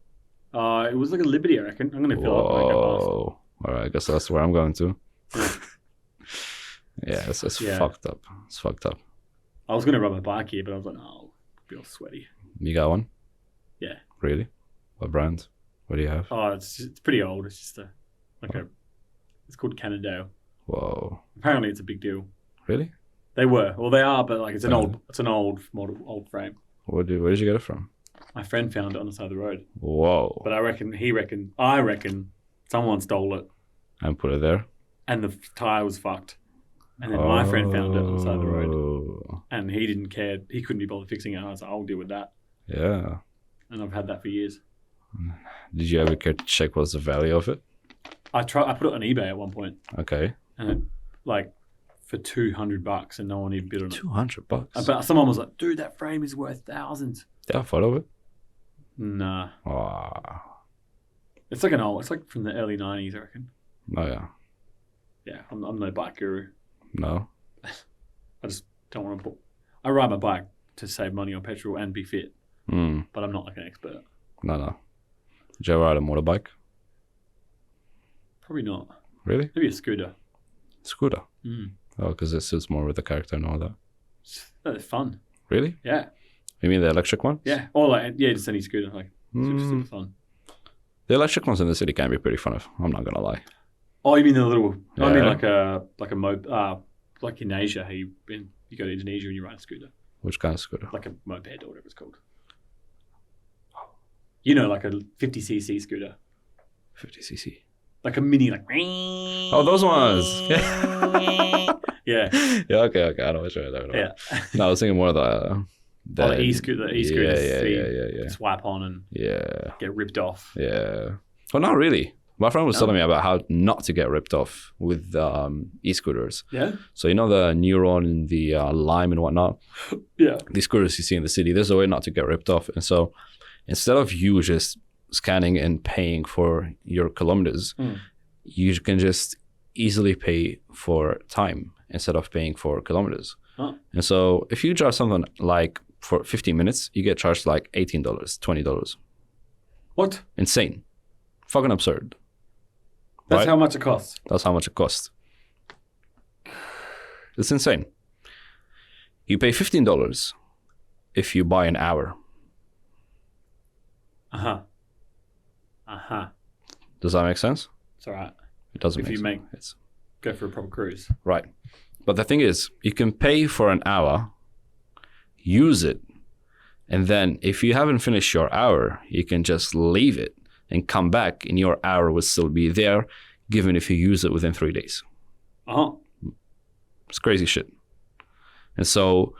It was like a Liberty, I reckon. I'm gonna fill up when I go All right, I guess that's where I'm going to. Yeah, it's fucked up. It's fucked up. I was gonna ride my bike here, but I was like, oh, I'll be all sweaty. You got one? Yeah. Really? What brand? What do you have? Oh, it's pretty old. It's just it's called Cannondale. Whoa. Apparently, it's a big deal. Really? They were. Well, they are, but like it's an old model, old frame. Where did you get it from? My friend found it on the side of the road. Whoa. But I reckon someone stole it. And put it there? And the tyre was fucked. And then my friend found it on the side of the road. And he didn't care. He couldn't be bothered fixing it. I was like, I'll deal with that. Yeah. And I've had that for years. Did you ever care to check what's the value of it? I put it on eBay at one point. Okay. And it, like for $200 and no one even bid on it. $200? But someone was like, dude, that frame is worth thousands. Do you have a photo of it? Nah. Oh. It's like from the early 90s, I reckon. Oh, yeah. Yeah, I'm no bike guru. No? I just don't want to I ride my bike to save money on petrol and be fit. But I'm not like an expert. No. Did you ever ride a motorbike? Probably not. Really? Maybe a scooter. Scooter? Oh, because it suits more with the character and all that. That's fun. Really? Yeah. You mean the electric ones? Yeah. Or like, just any scooter. Like, super fun. The electric ones in the city can be pretty fun. I'm not gonna lie. Oh, you mean the little? Yeah. I mean like a like in Asia, how you go to Indonesia and you ride a scooter. Which kind of scooter? Like a moped or whatever it's called. You know, like a 50cc scooter. 50cc. Like a mini, like. Oh, those ones. Yeah. Yeah. Okay. I know what you're talking about. Yeah. No, I was thinking more of the e-scooter. Yeah. Swipe on and get ripped off. Yeah. Well, not really. My friend was telling me about how not to get ripped off with e-scooters. Yeah. So you know the Neuron and the Lime and whatnot? Yeah. These scooters you see in the city, there's a way not to get ripped off. And so instead of you just scanning and paying for your kilometers, you can just easily pay for time instead of paying for kilometers. Huh. And so if you drive something like for 15 minutes, you get charged like $18, $20. What? Insane. Fucking absurd. That's right? how much it costs. That's how much it costs. It's insane. You pay $15 if you buy an hour. Does that make sense? It's all right. It doesn't if make you sense. Go for a proper cruise. Right. But the thing is, you can pay for an hour, use it, and then if you haven't finished your hour, you can just leave it and come back and your hour will still be there, given if you use it within 3 days. It's crazy shit. And so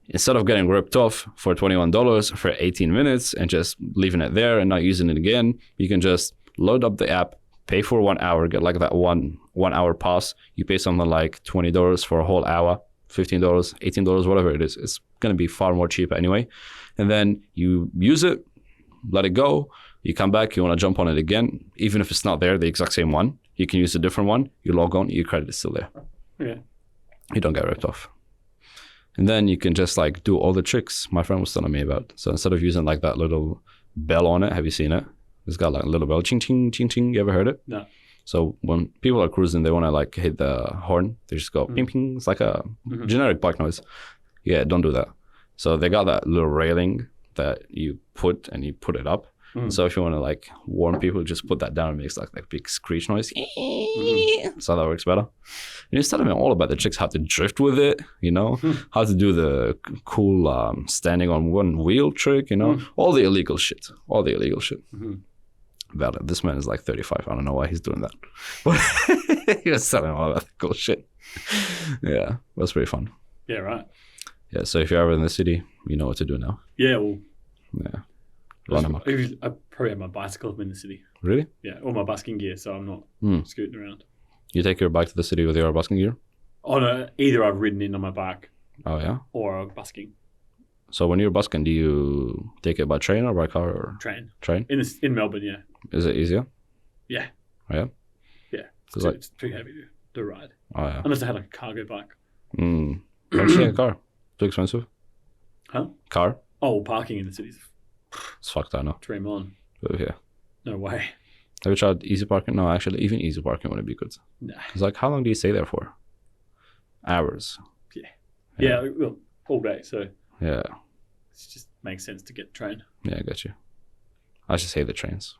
instead of getting ripped off for $21 for 18 minutes and just leaving it there and not using it again, you can just load up the app, pay for 1 hour, get like that one hour pass. You pay something like $20 for a whole hour, $15, $18, whatever it is. It's going to be far more cheaper anyway. And then you use it, let it go. You come back, you want to jump on it again. Even if it's not there, the exact same one, you can use a different one. You log on, your credit is still there. Yeah. You don't get ripped off. And then you can just like do all the tricks my friend was telling me about. So instead of using like that little bell on it, have you seen it? It's got like a little bell, ching, ching, ching, ching. You ever heard it? No. So when people are cruising, they want to like hit the horn. They just go ping, ping. It's like a generic bike noise. Yeah, don't do that. So they got that little railing that you put it up. So if you want to like warn people, just put that down and makes like a big screech noise. So that works better. And he's telling me all about the tricks, how to drift with it, you know, how to do the cool standing on one wheel trick, you know, all the illegal shit. About it. This man is like 35. I don't know why he's doing that. But he was telling me all about the cool shit. Yeah, that's pretty fun. Yeah, right. Yeah, so if you're ever in the city, you know what to do now. Yeah, well. Yeah. I probably have my bicycle up in the city. Really? Yeah, or my busking gear, so I'm not scooting around. You take your bike to the city with your busking gear? Oh no, either I've ridden in on my bike. Oh yeah? Or I'm busking. So when you're busking, do you take it by train or by car? Or? Train. Train? In Melbourne, yeah. Is it easier? Yeah. Oh yeah? Yeah. It's too heavy to ride. Oh yeah. Unless I had like a cargo bike. Why don't you take a car? Too expensive? Huh? Car? Oh, parking in the cities. It's fucked, I know. Dream on. But yeah. No way. Have you tried easy parking? No, actually, even easy parking wouldn't be good. Nah. It's like, how long do you stay there for? Hours. Yeah, well, all day, so. Yeah. It just makes sense to get the train. Yeah, I get you. I just hate the trains.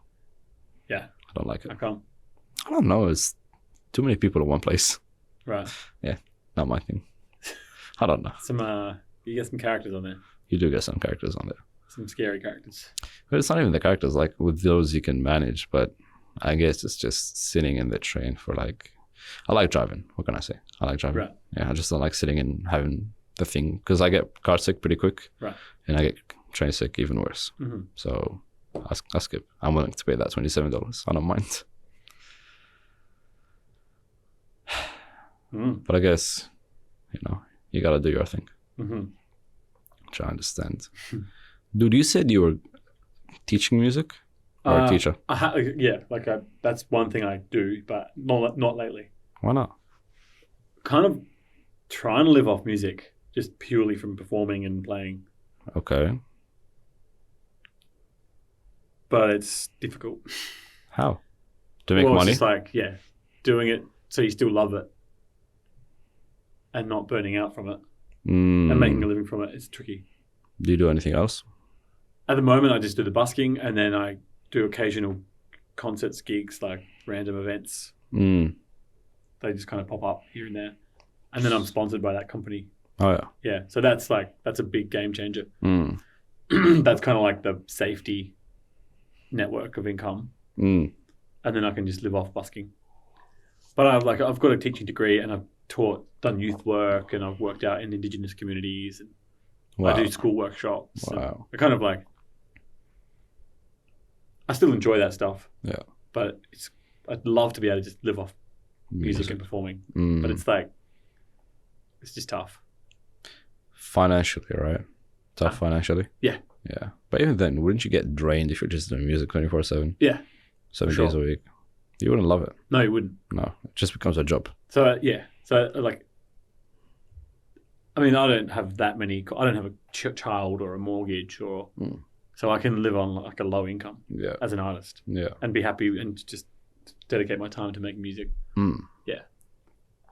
Yeah. I don't like it. I can't. I don't know. It's too many people in one place. Right. Yeah, not my thing. I don't know. You get some characters on there. You do get some characters on there. Some scary characters. But it's not even the characters. Like with those you can manage, but I guess it's just sitting in the train for like. I like driving. What can I say? I like driving. Right. Yeah, I just don't like sitting and having the thing because I get car sick pretty quick. Right. And I get train sick even worse. Mm-hmm. So I skip. I'm willing to pay that $27. I don't mind. But I guess, you gotta do your thing. Mm-hmm. Which I understand. Dude, you said you were teaching music or a teacher? That's one thing I do, but not lately. Why not? Kind of trying to live off music, just purely from performing and playing. Okay. But it's difficult. How? To make money? It's just doing it so you still love it and not burning out from it and making a living from it. It's tricky. Do you do anything else? At the moment, I just do the busking and then I do occasional concerts, gigs, like random events. They just kind of pop up here and there. And then I'm sponsored by that company. Oh, yeah. Yeah. So that's a big game changer. That's kind of like the safety network of income. And then I can just live off busking. But I've got a teaching degree and I've done youth work and I've worked out in Indigenous communities and I do school workshops. Wow. I kind of I still enjoy that stuff. Yeah. But I'd love to be able to just live off music and performing. But it's just tough. Financially, right? Tough financially? Yeah. Yeah. But even then, wouldn't you get drained if you're just doing music 24/7? Yeah. 7 days a week? You wouldn't love it. No, you wouldn't. No. It just becomes a job. So, yeah. So, I mean, I don't have a child or a mortgage so I can live on a low income as an artist. Yeah. And be happy and just dedicate my time to making music. Yeah.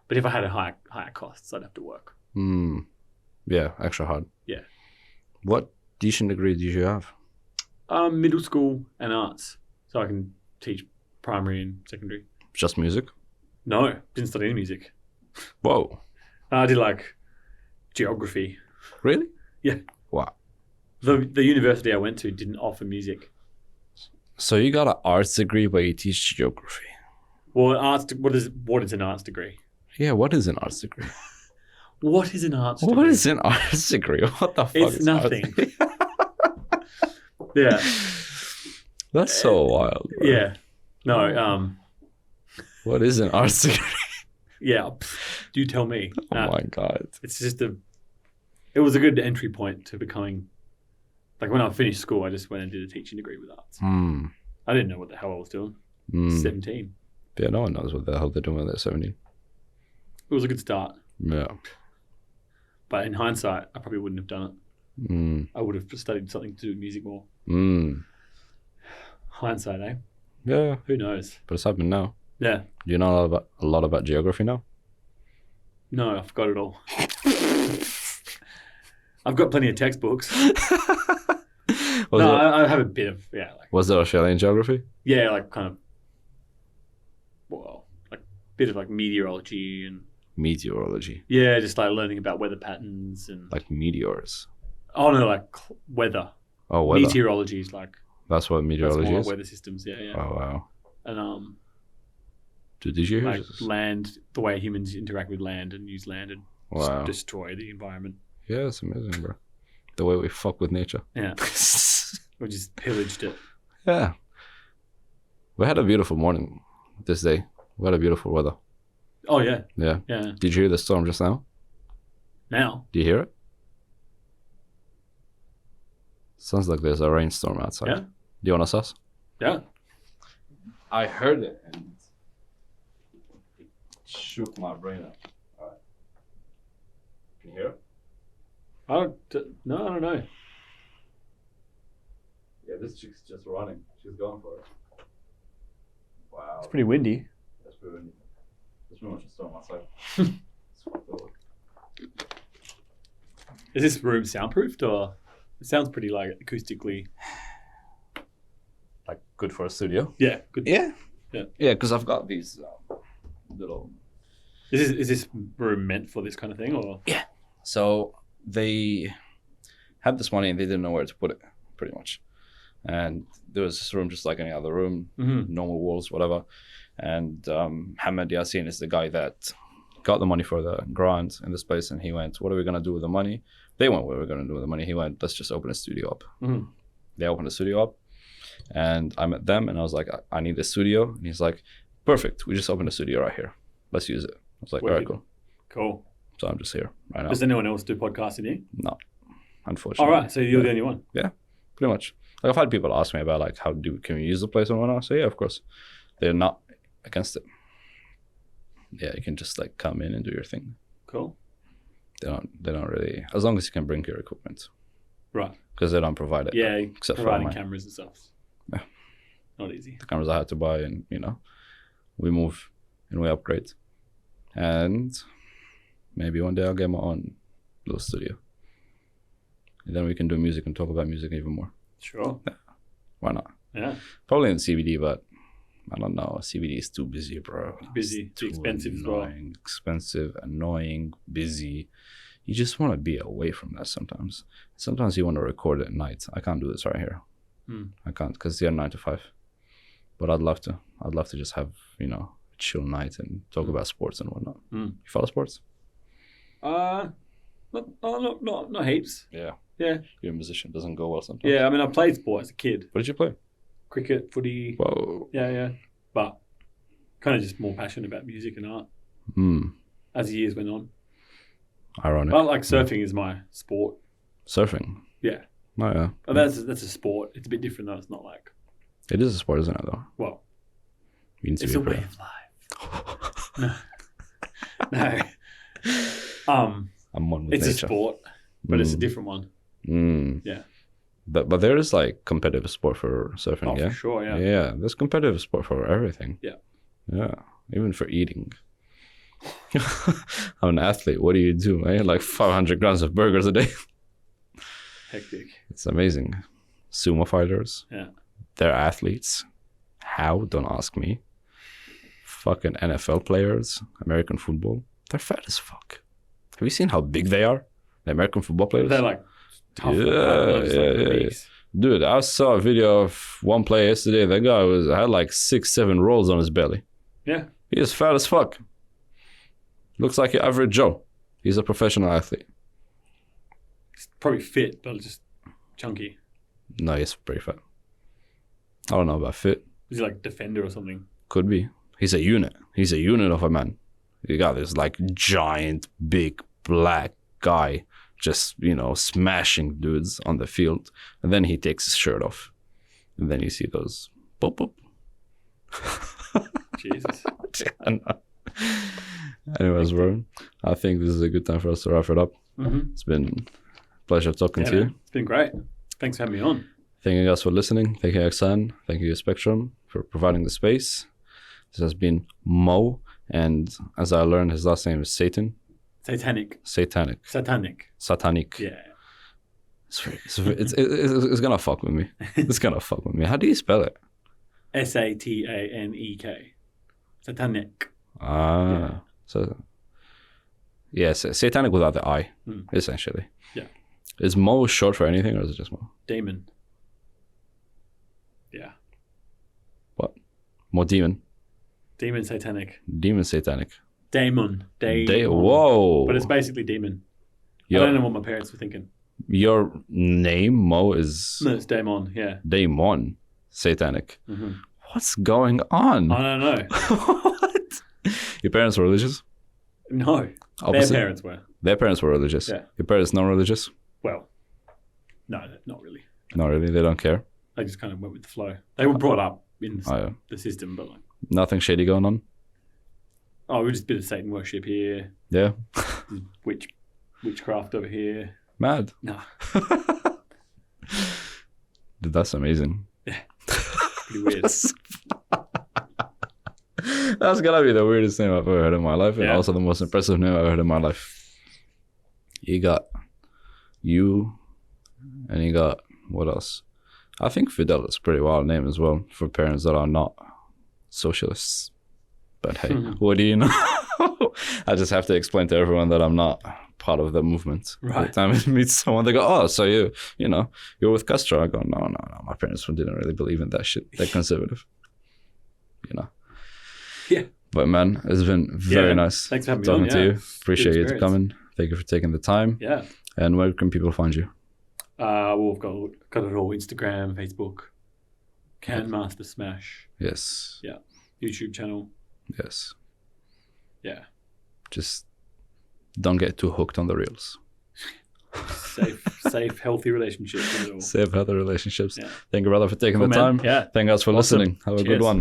But if I had higher costs, I'd have to work. Yeah, extra hard. Yeah. What teaching degree did you have? Middle school and arts. So I can teach primary and secondary. Just music? No, didn't study any music. Whoa. I did geography. Really? Yeah. Wow. The university I went to didn't offer music. So you got an arts degree, but you teach geography. Well, what is an arts degree? Yeah, what is an arts degree? What is an arts degree? What is an arts degree? What the fuck it's is nothing. Yeah. That's so wild, bro. Yeah. No, what is an arts degree? Yeah. You tell me. Oh my God. It's just it was a good entry point to becoming, when I finished school, I just went and did a teaching degree with arts. I didn't know what the hell I was doing. 17. Yeah, no one knows what the hell they're doing when they're 17. It was a good start. Yeah. But in hindsight, I probably wouldn't have done it. I would have studied something to do with music more. Hindsight, eh? Yeah. Who knows? But it's happening now. Yeah. Do you know a lot about geography now? No, I forgot it all. I've got plenty of textbooks. I have a bit of, Was there Australian geography? Yeah, bit of meteorology and... Meteorology? Yeah, just learning about weather patterns and... meteors? Oh, no, weather. Oh, weather. Meteorology is That's what meteorology is? Weather systems, yeah. Oh, wow. And, did you hear land, the way humans interact with land and use land and destroy the environment. Yeah, it's amazing, bro. The way we fuck with nature. Yeah. We just pillaged it. Yeah. We had a beautiful morning this day. We had a beautiful weather. Oh, yeah. Yeah. Yeah. Did you hear the storm just now? Now? Do you hear it? Sounds like there's a rainstorm outside. Yeah. Do you want to suss? Yeah. I heard it and it shook my brain up. All right. Can you hear it? I don't know. Yeah, this chick's just running. She's going for it. Wow. It's pretty windy. That's pretty windy. There's pretty much a storm outside. It's fucked up. Is this room soundproofed or it sounds pretty acoustically good for a studio? Yeah, good. Yeah. Yeah. Yeah, because I've got these little... Is this room meant for this kind of thing or? Yeah. So they had this money and they didn't know where to put it, pretty much. And there was this room just like any other room, normal walls, whatever. And Hamad Yassin is the guy that got the money for the grant in this place. And he went, what are we going to do with the money? They went, what are we going to do with the money? He went, let's just open a studio up. They opened a studio up. And I met them and I was like, I need a studio. And he's like, perfect. We just opened a studio right here. Let's use it. I was like, all right, cool. Cool. So I'm just here right now. Does anyone else do podcasting here? No, unfortunately. All right. So you're the only one? Yeah, pretty much. Like I've had people ask me about like, can we use the place and whatnot? So yeah, of course. They're not against it. Yeah, you can just like come in and do your thing. Cool. They don't really, as long as you can bring your equipment. Right. Because they don't provide it. Yeah, except providing for cameras and stuff. Yeah. Not easy. The cameras I had to buy and, we move and we upgrade. And maybe one day I'll get my own little studio. And then we can do music and talk about music even more. Sure. Yeah. Why not? Yeah. Probably in CBD, but I don't know. CBD is too busy, bro. Busy. Too expensive as well. Expensive, annoying, busy. You just want to be away from that sometimes. Sometimes you want to record at night. I can't do this right here. I can't because they're 9 to 5. But I'd love to. I'd love to just have, a chill night and talk about sports and whatnot. You follow sports? Not heaps. Yeah. Yeah. You're a musician. Doesn't go well sometimes. Yeah, I mean, I played sport as a kid. What did you play? Cricket, footy. Whoa. Yeah. But kind of just more passionate about music and art as the years went on. Ironic. Well, like surfing is my sport. Surfing? Yeah. Oh, yeah. But that's a sport. It's a bit different though. It's not like... It is a sport, isn't it, though? Well, it's a way of life. No. I'm one with it's nature. A sport, but it's a different one. Yeah. But there is like competitive sport for surfing, yeah? For sure, yeah. Yeah, there's competitive sport for everything. Yeah. Yeah, even for eating. I'm an athlete. What do you do? I eat like 500 grams of burgers a day. Hectic. It's amazing. Sumo fighters. Yeah. They're athletes. How? Don't ask me. Fucking NFL players, American football. They're fat as fuck. Have you seen how big they are? The American football players? They're like tough. Yeah. Dude, I saw a video of one player yesterday. That guy had like 6-7 rolls on his belly. Yeah. He is fat as fuck. Looks like your average Joe. He's a professional athlete. He's probably fit, but just chunky. No, he's pretty fat. I don't know about fit. Is he like a defender or something? Could be. He's a unit. He's a unit of a man. You got this like giant, big, black guy just, smashing dudes on the field. And then he takes his shirt off. And then you see those boop, boop. Jesus. Anyways, bro, I think this is a good time for us to wrap it up. It's been a pleasure talking to you. It's been great. Thanks for having me on. Thank you guys for listening. Thank you, Aksan. Thank you, Spectrum, for providing the space. This has been Mo, and as I learned, his last name is Satan. Satanic. Satanic. Yeah. It's gonna fuck with me. It's gonna fuck with me. How do you spell it? Satanek. Satanic. Yeah. So, yes, satanic without the I, essentially. Yeah. Is Mo short for anything, or is it just Mo? Demon. Yeah. What? Mo demon. Demon satanic. Demon satanic. Daemon. Whoa. But it's basically demon. I don't know what my parents were thinking. Your name, Mo, is... No, it's Daemon, yeah. Daemon satanic. What's going on? I don't know. What? Your parents were religious? No. Opposite? Their parents were. Their parents were religious? Yeah. Your parents not religious? Well, no, not really. Not really? They don't care? They just kind of went with the flow. They were brought up in the system, but like... Nothing shady going on? Oh, we're just a bit of Satan worship here. Yeah. Witchcraft over here. Mad. No. Dude, that's amazing. Yeah. Pretty weird. That's gotta be the weirdest name I've ever heard in my life, and also the most impressive name I've ever heard in my life. You got you, and you got what else? I think Fedele is a pretty wild name as well for parents that are not socialists. But hey, what do you know? I just have to explain to everyone that I'm not part of the movement. Right. Every time I meet someone, they go, "Oh, so you're with Castro?" I go, "No. My parents didn't really believe in that shit. They're conservative." Yeah. But man, it's been very nice. Thanks for having me talking on, to you. Appreciate you experience. coming. Thank you for taking the time. Yeah. And where can people find you? We've got it all: Instagram, Facebook, Can Master Smash. Yes. Yeah. YouTube channel. Yes. Yeah. Just don't get too hooked on the reels. Safe, healthy relationships. Safe, healthy relationships. Yeah. Thank you, brother, for taking the man. time. Yeah. Thank you guys for Awesome. listening. Have a good Cheers. one.